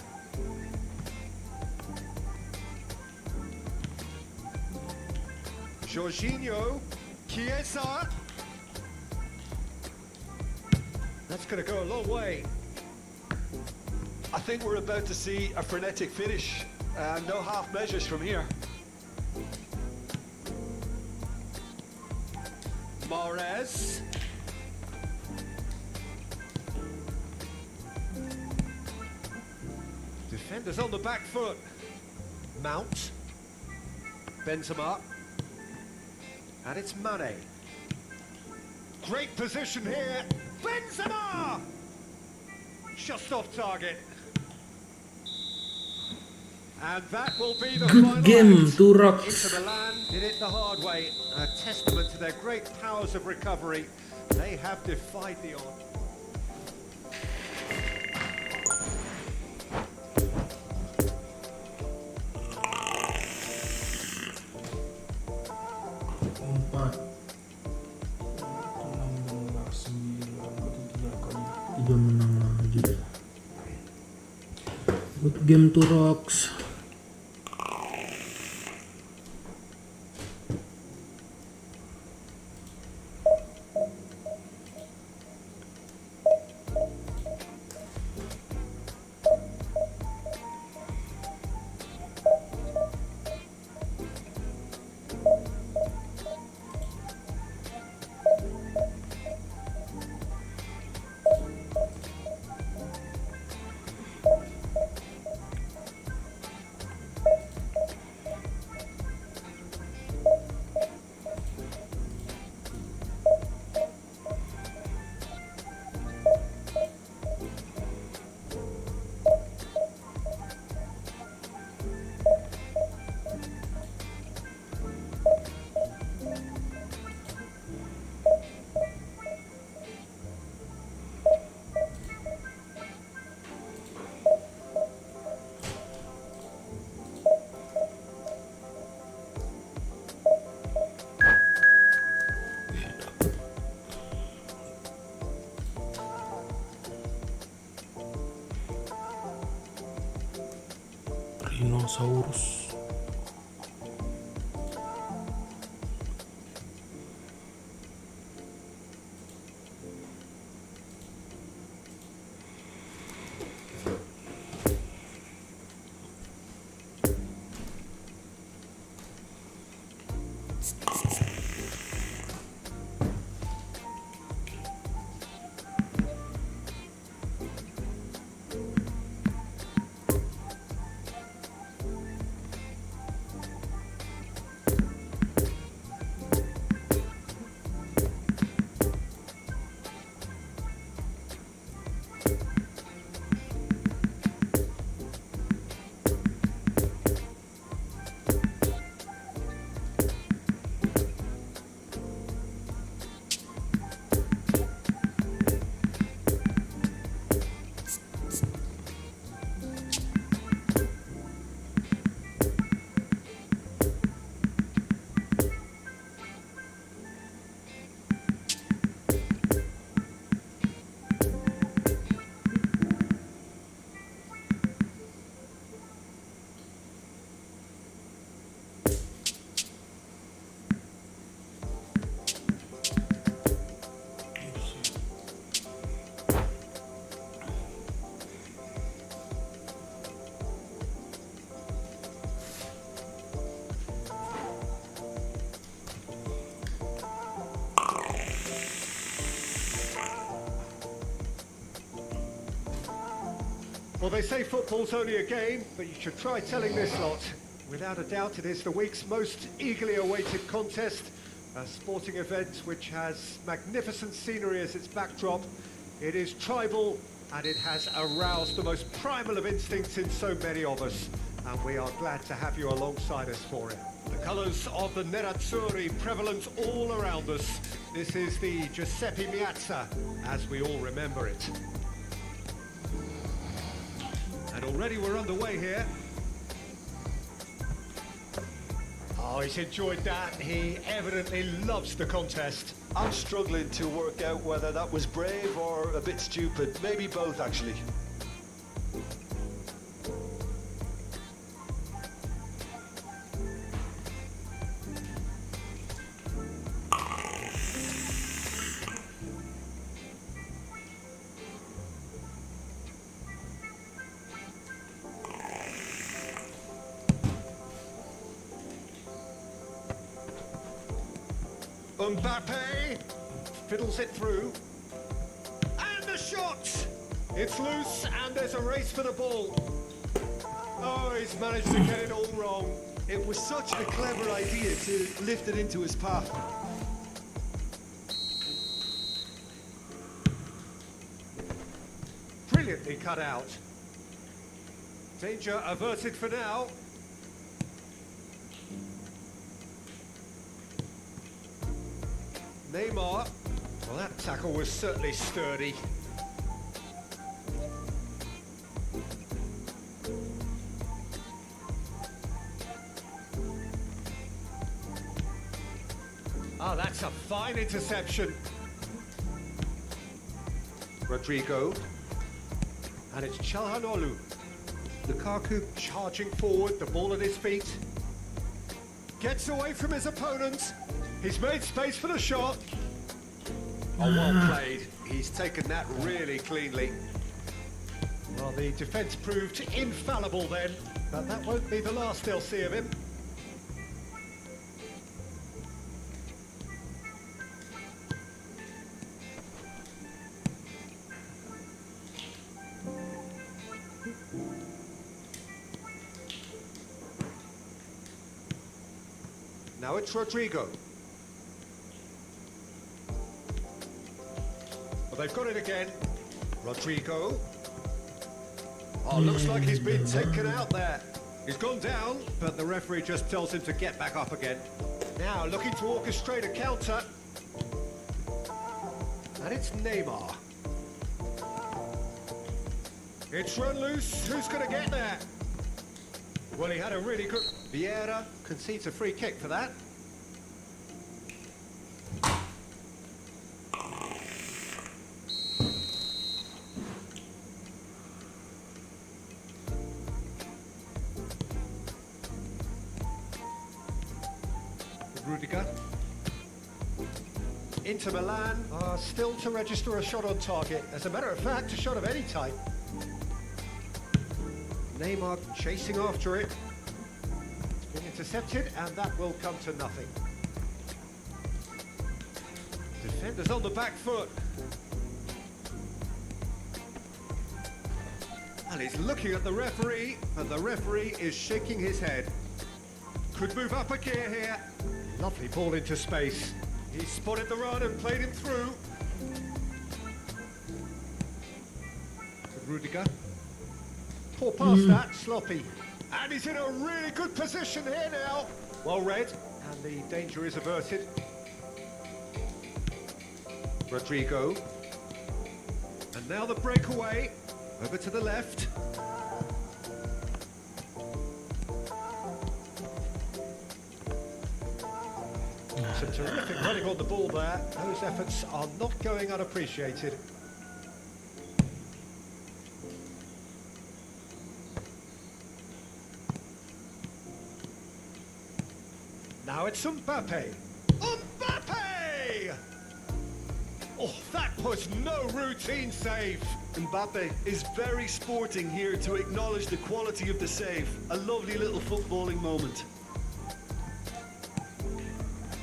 Jorginho, Chiesa. That's going to go a long way. I think we're about to see a frenetic finish. No half measures from here. Mahrez. Defenders on the back foot. Mount. Benzema. And it's Mane. Great position here. Benzema! Just off target. And that will be the Good final game, act. two rocks. Inter Milan did it the hard way. A testament to their great powers of recovery. They have defied the odds. Empat 3 menang lagi. Good game to rocks. Dinosaurus. Well, they say football's only a game, but you should try telling this lot. Without a doubt, it is the week's most eagerly awaited contest, a sporting event which has magnificent scenery as its backdrop. It is tribal, and it has aroused the most primal of instincts in so many of us, and we are glad to have you alongside us for it. The colours of the Nerazzurri prevalent all around us. This is the Giuseppe Meazza, as we all remember it. And already we're underway here. Oh, he's enjoyed that. He evidently loves the contest. I'm struggling to work out whether that was brave or a bit stupid. Maybe both, actually. Mbappe fiddles it through. And the shot! It's loose and there's a race for the ball. Oh, he's managed to get it all wrong. It was such a clever idea to lift it into his path. Brilliantly cut out. Danger averted for now. Neymar. Well, that tackle was certainly sturdy. Oh, that's a fine interception. Rodrigo. And it's Çalhanoğlu. Lukaku charging forward, the ball at his feet. Gets away from his opponent. He's made space for the shot. Oh, well played. He's taken that really cleanly. Well, the defence proved infallible then, but that won't be the last they'll see of him. Now it's Rodrigo. Well, they've got it again. Rodrigo. Oh, looks like he's been taken out there. He's gone down, but the referee just tells him to get back up again. Now looking to orchestrate a counter. And it's Neymar. It's run loose. Who's going to get there? Well, he had a really good... Vieira concedes a free kick for that. Rudiger. Inter Milan are still to register a shot on target. As a matter of fact, a shot of any type. Neymar chasing after it. It's been intercepted, and that will come to nothing. Defenders on the back foot. And he's looking at the referee, and the referee is shaking his head. Could move up a gear here. Lovely ball into space. He spotted the run and played him through. Rudiger. Poor pass that, sloppy. And he's in a really good position here now. Well read, and the danger is averted. Rodrigo. And now the breakaway. Over to the left. Some terrific running on the ball there. Those efforts are not going unappreciated. Now it's Mbappe. Mbappe! Oh, that was no routine save. Mbappe is very sporting here to acknowledge the quality of the save. A lovely little footballing moment.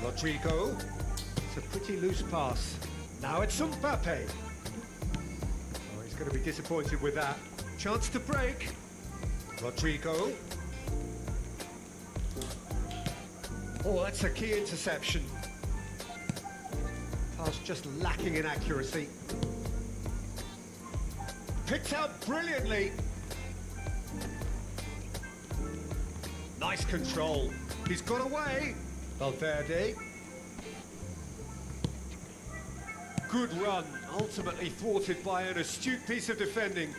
Rodrigo. It's a pretty loose pass. Now it's Mbappe. Oh, he's going to be disappointed with that. Chance to break. Rodrigo. Oh, that's a key interception. Pass just lacking in accuracy. Picked out brilliantly. Nice control. He's got away. Valverde. Good run, ultimately thwarted by an astute piece of defending.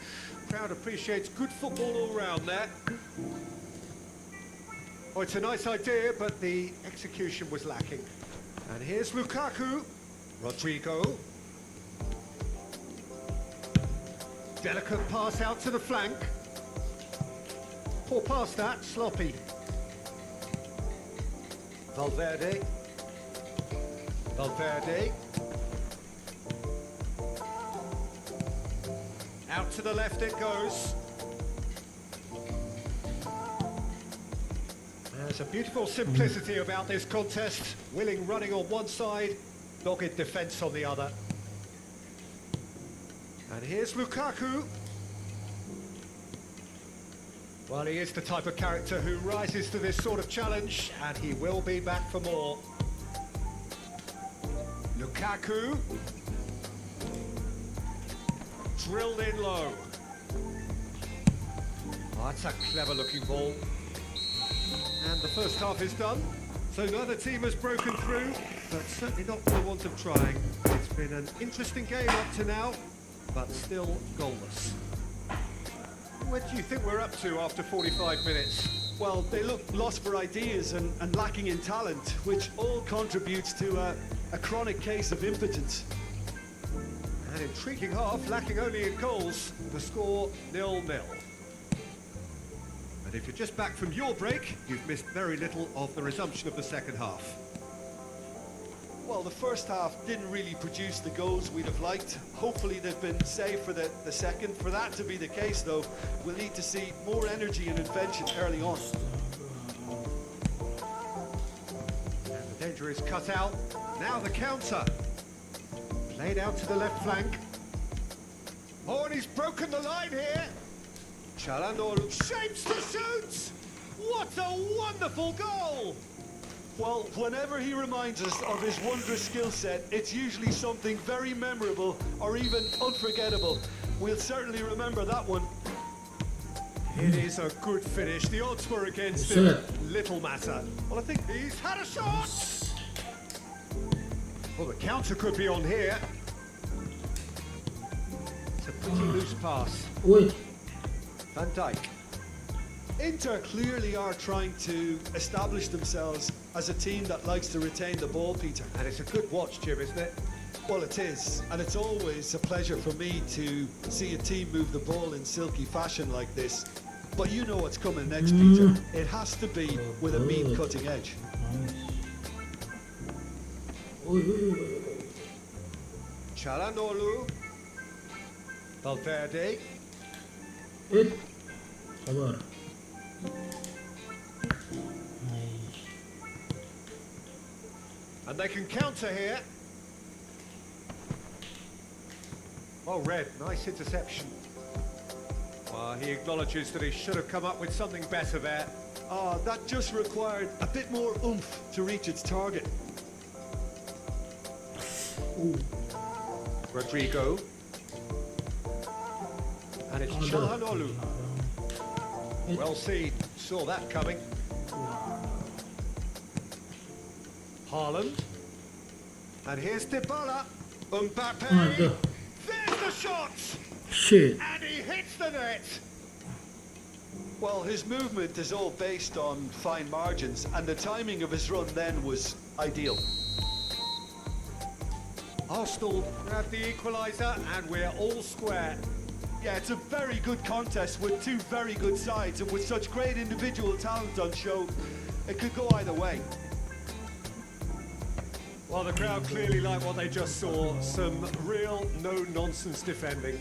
Crowd appreciates good football all round there. Oh, it's a nice idea, but the execution was lacking. And here's Lukaku. Rodrigo. Delicate pass out to the flank. Poor pass that, sloppy. Valverde. Valverde. Out to the left it goes. There's a beautiful simplicity about this contest. Willing running on one side, dogged defence on the other. And here's Lukaku. Well, he is the type of character who rises to this sort of challenge, and he will be back for more. Lukaku. Drilled in low. Oh, that's a clever looking ball. And the first half is done. So neither team has broken through, but certainly not for the want of trying. It's been an interesting game up to now, but still goalless. What do you think we're up to after 45 minutes? Well, they look lost for ideas and lacking in talent, which all contributes to a chronic case of impotence. An intriguing half, lacking only in goals. The score 0-0. And if you're just back from your break, you've missed very little of the resumption of the second half. Well, the first half didn't really produce the goals we'd have liked. Hopefully they've been saved for the second. For that to be the case, though, we'll need to see more energy and invention early on. And the danger is cut out. Now the counter. Played out to the left flank. Oh, and he's broken the line here. Çalhanoğlu shapes to shoot! What a wonderful goal! Well, whenever he reminds us of his wondrous skill set, it's usually something very memorable or even unforgettable. We'll certainly remember that one. It is a good finish. The odds were against him. Little matter. Well, I think he's had a shot! Well, the counter could be on here. It's a pretty loose pass. Ui. Van Dijk. Inter clearly are trying to establish themselves as a team that likes to retain the ball, Peter. And it's a good watch, Jim, isn't it? Well, it is, and it's always a pleasure for me to see a team move the ball in silky fashion like this. But you know what's coming next, Peter. It has to be with a meat cutting edge. Çalhanoğlu. Valverde. Sabar. And they can counter here. Oh, Red, nice interception. He acknowledges that he should have come up with something better there. That just required a bit more oomph to reach its target. Rodrigo. And it's Çalhanoğlu. Well seen, saw that coming. Haaland. And here's Dybala. Mbappe. There's the shot! Shit. And he hits the net! Well, his movement is all based on fine margins, and the timing of his run then was ideal. Arsenal grab the equaliser, and we're all square. Yeah, it's a very good contest with two very good sides, and with such great individual talent on show, it could go either way. Well, the crowd clearly like what they just saw. Some real no-nonsense defending.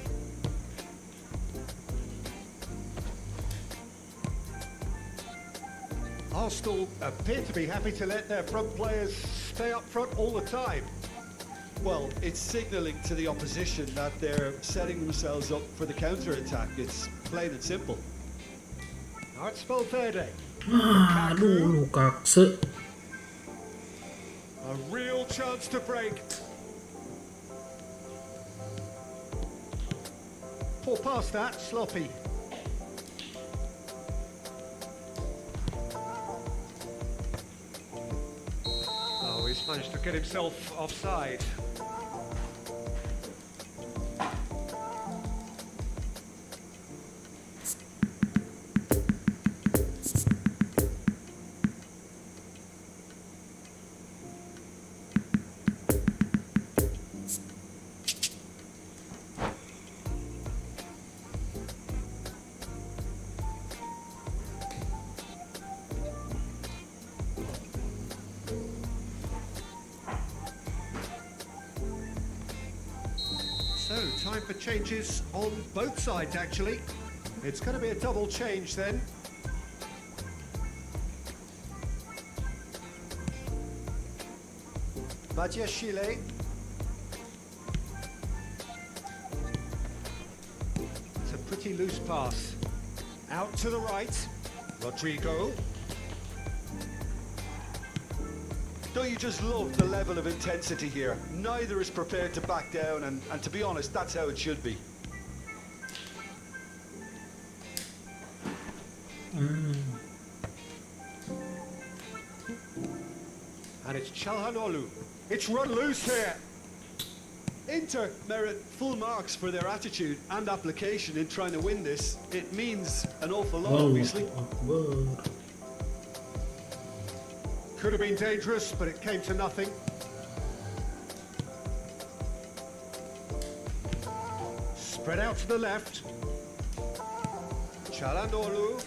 Arsenal appear to be happy to let their front players stay up front all the time. Well, it's signalling to the opposition that they're setting themselves up for the counter-attack. It's plain and simple. Now it's Valverde. Aduh, Lukaku. A real chance to break. Poor pass that, sloppy. Oh, he's managed to get himself offside. So, time for changes on both sides, actually. It's going to be a double change then. Matthias Chile. It's a pretty loose pass. Out to the right. Rodrigo. Don't you just love the level of intensity here? Neither is prepared to back down, and to be honest, that's how it should be. And it's Çalhanoğlu. It's run loose here. Inter merit full marks for their attitude and application in trying to win this. It means an awful lot, obviously. Could have been dangerous, but it came to nothing. Spread out to the left. Çalhanoğlu.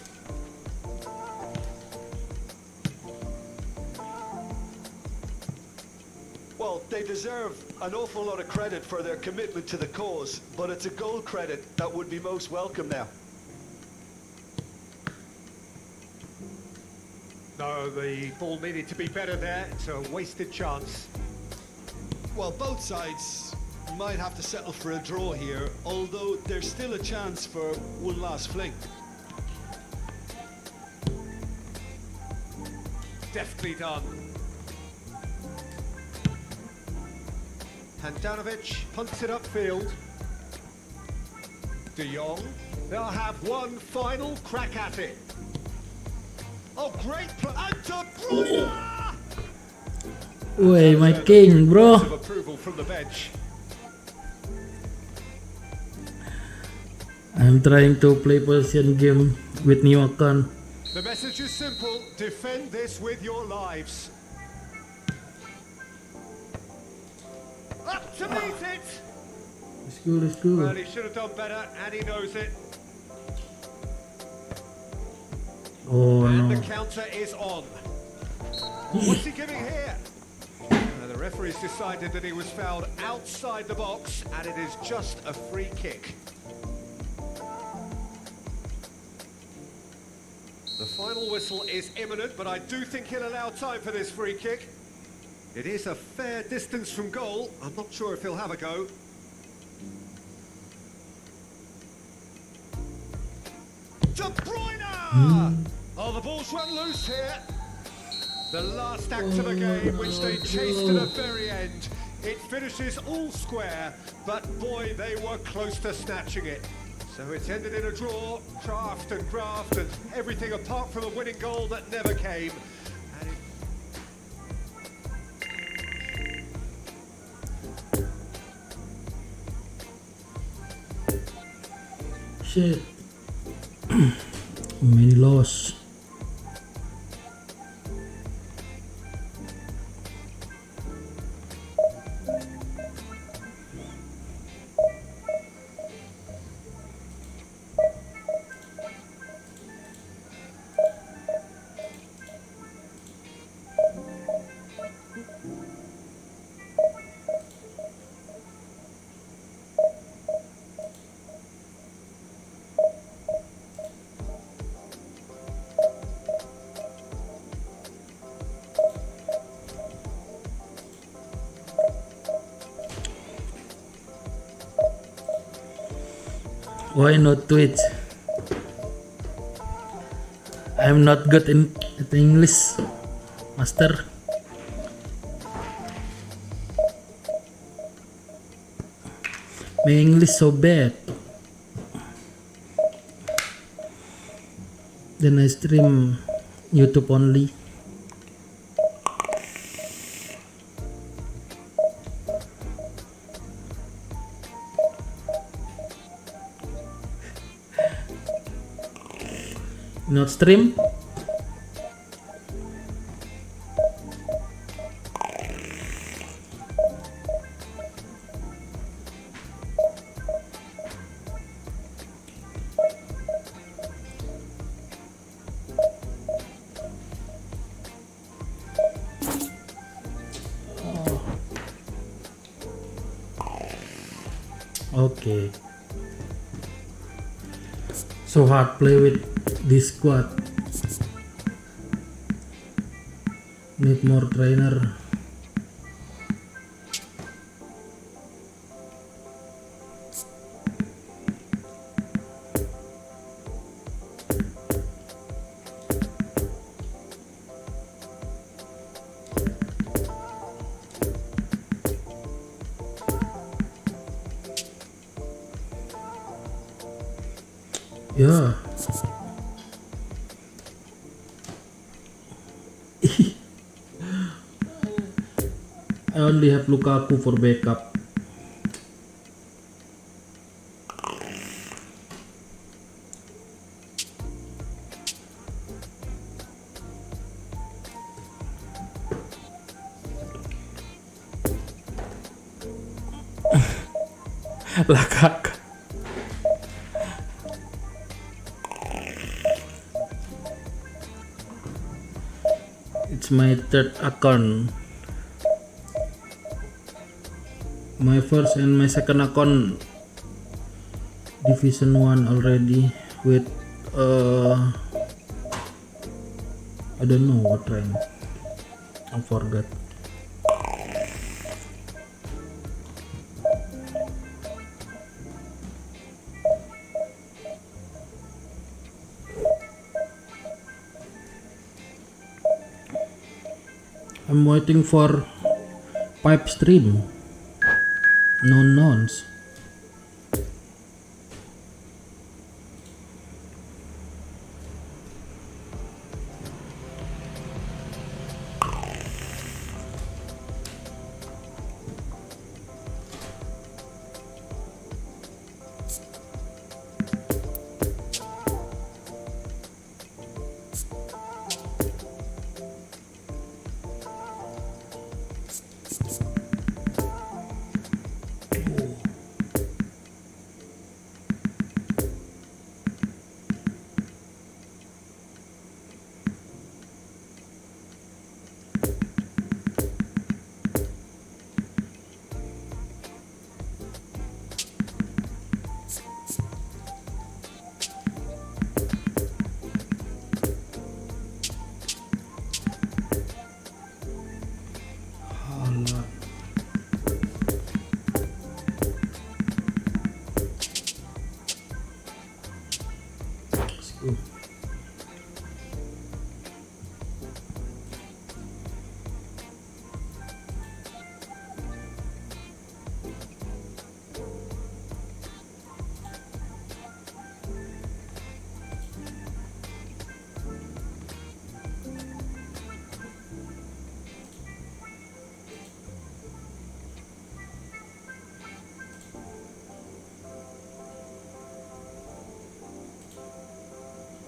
Well, they deserve an awful lot of credit for their commitment to the cause, but it's a goal credit that would be most welcome now. No, the ball needed to be better there. It's a wasted chance. Well, both sides might have to settle for a draw here, although there's still a chance for one last fling. Deftly done. Handanovic punts it upfield. De Jong. They'll have one final crack at it. Oh, great play. And De Bruyne! Woi, my king, bro. Of approval from the bench. I'm trying to play Possesion game with new account. The message is simple. Defend this with your lives. Up to meet it! Let's go, let's go. Well, he should have done better, and he knows it. Oh And no. the counter is on. What's he giving here? The referee's decided that he was fouled outside the box, and it is just a free kick. The final whistle is imminent, but I do think he'll allow time for this free kick. It is a fair distance from goal. I'm not sure if he'll have a go. De Bruyne! Oh, the ball's run loose here. The last act of the game, which they chased to the very end. It finishes all square, but boy, they were close to snatching it. So it's ended in a draw, craft and graft and everything apart from a winning goal that never came. And Shit. Many loss. Why not Twitch? I'm not good at English, master. My English so bad. Then I stream YouTube only. Not stream. Okay. So hard play with this squad. Need more trainer. Yeah. I only have Lukaku for backup. Lakak. It's my third account. My first and my second account Division 1 already with I don't know what rank. I forgot. I'm waiting for pipe stream. No nonce.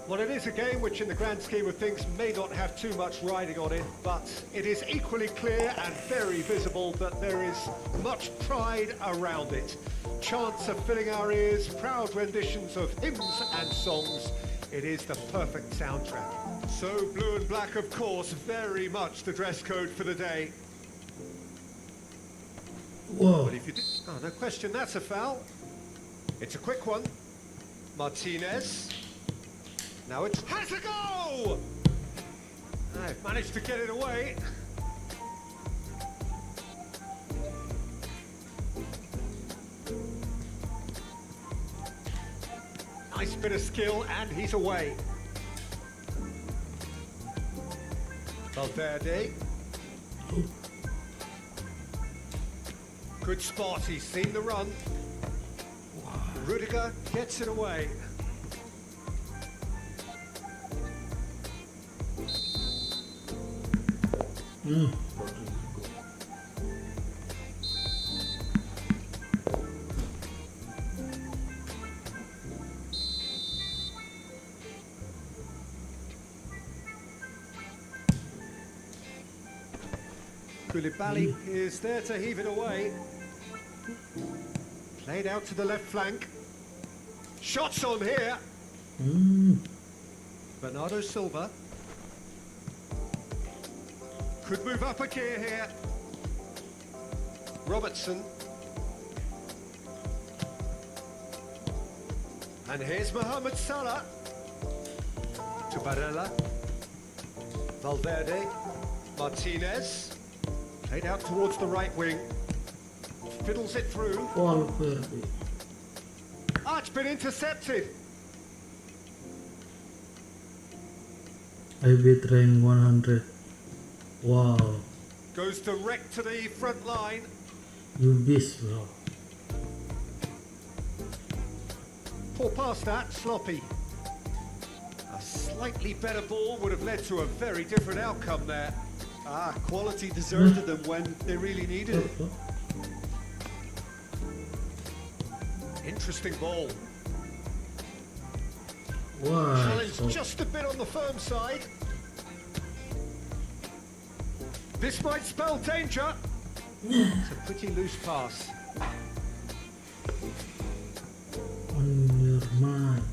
Well, it is a game which in the grand scheme of things may not have too much riding on it, but it is equally clear and very visible that there is much pride around it. Chants are filling our ears, proud renditions of hymns and songs. It is the perfect soundtrack. So blue and black, of course, very much the dress code for the day. Whoa. But if you do... Oh, no question, that's a foul. It's a quick one. Martinez. Now it's has a go! I've managed to get it away. Nice bit of skill, and he's away. Valverde. Good spot, he's seen the run. Rudiger gets it away. Koulibaly is there to heave it away. Played out to the left flank. Shots on here. Bernardo Silva. Could move up a gear here. Robertson. And here's Mohamed Salah. To Barella. Valverde. Martinez. Played out towards the right wing. Fiddles it through. Valverde. Ah, it's been intercepted. I beat rank 100. Wow. Goes direct to the front line. You beast, bro. Poor pass that, sloppy. A slightly better ball would have led to a very different outcome there. Ah, quality deserted them when they really needed it. Interesting ball. Why? Challenge just a bit on the firm side. This might spell danger. It's a pretty loose pass. On your mind.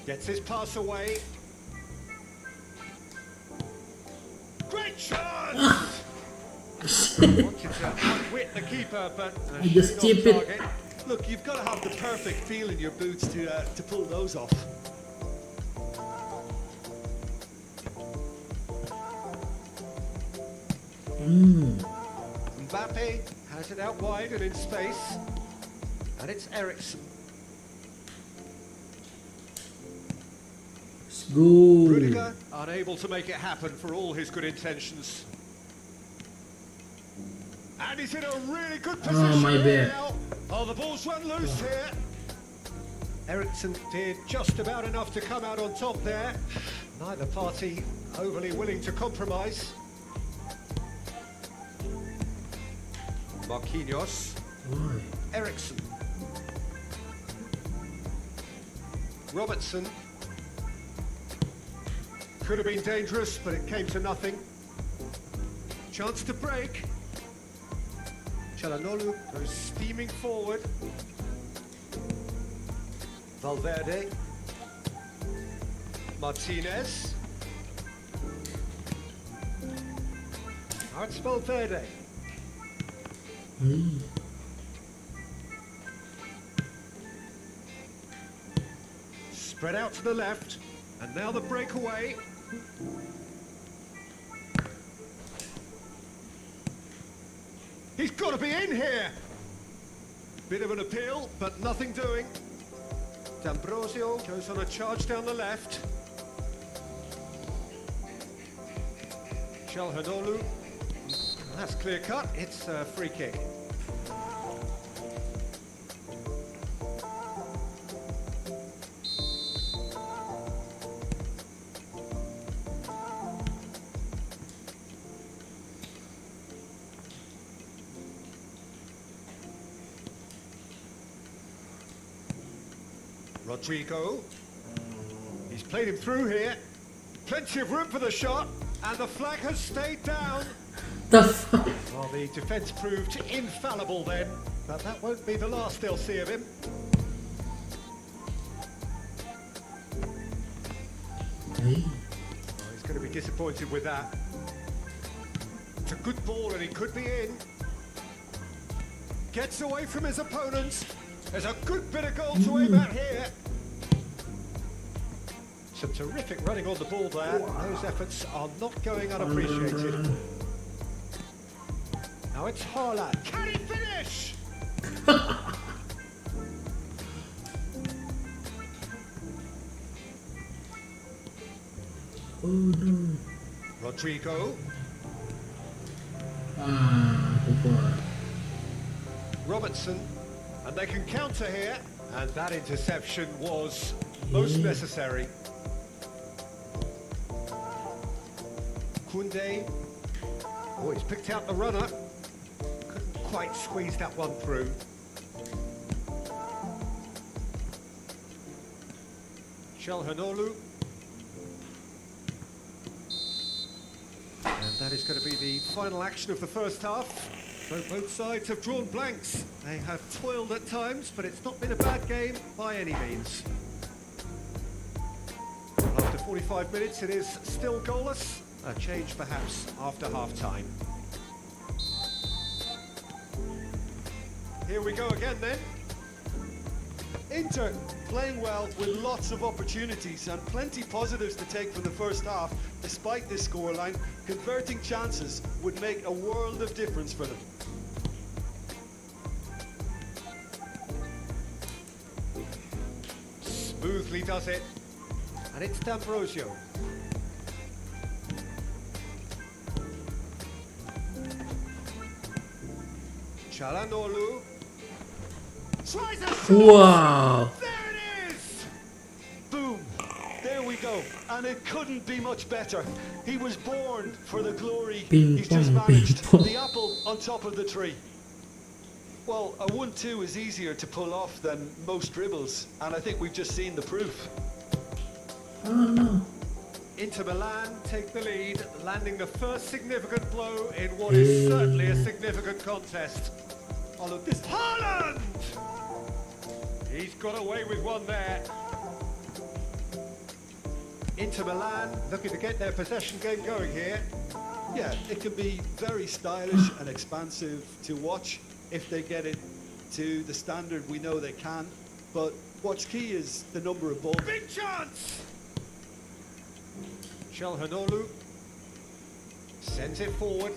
Gets his pass away. Great chance! Wanted to outwit the keeper, but I just shooting chip off it. target. Look, you've got to have the perfect feel in your boots to pull those off. Mbappe has it out wide and in space. And it's Ericsson. Let's go. Rudiger unable to make it happen for all his good intentions. And he's in a really good position. Oh, my here bad. now. Oh, the ball's run loose here. Ericsson did just about enough to come out on top there. Neither party overly willing to compromise. Marquinhos. Why? Ericsson. Robertson. Could have been dangerous, but it came to nothing. Chance to break. Çalhanoğlu goes steaming forward. Valverde. Martinez. Now it's Valverde. Spread out to the left. And now the breakaway. He's got to be in here. Bit of an appeal, but nothing doing. D'Ambrosio goes on a charge down the left. Çalhanoğlu. That's clear cut. It's a free kick. Rodrigo. He's played him through here. Plenty of room for the shot, and the flag has stayed down. The fuck? Well, the defence proved infallible then, but that won't be the last they'll see of him. Hey. Oh, he's going to be disappointed with that. It's a good ball and he could be in. Gets away from his opponents. There's a good bit of goal to aim at here. Some terrific running on the ball there. Those efforts are not going unappreciated. Now it's Haaland. Can he finish? Oh no. Rodrigo. Kupa. Robertson. And they can counter here. And that interception was most necessary. Koundé. Oh, he's picked out the runner. Couldn't quite squeeze that one through. Çalhanoğlu. And that is going to be the final action of the first half. So both sides have drawn blanks. They have toiled at times, but it's not been a bad game by any means. After 45 minutes, it is still goalless. A change perhaps after half-time. Here we go again then. Inter playing well with lots of opportunities and plenty positives to take from the first half. Despite this scoreline, converting chances would make a world of difference for them. Smoothly does it. And it's D'Ambrosio. Çalhanoğlu tries a shot. Wow. There it is. Boom! There we go. And it couldn't be much better. He was born for the glory. Ping He's just pong, ping managed pong. the apple on top of the tree. Well, a 1-2 is easier to pull off than most dribbles, and I think we've just seen the proof. Oh no. Inter Milan take the lead, landing the first significant blow in what is certainly a significant contest. Oh, look, this Haaland! He's got away with one there. Inter Milan looking to get their possession game going here. Yeah, it can be very stylish and expansive to watch if they get it to the standard we know they can. But what's key is the number of balls. Big chance! Çalhanoğlu sends it forward.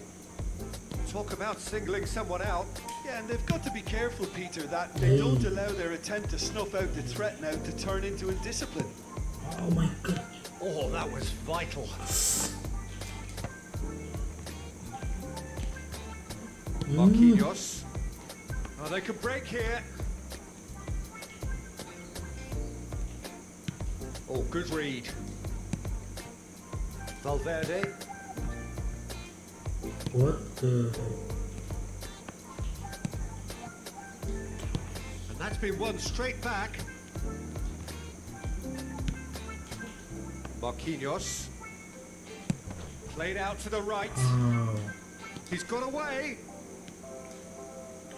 Talk about singling someone out. Yeah, and they've got to be careful, Peter, that they don't allow their attempt to snuff out the threat now to turn into indiscipline. Oh my god. Oh, that was vital. Marquinhos. Oh, they could break here. Oh, good read. Valverde. What the? And that's been won straight back. Marquinhos. Played out to the right. Oh. He's got away.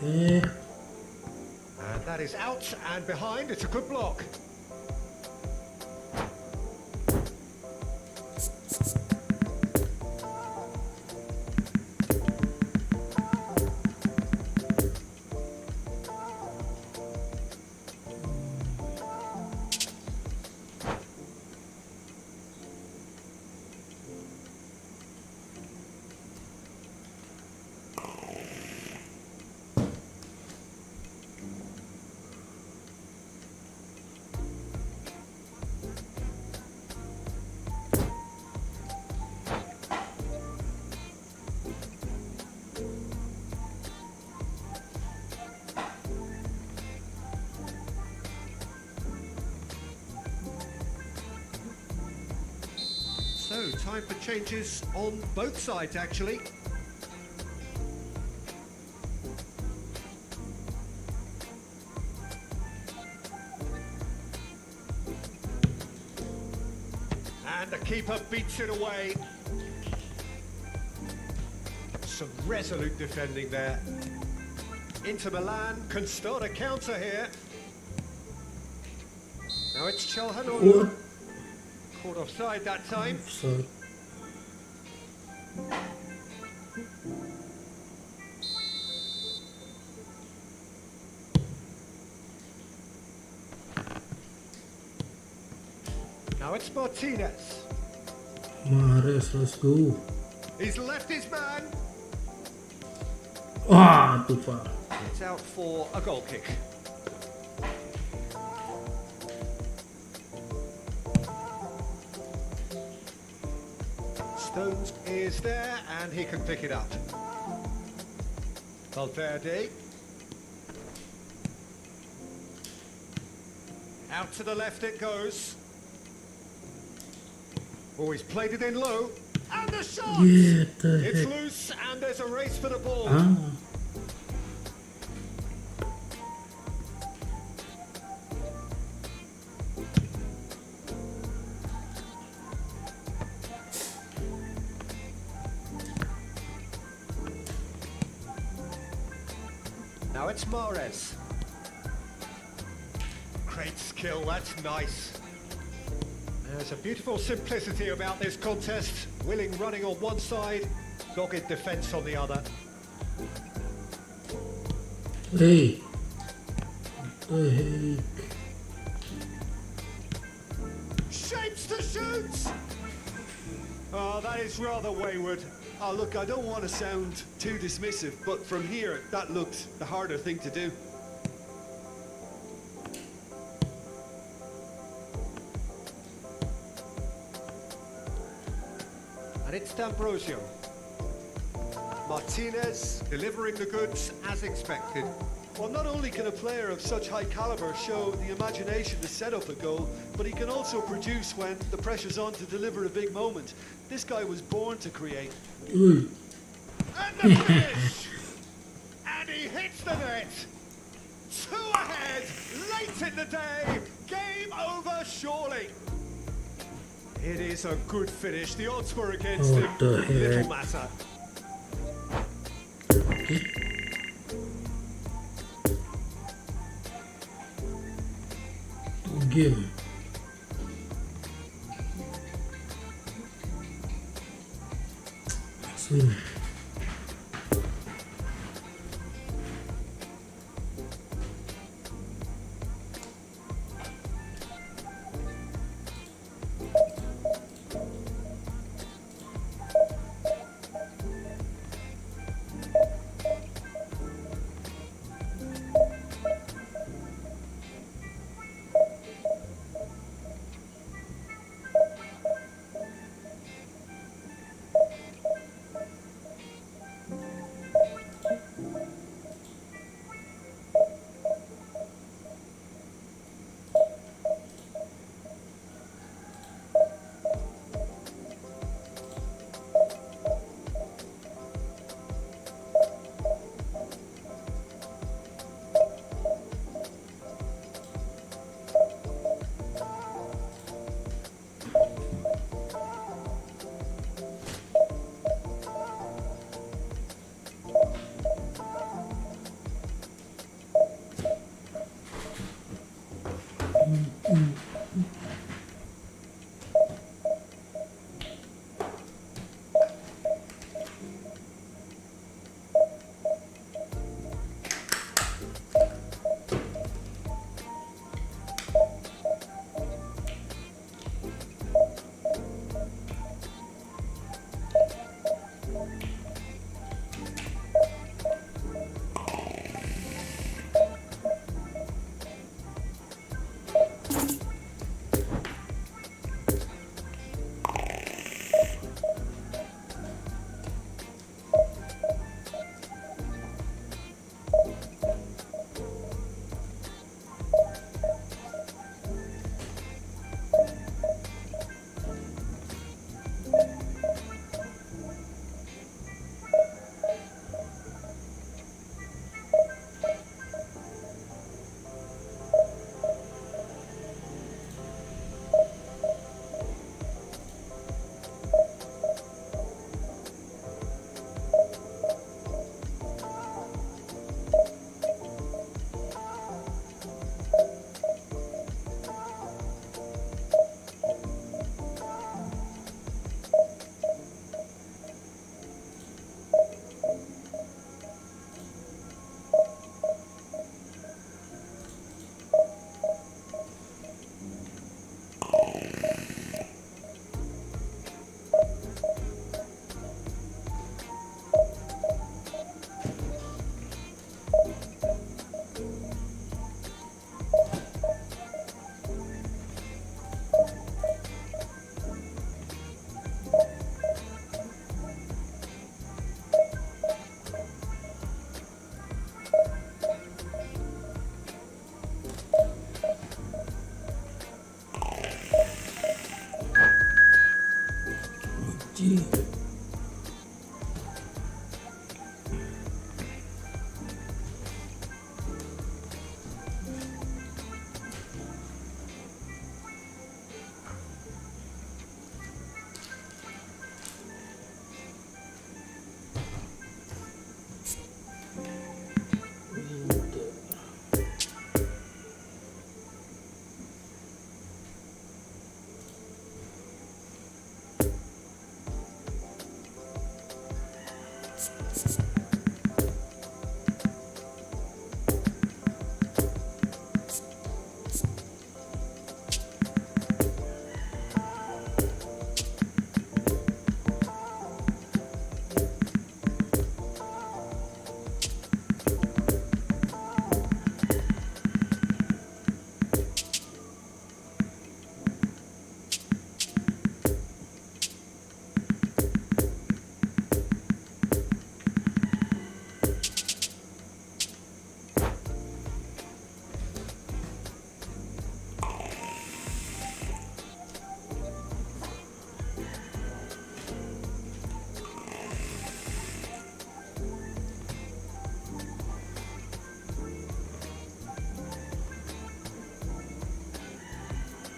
Eh. And that is out and behind. It's a good block. So, time for changes on both sides, actually. And the keeper beats it away. Some resolute defending there. Inter Milan can start a counter here. Now it's Çalhanoğlu. What? Caught offside that time. So. Now it's Martinez. Mahrez, let's go. He's left his man. Ah, too far. It's out for a goal kick. Stones is there and he can pick it up. Valverde. Out to the left it goes. Oh, he's played it in low. And the shot! Get the It's heck. loose and there's a race for the ball. Ah. Now it's Mahrez. Great skill, that's nice. There's a beautiful simplicity about this contest. Willing running on one side, dogged defence on the other. Hey, what the heck? Shapes to shoot! Oh, that is rather wayward. Oh, look, I don't want to sound too dismissive, but from here, that looked the harder thing to do. And it's D'Ambrosio. Martinez delivering the goods as expected. Well, not only can a player of such high caliber show the imagination to set up a goal, but he can also produce when the pressure's on to deliver a big moment. This guy was born to create. Ooh. And the finish! And he hits the net! 2 ahead, late in the day, game over surely. It is a good finish, the odds were against What him, the heck? little matter. Okay. Game. Swing.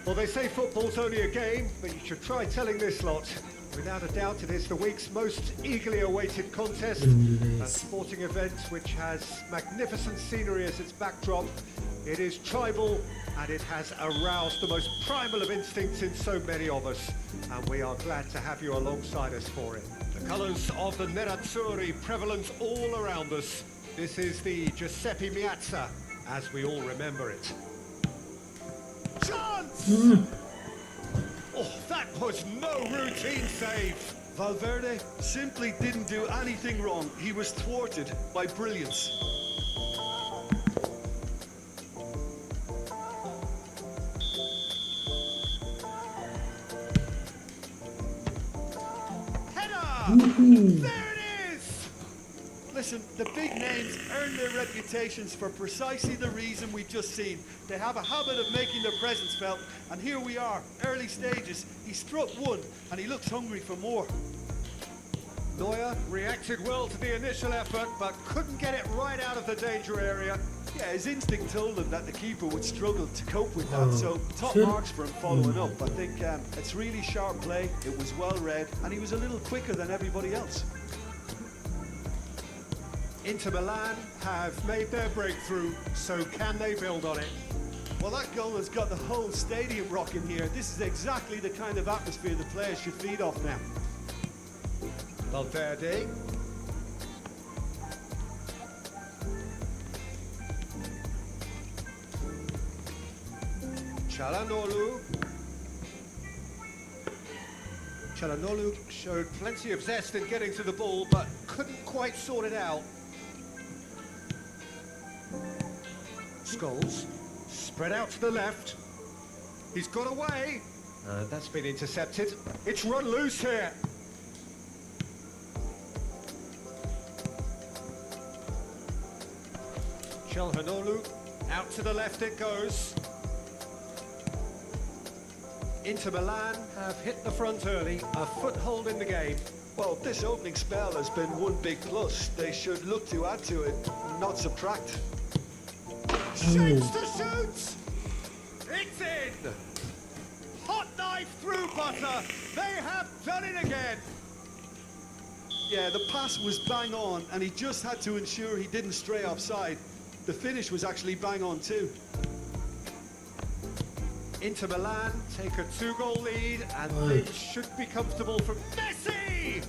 Well, they say football's only a game, but you should try telling this lot. Without a doubt, it is the week's most eagerly awaited contest, a sporting event which has magnificent scenery as its backdrop. It is tribal, and it has aroused the most primal of instincts in so many of us, and we are glad to have you alongside us for it. The colours of the Nerazzurri prevalent all around us. This is the Giuseppe Meazza, as we all remember it. Chance! Oh, that was no routine save. Valverde simply didn't do anything wrong. He was thwarted by brilliance. Header! There it is! Listen, the big names earn their reputations for precisely the reason we've just seen. They have a habit of making their presence felt, and here we are, early stages. He struck one, and he looks hungry for more. Neuer reacted well to the initial effort, but couldn't get it right out of the danger area. Yeah, his instinct told him that the keeper would struggle to cope with that, so top marks for him following up. I think it's really sharp play, it was well read, and he was a little quicker than everybody else. Inter Milan have made their breakthrough, so can they build on it? Well, that goal has got the whole stadium rocking here. This is exactly the kind of atmosphere the players should feed off now. Valverde. Çalhanoğlu. Çalhanoğlu showed plenty of zest in getting to the ball, but couldn't quite sort it out. Scholes, spread out to the left. He's got away. That's been intercepted. It's run loose here. Çalhanoğlu, out to the left it goes. Inter Milan have hit the front early, a foothold in the game. Well, this opening spell has been one big plus. They should look to add to it, not subtract. Shapes to shoot! It's in! Hot knife through butter! They have done it again! Yeah, the pass was bang on, and he just had to ensure he didn't stray offside. The finish was actually bang on too. Inter Milan take a 2-goal lead, and things should be comfortable from Messi!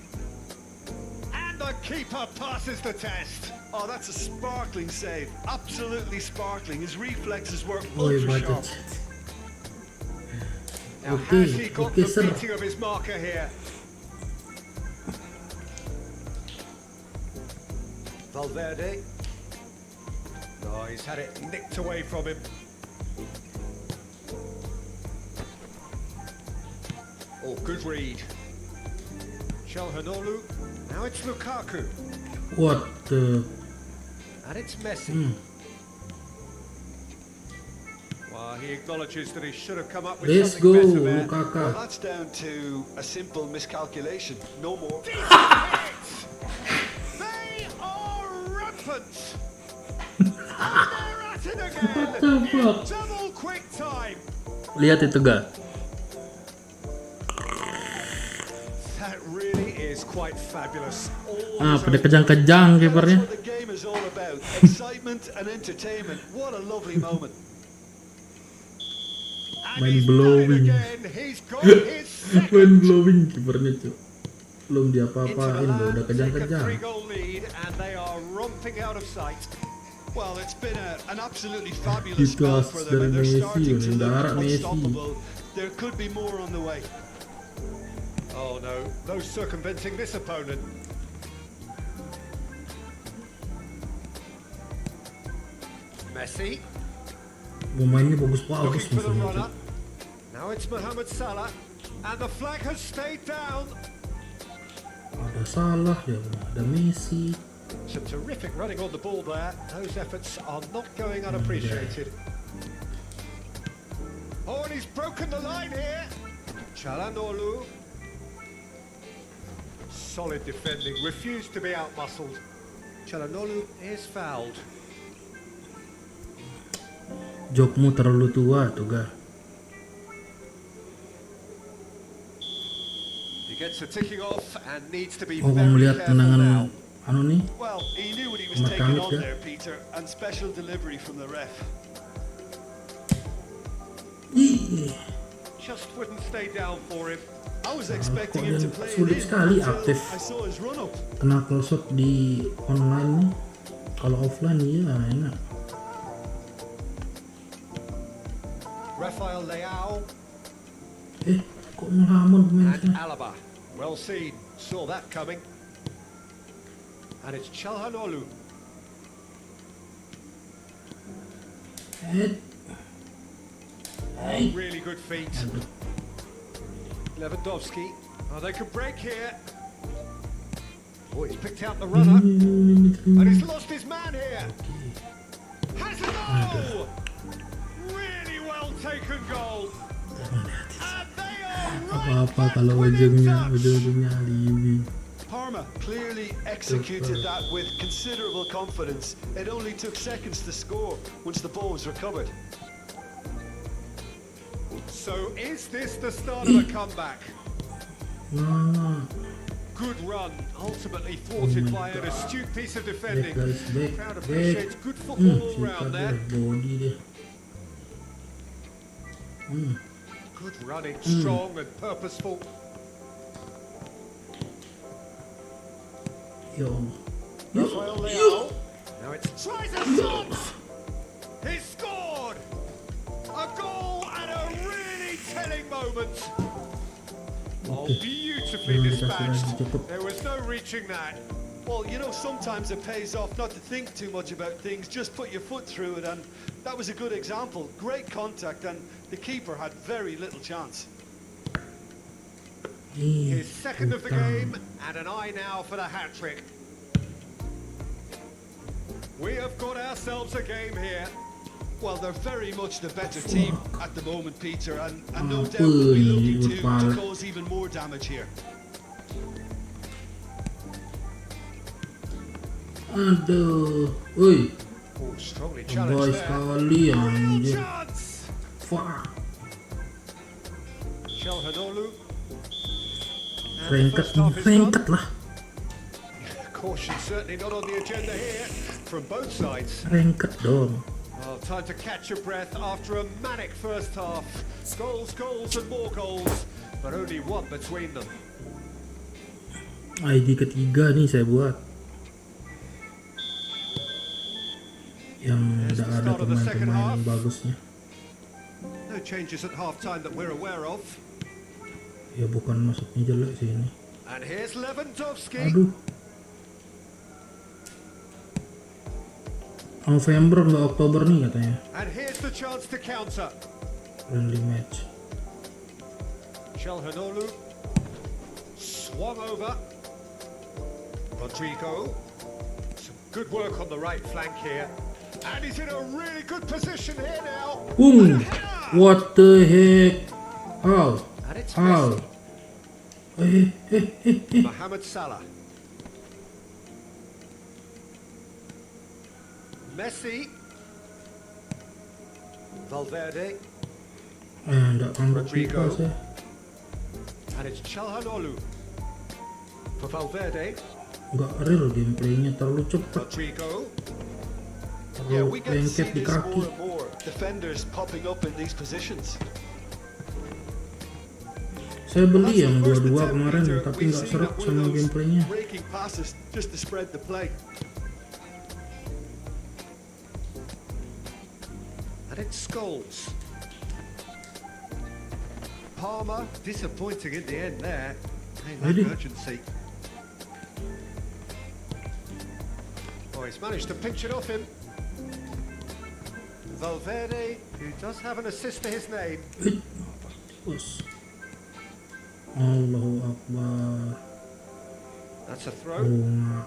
And the keeper passes the test. Oh, that's a sparkling save. Absolutely sparkling. His reflexes were ultra sharp. Now, has he got the beating of his marker here? Valverde. Oh, he's had it nicked away from him. Oh, good read. Çalhanoğlu. Now it's Lukaku. What the? And it's Messi. Well, he acknowledges that he should have come up with Let's something go, better there. Lukaku. Well, that's down to a simple miscalculation. No more. They are rampant. And they're at it again. What the fuck? Double quick time. Lihat itu ga? That really is quite fabulous. Pada kejang-kejang kipernya. That's what the game is all about. Excitement and entertainment. What a lovely moment. And Mind he's blowing. done it again. He's got his second. Mind blowing kipernya, cuy. Belum Into diapa-apain the loh, udah land, take a kejang-kejang. 3-goal lead, and they are romping out of sight. Well, it's been an absolutely fabulous Itu spell for them, and they're Messi, starting to look darah Messi. unstoppable. There could be more on the way. Oh no, no circumventing this opponent. Messi, Pemainnya bagus-bagus looking for the musuhnya. runner. Now it's Mohamed Salah, and the flag has stayed down. Ada Salah, ada Messi. Some terrific running on the ball there. Those efforts are not going unappreciated. Oh, and he's broken the line here. Çalhanoğlu. Solid defending, refused to be outmuscled. Çalhanoğlu is fouled. Jokmu terlalu tua tuh, Ga. He gets the ticking off and needs to be Oh, very melihat careful now. tendangan anu nih. Well, he knew what he was Mat taking Kamit, on ya? there, Peter, and special delivery from the ref. Ih, Just wouldn't stay down for him. I was expecting kok him to yang play sulit it in sekali until aktif. I saw his run up. Kena close up di online nih. Kalau offline iya enak. Rafael Leao Kok ngelamun and pemainnya? Alaba. Well seen, saw that coming. And it's Çalhanoğlu. Head. Hey. Really good feet. Lewandowski. Oh, they could break here. Oh, he's picked out the runner. And he's lost his man here. Has a goal! Really well taken goal. And they are right Apa-apa back kalau within ujung-ujungnya touch. alibi. Parma clearly executed that with considerable confidence. It only took seconds to score once the ball was recovered. So is this the start of a comeback? Nah, Good run, ultimately thwarted Oh my by an God. astute piece of back defending. guys, back, Crowd back. appreciates good football all Si round there. body deh. Good running, strong and purposeful. Ya Allah. Rafael Leao. Now it's tries a shot. He scored. A goal and a really telling moment. Oh, beautifully dispatched. There was no reaching that. Well, you know, sometimes it pays off not to think too much about things, just put your foot through it, and that was a good example. Great contact, and the keeper had very little chance. His second of the game and an eye now for the hat-trick. We have got ourselves a game here. Well, they're very much the better team at the moment, Peter, and no doubt will be looking to cause even more damage here. Aduh, woi, Oh, strongly boy challenged there. sekali Real anjir. chance. Fuck. Çalhanoğlu. And the Rengket, first half is rengket done. lah, Caution certainly not on the agenda here from both sides. rengket dong. Well, time to catch your breath after a manic first half. Goals, goals and more goals, but only one between them. ID ketiga nih saya buat. Yang There's udah the ada start of the second pemain-pemain half. bagusnya. No changes at half-time that we're aware of. Ya bukan masuknya jelek sih ini. And here's Lewandowski. Aduh. November nggak Oktober nih katanya. And here's the chance to counter. Friendly match. Çalhanoğlu swung over. Rodrigo. Some good work on the right flank here. And he's in a really good position here now. And a header. What the heck? How? And it's How? Messi. Mohamed Salah. Messi. Valverde. Nggak anggap Rodrigo. FIFA saya. And it's Çalhanoğlu. For Valverde. Nggak real gameplaynya, terlalu cepat, Rodrigo. Yeah, terlalu we get to see lengket di this kaki. more and more. Defenders popping up in these positions. Saya beli yang That's the 22 first attempt, kemarin, Peter. tapi We've nggak seen serap it, one sama of those gameplaynya. raking passes just to spread the play. And it's Scholes. Palmer, disappointing in the end there. Hey, Really? lack urgency. Oh, he's managed to pinch it off him. Valverde, who does have an assist to his name. Bos. Allahu Akbar. That's a throw. Bunga.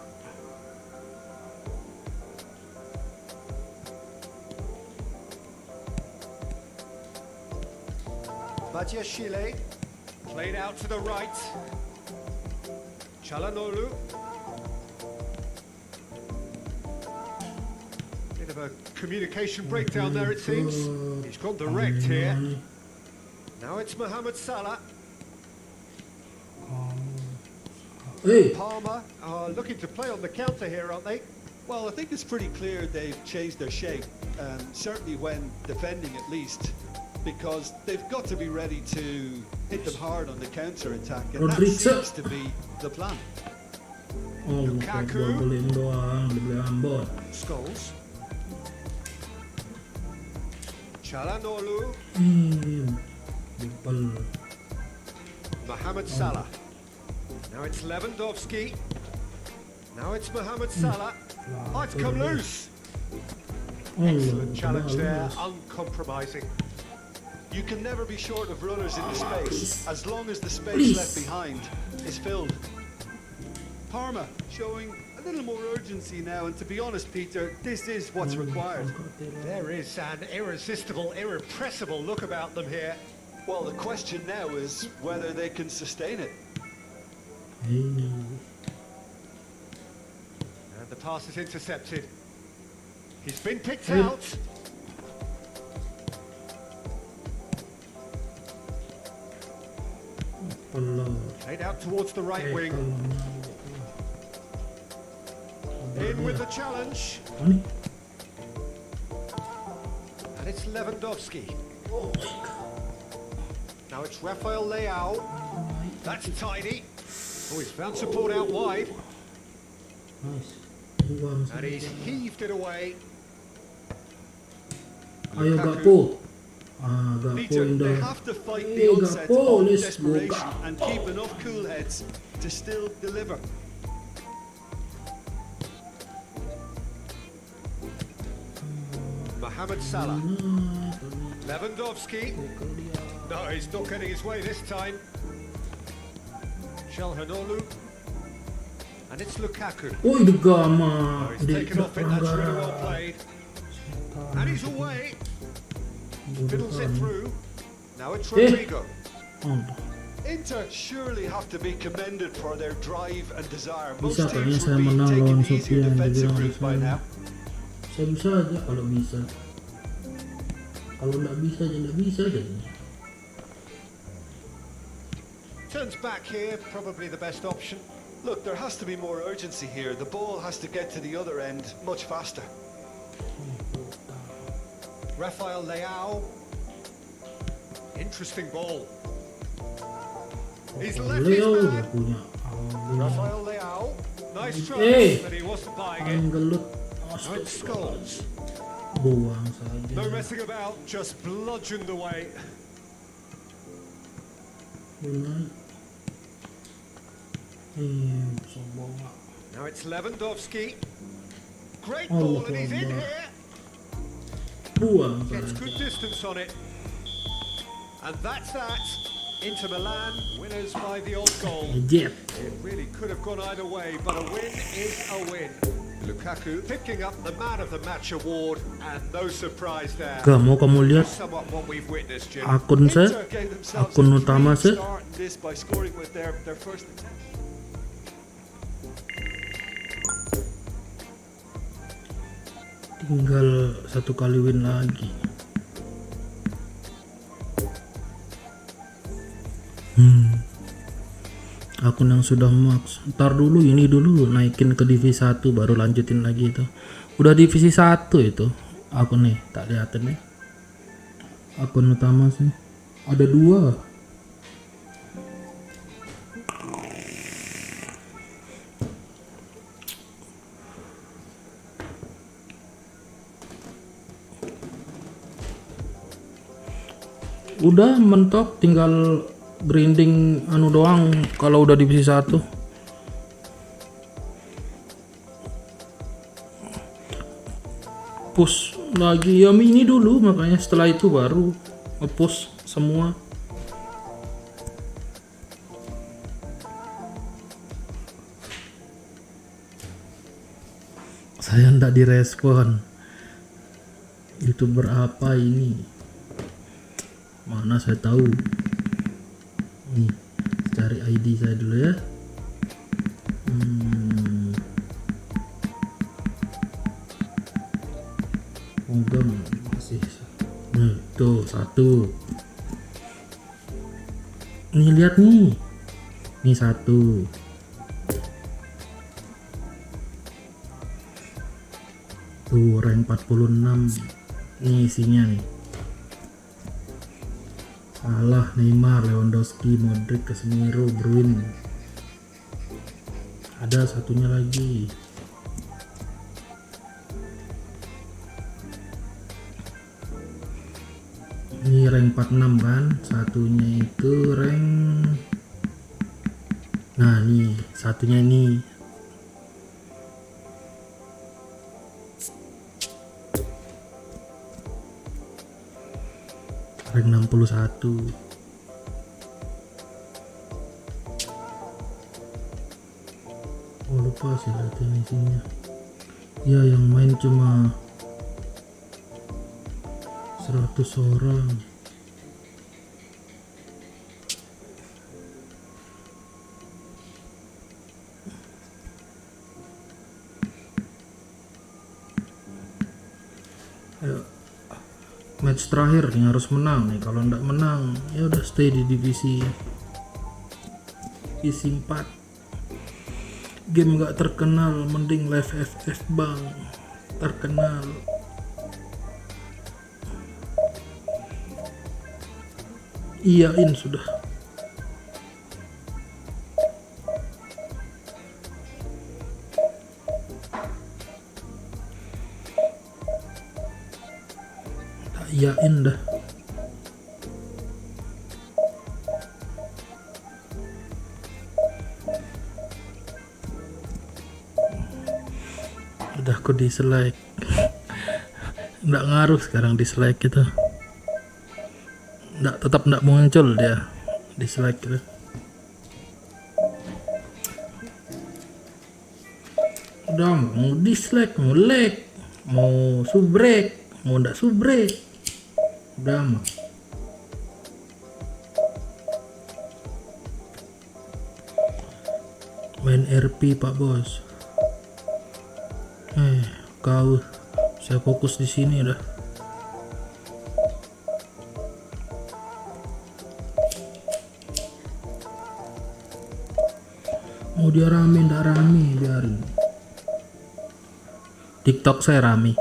Badiashile, played out to the right. Çalhanoğlu. Bit of a communication breakdown there, it seems. He's gone direct here. Now it's Mohamed Salah. Hey, Palmer are looking to play on the counter here, aren't they? Well, I think it's pretty clear they've changed their shape, certainly when defending at least, because they've got to be ready to hit them hard on the counter-attack, and that Rodrigo. seems to be the plan. Allahu Akbar, beliin doang, dibeli ambon. Scholes. Çalhanoğlu. Dipel. Mohamed Salah. Now it's Lewandowski. Now it's Mohamed Salah. Oh, it's come loose. Excellent challenge there, uncompromising. You can never be short of runners in the space, as long as the space left behind is filled. Parma showing a little more urgency now, and to be honest, Peter, this is what's required. There is an irresistible, irrepressible look about them here. Well, the question now is whether they can sustain it. And the pass is intercepted. He's been picked out. Played out towards the right wing. In with the challenge. And it's Lewandowski. Now it's Rafael Leao. That's tidy. Oh, he's found support out wide. And he's heaved it away. Ayo Gakpo. Gakpo Peter, they indah. have to fight Hey, the onset Gakpo, of let's go, desperation Gakpo. and keep enough cool heads to still deliver. Mohamed Salah. Lewandowski. No, he's not getting his way this time. Çalhanoğlu. And it's Lukaku. Woi, the gama. Oh, he's taken off it, that's really well played. And he's away. Fiddles it through. Now it's Rodrigo. Inter surely have to be commended for their drive and desire. Most Bisa kayaknya teams saya would be menang taking lawan easier Sofian defensive dibilang routes by saya. now. Saya bisa aja kalau bisa. Kalau nggak bisa aja nggak bisa aja. Turns back here, probably the best option. Look, there has to be more urgency here. The ball has to get to the other end much faster. Rafael Leao. Interesting ball. He's left his Leo man. punya. Rafael Leao. Nice try, Hey. but he wasn't buying it. Anggelut. Now it's Scholes. Buang saja. No messing about, just bludgeoned away. Benar. Sombong. Now it's Lewandowski. Great Allah ball, and he's in Allah. here. Buang Gets saja. good distance on it. And that's that. Inter Milan, winners by the old goal. Jet. It really could have gone either way, but a win is a win. Lukaku picking up the Man of the Match award, and no surprise there. Gak mau kamu lihat Somewhat what we've witnessed, Jim. akun saya, Inter gave themselves akun a utama dream saya. start in this by scoring with their first attempt. Tinggal satu kali win lagi. Akun yang sudah max. Ntar dulu ini dulu naikin ke divisi 1 baru lanjutin lagi itu. Udah divisi 1 itu. Akun nih, tak lihatin nih. Akun utama sih. Ada 2. Udah mentok, tinggal grinding anu doang kalau udah divisi 1. Push lagi ya mini dulu, makanya setelah itu baru nge-push semua. Saya ndak direspon. YouTuber apa ini? Mana saya tahu. Nih, cari ID saya dulu ya. Moga masih. Nah, tuh 1. Nih lihat nih. Nih 1. Tuh rank 46. Nih isinya nih. Salah, Neymar, Lewandowski, Modric, Casemiro, Bruin. Ada satunya lagi. Ini rank 46 kan, satunya itu rank, nah nih satunya nih rank 61. Oh lupa sih latihan isinya ya, yang main cuma 100 orang. Ayo, match terakhir nih harus menang nih. Kalau nggak menang ya udah stay di divisi 4. Game nggak terkenal, mending live FF bang, terkenal. Iyain sudah. Tak iyain dah. Udah aku dislike. Nggak ngaruh sekarang dislike gitu. Tetap nggak muncul dia dislike gitu. Udah mau dislike, mau like, mau subrek, mau ndak subrek, udah mah. Main RP Pak Bos. Kau, saya fokus di sini dah. Mau dia rame ndak rame biarin. TikTok saya rame,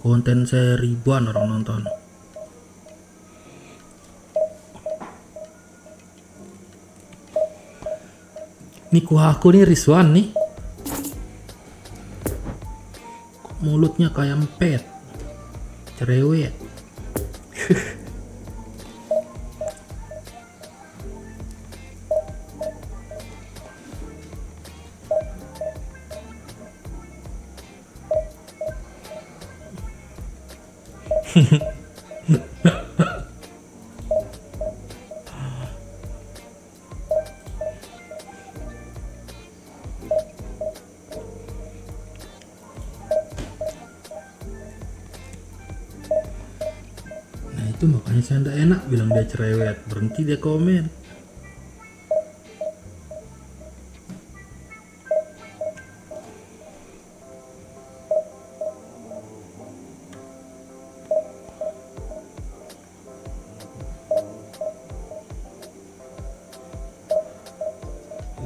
konten saya ribuan orang nonton. Nih kuhaku nih Rizwan nih, mulutnya kayak empet, cerewet. Nah itu makanya saya ndak enak bilang dia cerewet, berhenti dia komen.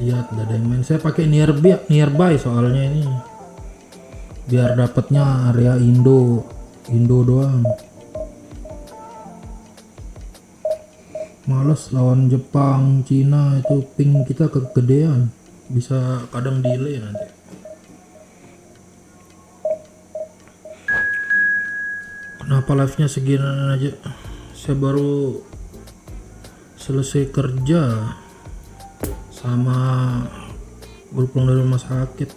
Lihat nggak ada yang main, saya pakai nearby soalnya ini biar dapatnya area Indo doang. Males lawan Jepang, Cina itu ping kita kegedean, bisa kadang delay nanti. Kenapa live nya segini aja Saya baru selesai kerja sama baru pulang dari rumah sakit.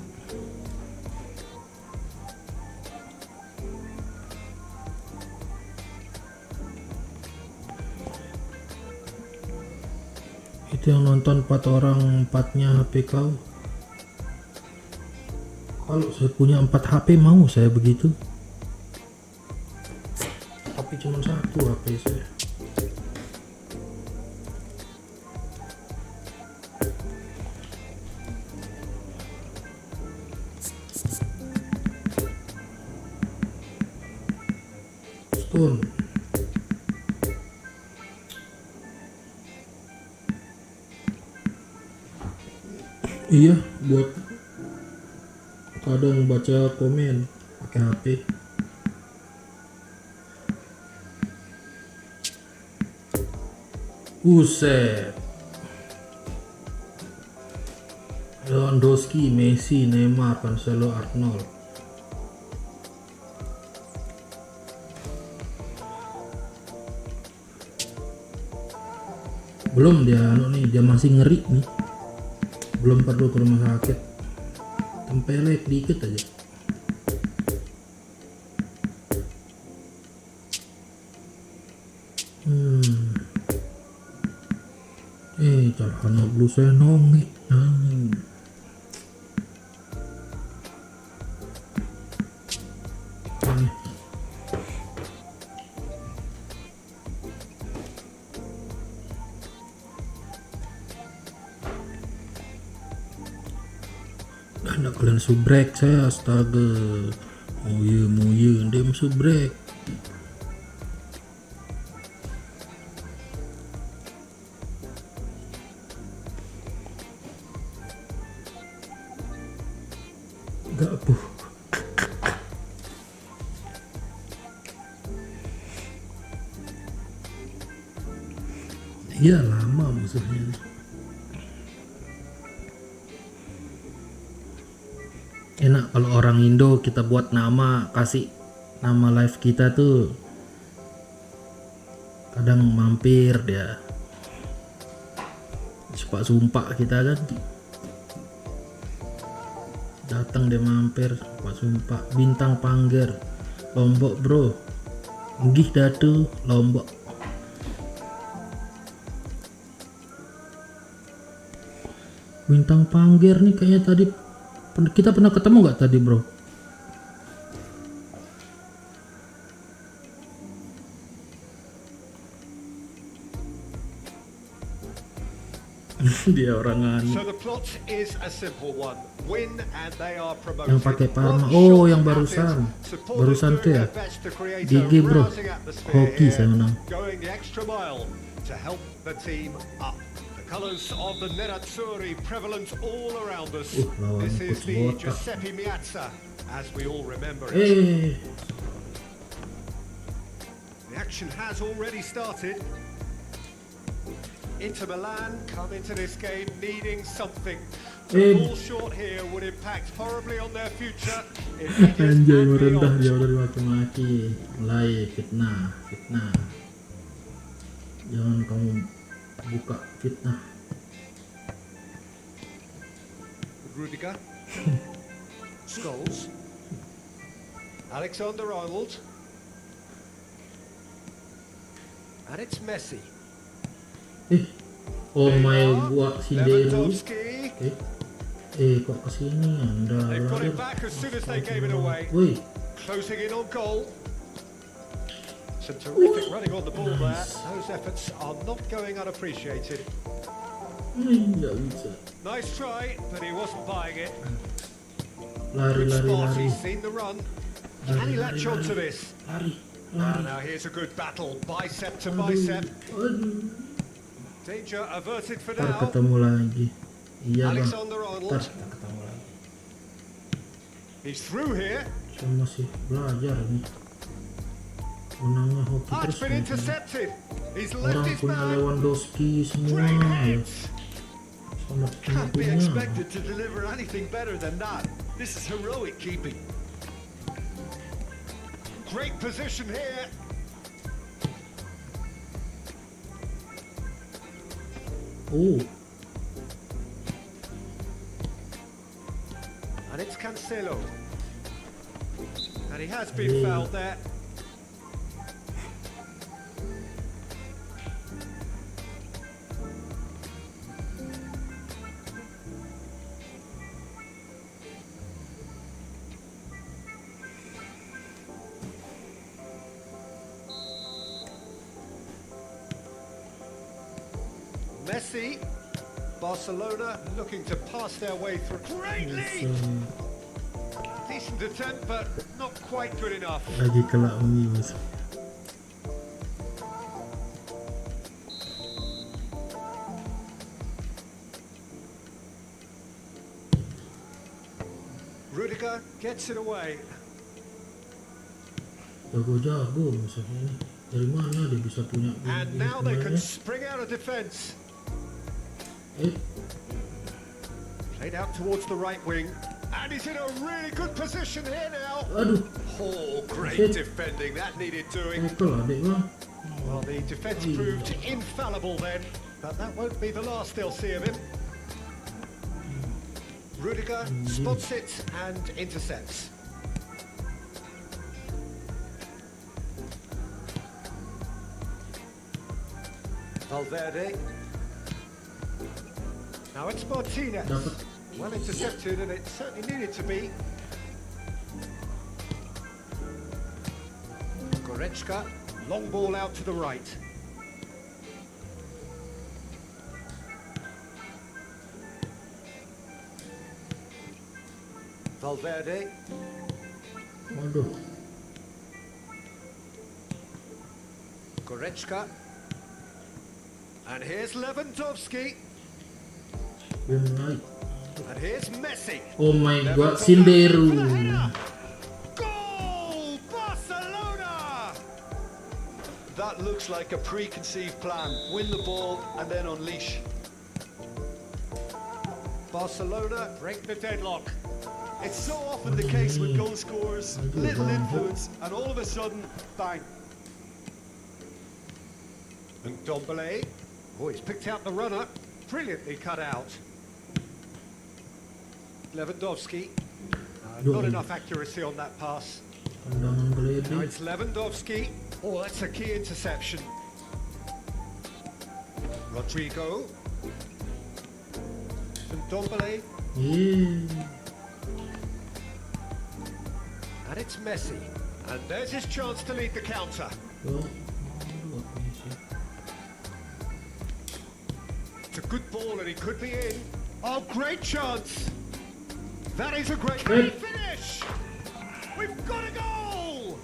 Itu yang nonton 4 orang, 4-nya HP kau. Kalau saya punya 4 HP mau saya begitu, tapi cuma 1 HP saya. Stone. Iya, buat kadang baca komen pakai HP. Buset. Lewandowski, Messi, Neymar, Cancelo, Arnold. Belum dia dia masih ngeri nih. Belum perlu ke rumah sakit. Tempelek dikit aja. Celana blue saya nongek. Ada kalian subrek saya, astaga. Oh iya, dia subrek. Gak puh. Iya lama musuhnya. Enak kalau orang Indo kita buat nama, kasih nama live kita tuh kadang mampir dia. Sumpah kita kan datang dia mampir. Sumpah bintang pangger Lombok bro, nggih datu Lombok. Bintang pangger nih kayaknya tadi kita pernah ketemu nggak tadi bro? Dia orang aneh. So the plot is a simple one. Win and they are promoted. Yang pakai Parma. Oh, yang barusan tuh ya. GG bro. Hoki saya menang. Going the extra mile to help the team up. The colors of the Nerazzurri prevalent all around us. This is the Giuseppe Meazza, as we all remember it. The action has already started. Inter Milan come into this game needing something. To fall short here would impact horribly on their future. Anjay merendah dia udah dimaki-maki. Mulai fitnah. Jangan kamu buka fitnah. Rudiger, Scholes, Alexander-Arnold, and it's Messi. Oh my gua Sinderu. Lewandowski. Kok kesini Anda? They've got it back as soon as they gave it away. Woi. Closing in on goal. Some terrific running on the ball there. Those efforts are not going unappreciated. Nggak bisa. Nice try, but he wasn't buying it. Lari. He's seen the run. Can he latch on to this? Lari. Now here's a good battle, bicep to bicep. Aduh. Danger averted for Ntar now. ketemu lagi. Iya bang. Alexander-Arnold. Ntar kita ketemu lagi. He's through here. Saya masih belajar nih. Menangnya hoki Ah, terus. it's been intercepted. He's left Orang his punya man. Lewandowski semua Great ya. hit. Sangat Can't be punya. expected to deliver anything better than that. This is heroic keeping. Great position here. Oh, And it's Cancelo. And he has been fouled there. Messi, Barcelona looking to pass their way through. Great lead! Decent attempt, but not quite good enough. lagi kelak bunyi mas. Rudiger gets it away. Jago-jago misalnya ini. Dari mana dia bisa punya And ini now they can sebenarnya? spring out of defence. Eh, Played out towards the right wing. And he's in a really good position here now. aduh, Oh, great Shit. defending. That needed doing. tackle adik bang. Well, the defence proved infallible then. But that won't be the last they'll see of him. Rudiger spots it and intercepts. Valverde. Now it's Martinez. Dapat. Well intercepted, and it certainly needed to be. Goretzka, long ball out to the right. Valverde. Waduh, Goretzka. And here's Lewandowski. belum naik. And here's Messi. Oh my god, Sinderu. Goal! Barcelona! That looks like a preconceived plan. Win the ball and then unleash. Barcelona break the deadlock. It's so often the case with goal scorers, little influence, and all of a sudden, bang. And Dombele. Oh, he's picked out the runner. Brilliantly cut out. Lewandowski. Not enough accuracy on that pass. Tendangan Now geledek. it's Lewandowski. Oh, that's a key interception. Rodrigo. And Dombele. Yeah. And it's Messi. And there's his chance to lead the counter. Oh, aduh, apa ini sih? It's a good ball and he could be in. Oh, great chance. That is a great Hey. finish. We've got a goal.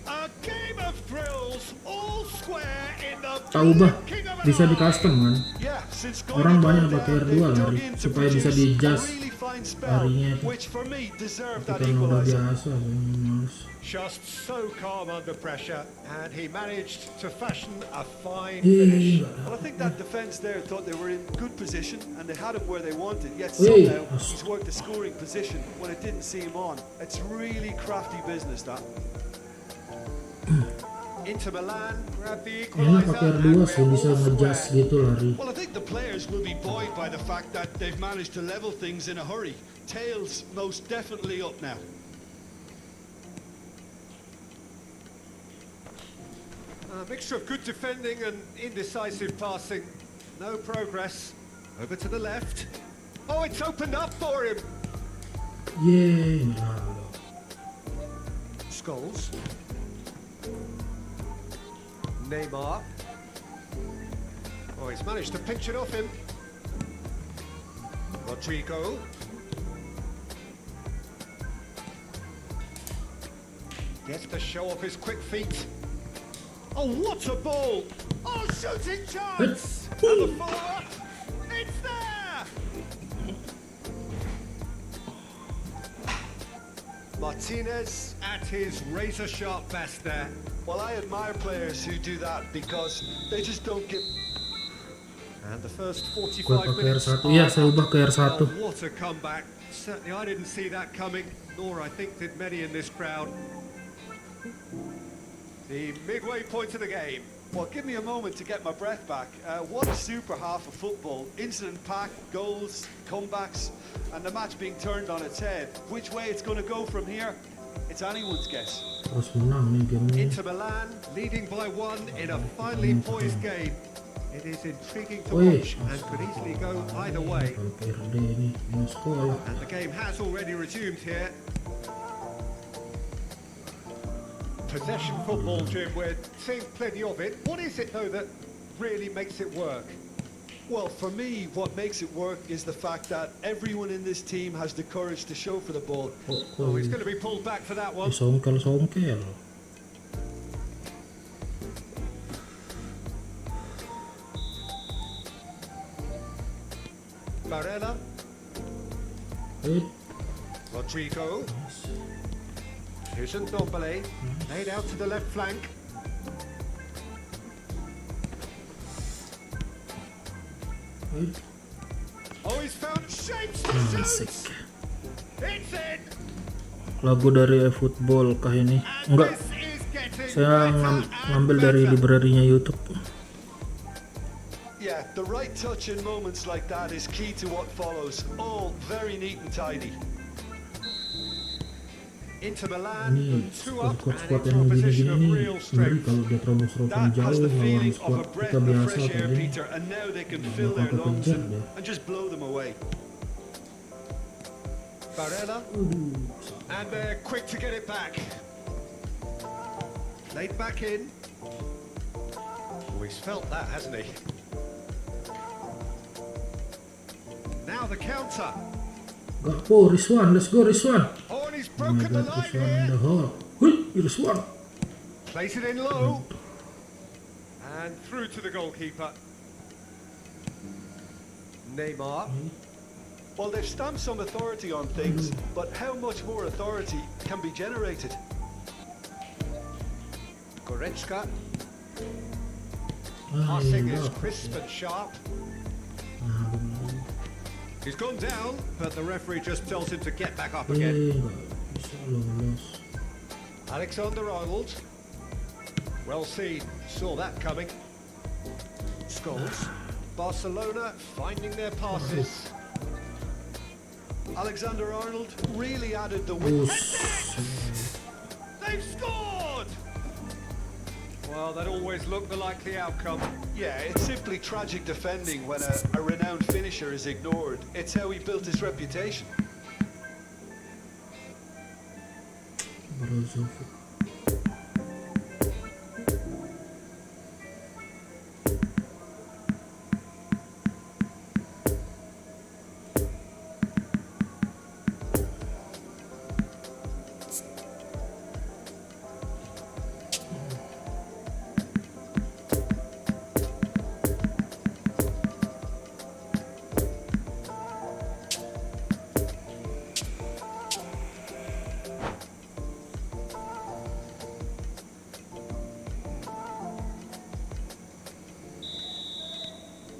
A game of thrills, all square in the Tahu bah, king of bisa di an eye. custom kan? Yeah, since Orang going banyak down, pakai R2 they've dug lari, in to supaya bisa produce di-adjust a really fine spell, larinya itu. which for me deserved Tapi that karena udah equalizer. biasa, males. Just so calm under pressure, and he managed to fashion a fine Ih, finish. nggak Well, I think that defence there thought they were in good position and they had him where they wanted, yet Hey. somehow he's worked a scoring position when it didn't see him on. It's really crafty business, that. Inter Milan grabbed the Enak equalizer. pakai R2 and sih, we're bisa all nge-adjust square. gitu lari. Well, I think the players will be buoyed by the fact that they've managed to level things in a hurry. Tails most definitely up now. A mixture of good defending and indecisive passing. No progress. Over to the left. Oh, it's opened up for him. Yeay, nah. Scholes. Neymar. Oh, he's managed to pinch it off him. Rodrigo. Gets to show off his quick feet. Oh, what a ball! Oh, shooting chance! And the follow-up. It's there! Martinez at his razor-sharp best there. Well, I admire players who do that because they just don't give... And the first Gua 45 pakai minutes. R1. Iya, saya ubah ke R1. Oh, what a comeback. Certainly I didn't see that coming, nor I think did many in this crowd. The midway point of the game. Well, give me a moment to get my breath back. What a super half of football. Incident pack, goals, comebacks, and the match being turned on its head. Which way it's going to go from here, it's anyone's guess. Terus menang nih game ini. Inter Milan leading by 1 in a finely poised game. It is intriguing to Wih, watch and could easily go either way. Valverde ini minus gol. And the game has already resumed here. Possession football, Jim, we're seeing plenty of it. What is it, though, that really makes it work? Well, for me, what makes it work is the fact that everyone in this team has the courage to show for the ball. Oh, he's going to be pulled back for that one. Songkel. Barella, Rodrigo. Here's Ndombele, laid out to the left flank. Oh, he's found shapes to shoot. It's in. Lagu dari eFootball kah ini? Enggak. This is getting Saya better ngambil and dari better. library-nya YouTube. Yeah, the right touch in moments like that is key to what follows. All very neat and tidy. Inter Milan, Ini 2 up and squad into yang a position gini-gini of ini real ngeri strength. kalau dia terobos-terobosan That jauh has the lawan feeling of squad a breath kita of biasa fresh air, tadi. Peter, and now they can fill their Bakal lungs kejar deh. and just blow them away. Barella, and they're quick to get it back. Laid back in. Oh, he's felt that, hasn't he? Now the counter. Gakpo, Rizwan, let's go Rizwan. Oh, and he's Oh my broken the god, line Rizwan in the here. hole. Hui, Rizwan. Plays it in low. And through to the goalkeeper. Neymar. Well, they've stamped some authority on things, but how much more authority can be generated? Goretzka. Ah, Passing iya, is Bang. crisp and sharp. Nah, benar. He's gone down, but the referee just tells him to get back up again. Nggak bisa lolos. Alexander-Arnold. Well seen. Saw that coming. Scholes. Barcelona finding their passes. Alexander-Arnold really added the width. They've scored! Well, that always looked the likely outcome. Yeah, it's simply tragic defending when a renowned finisher is ignored. It's how he built his reputation. Brozovic.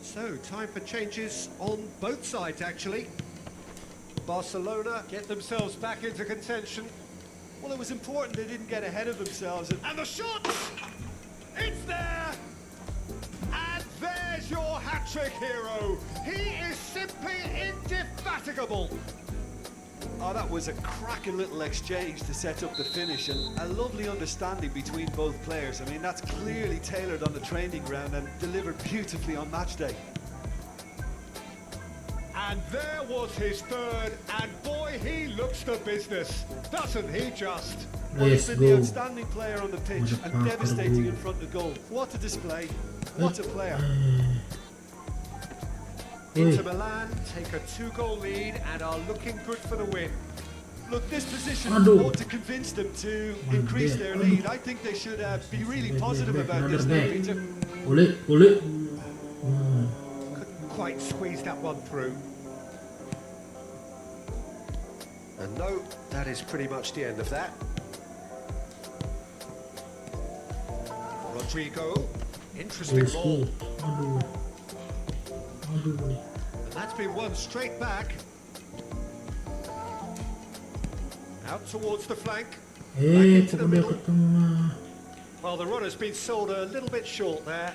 So, time for changes on both sides, actually. Barcelona get themselves back into contention. Well, it was important they didn't get ahead of themselves. And the shot! It's there! And there's your hat-trick hero. He is simply indefatigable. Oh, that was a cracking little exchange to set up the finish and a lovely understanding between both players. I mean, that's clearly tailored on the training ground and delivered beautifully on match day. And there was his third, and boy, he looks the business, doesn't he just? Well, he's Let's been the go. outstanding player on the pitch and Motherboard. devastating in front of goal. What a display. What a player. Inter Milan take a 2-goal lead and are looking good for the win. Look, this position Aduh. ought to convince them to increase their lead. I think they should be really positive about this now, Peter. Boleh. Couldn't quite squeeze that one through. And no, that is pretty much the end of that. Rodrigo, interesting ball. Aduh. And that's been won straight back. Out towards the flank. Back into the Kok dia middle. ke tengah. Well, the runner's been sold a little bit short there.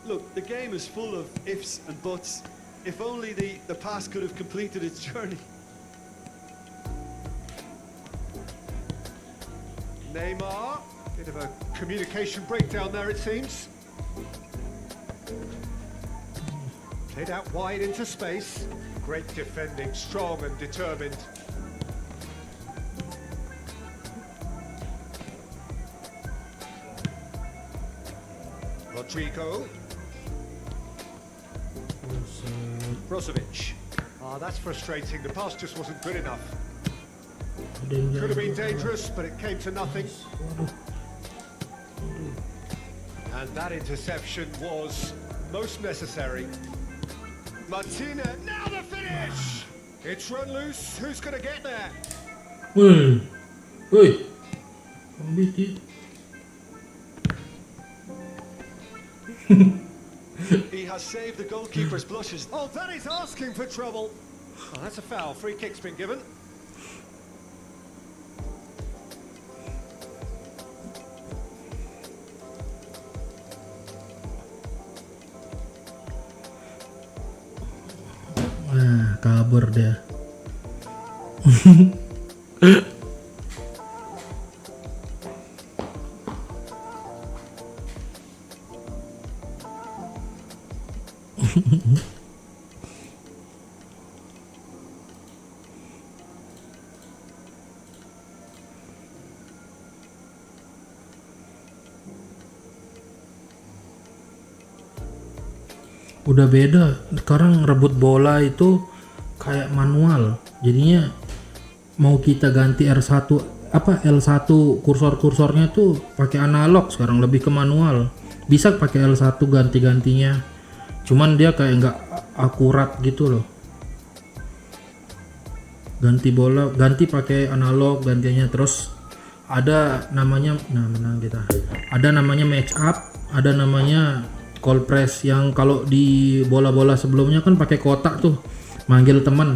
Look, the game is full of ifs and buts. If only the pass could have completed its journey. Neymar, bit of a communication breakdown there it seems. Played out wide into space. Great defending, strong and determined. Rodrigo. Brozovic. Ah, that's frustrating. The pass just wasn't good enough. Could have been dangerous, but it came to nothing. And that interception was most necessary. Martina, now the finish! It's run loose. Who's going to get there? Woi. Ambiti. He has saved the goalkeeper's blushes. Oh, that is asking for trouble. Oh, that's a foul. Free kick's been given. Kabur dia. Udah beda sekarang, rebut bola itu kayak manual, jadinya mau kita ganti R1 L1 kursornya tuh pakai analog, sekarang lebih ke manual. Bisa pakai L1 ganti-gantinya, cuman dia kayak nggak akurat gitu loh. Ganti bola ganti pakai analog gantinya, terus ada namanya ada namanya match up, ada namanya call press, yang kalau di bola-bola sebelumnya kan pakai kotak tuh manggil teman.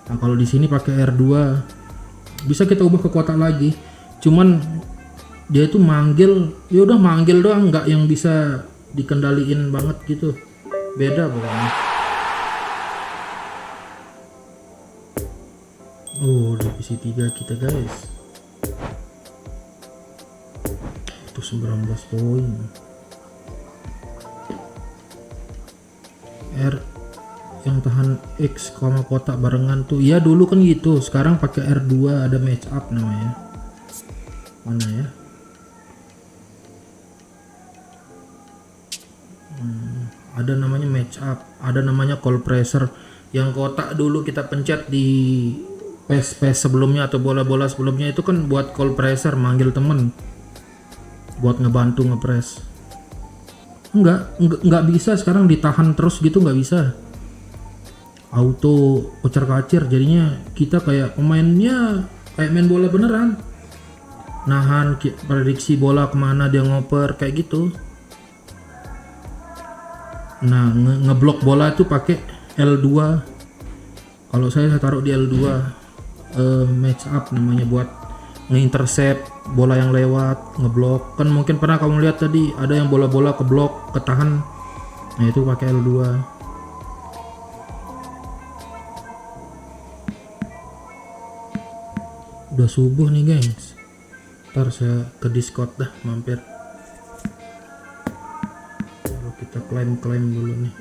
Nah, kalau di sini pakai R2 bisa kita ubah ke kotak lagi, cuman dia itu manggil, ya udah manggil doang, nggak yang bisa dikendaliin banget gitu, beda pokoknya. Oh, divisi 3 kita guys, itu 19 poin. R yang tahan X, kotak barengan tuh ya, dulu kan gitu, sekarang pakai R2 ada match up namanya. Mana ya? Ada namanya match up, ada namanya call pressure. Yang kotak dulu kita pencet di PES sebelumnya atau bola-bola sebelumnya itu kan buat call pressure, manggil temen buat ngebantu ngepres. Enggak bisa sekarang ditahan terus gitu, nggak bisa. Auto kocar-kacir, jadinya kita kayak pemainnya kayak main bola beneran, nahan prediksi bola kemana dia ngoper kayak gitu. Nah, ngeblok bola itu pakai L2. Kalau saya taruh di L2, match up namanya, buat nge-intercept bola yang lewat, ngeblok. Kan mungkin pernah kamu lihat tadi ada yang bola-bola keblok, ketahan. Nah, itu pakai L2. Udah subuh nih guys, ntar saya ke Discord dah mampir. Kalau kita klaim dulu nih.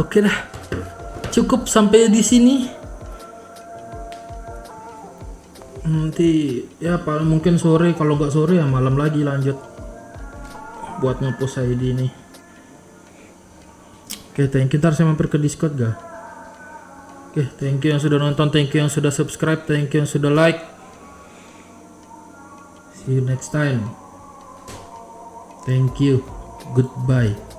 Oke dah, cukup sampai di sini. Nanti ya paling mungkin sore, kalau nggak sore ya malam lagi lanjut buat ngepost ID ini. Oke, thank you. Ntar saya mampir ke Discord ga. Oke, thank you yang sudah nonton, thank you yang sudah subscribe, thank you yang sudah like. See you next time. Thank you. Goodbye.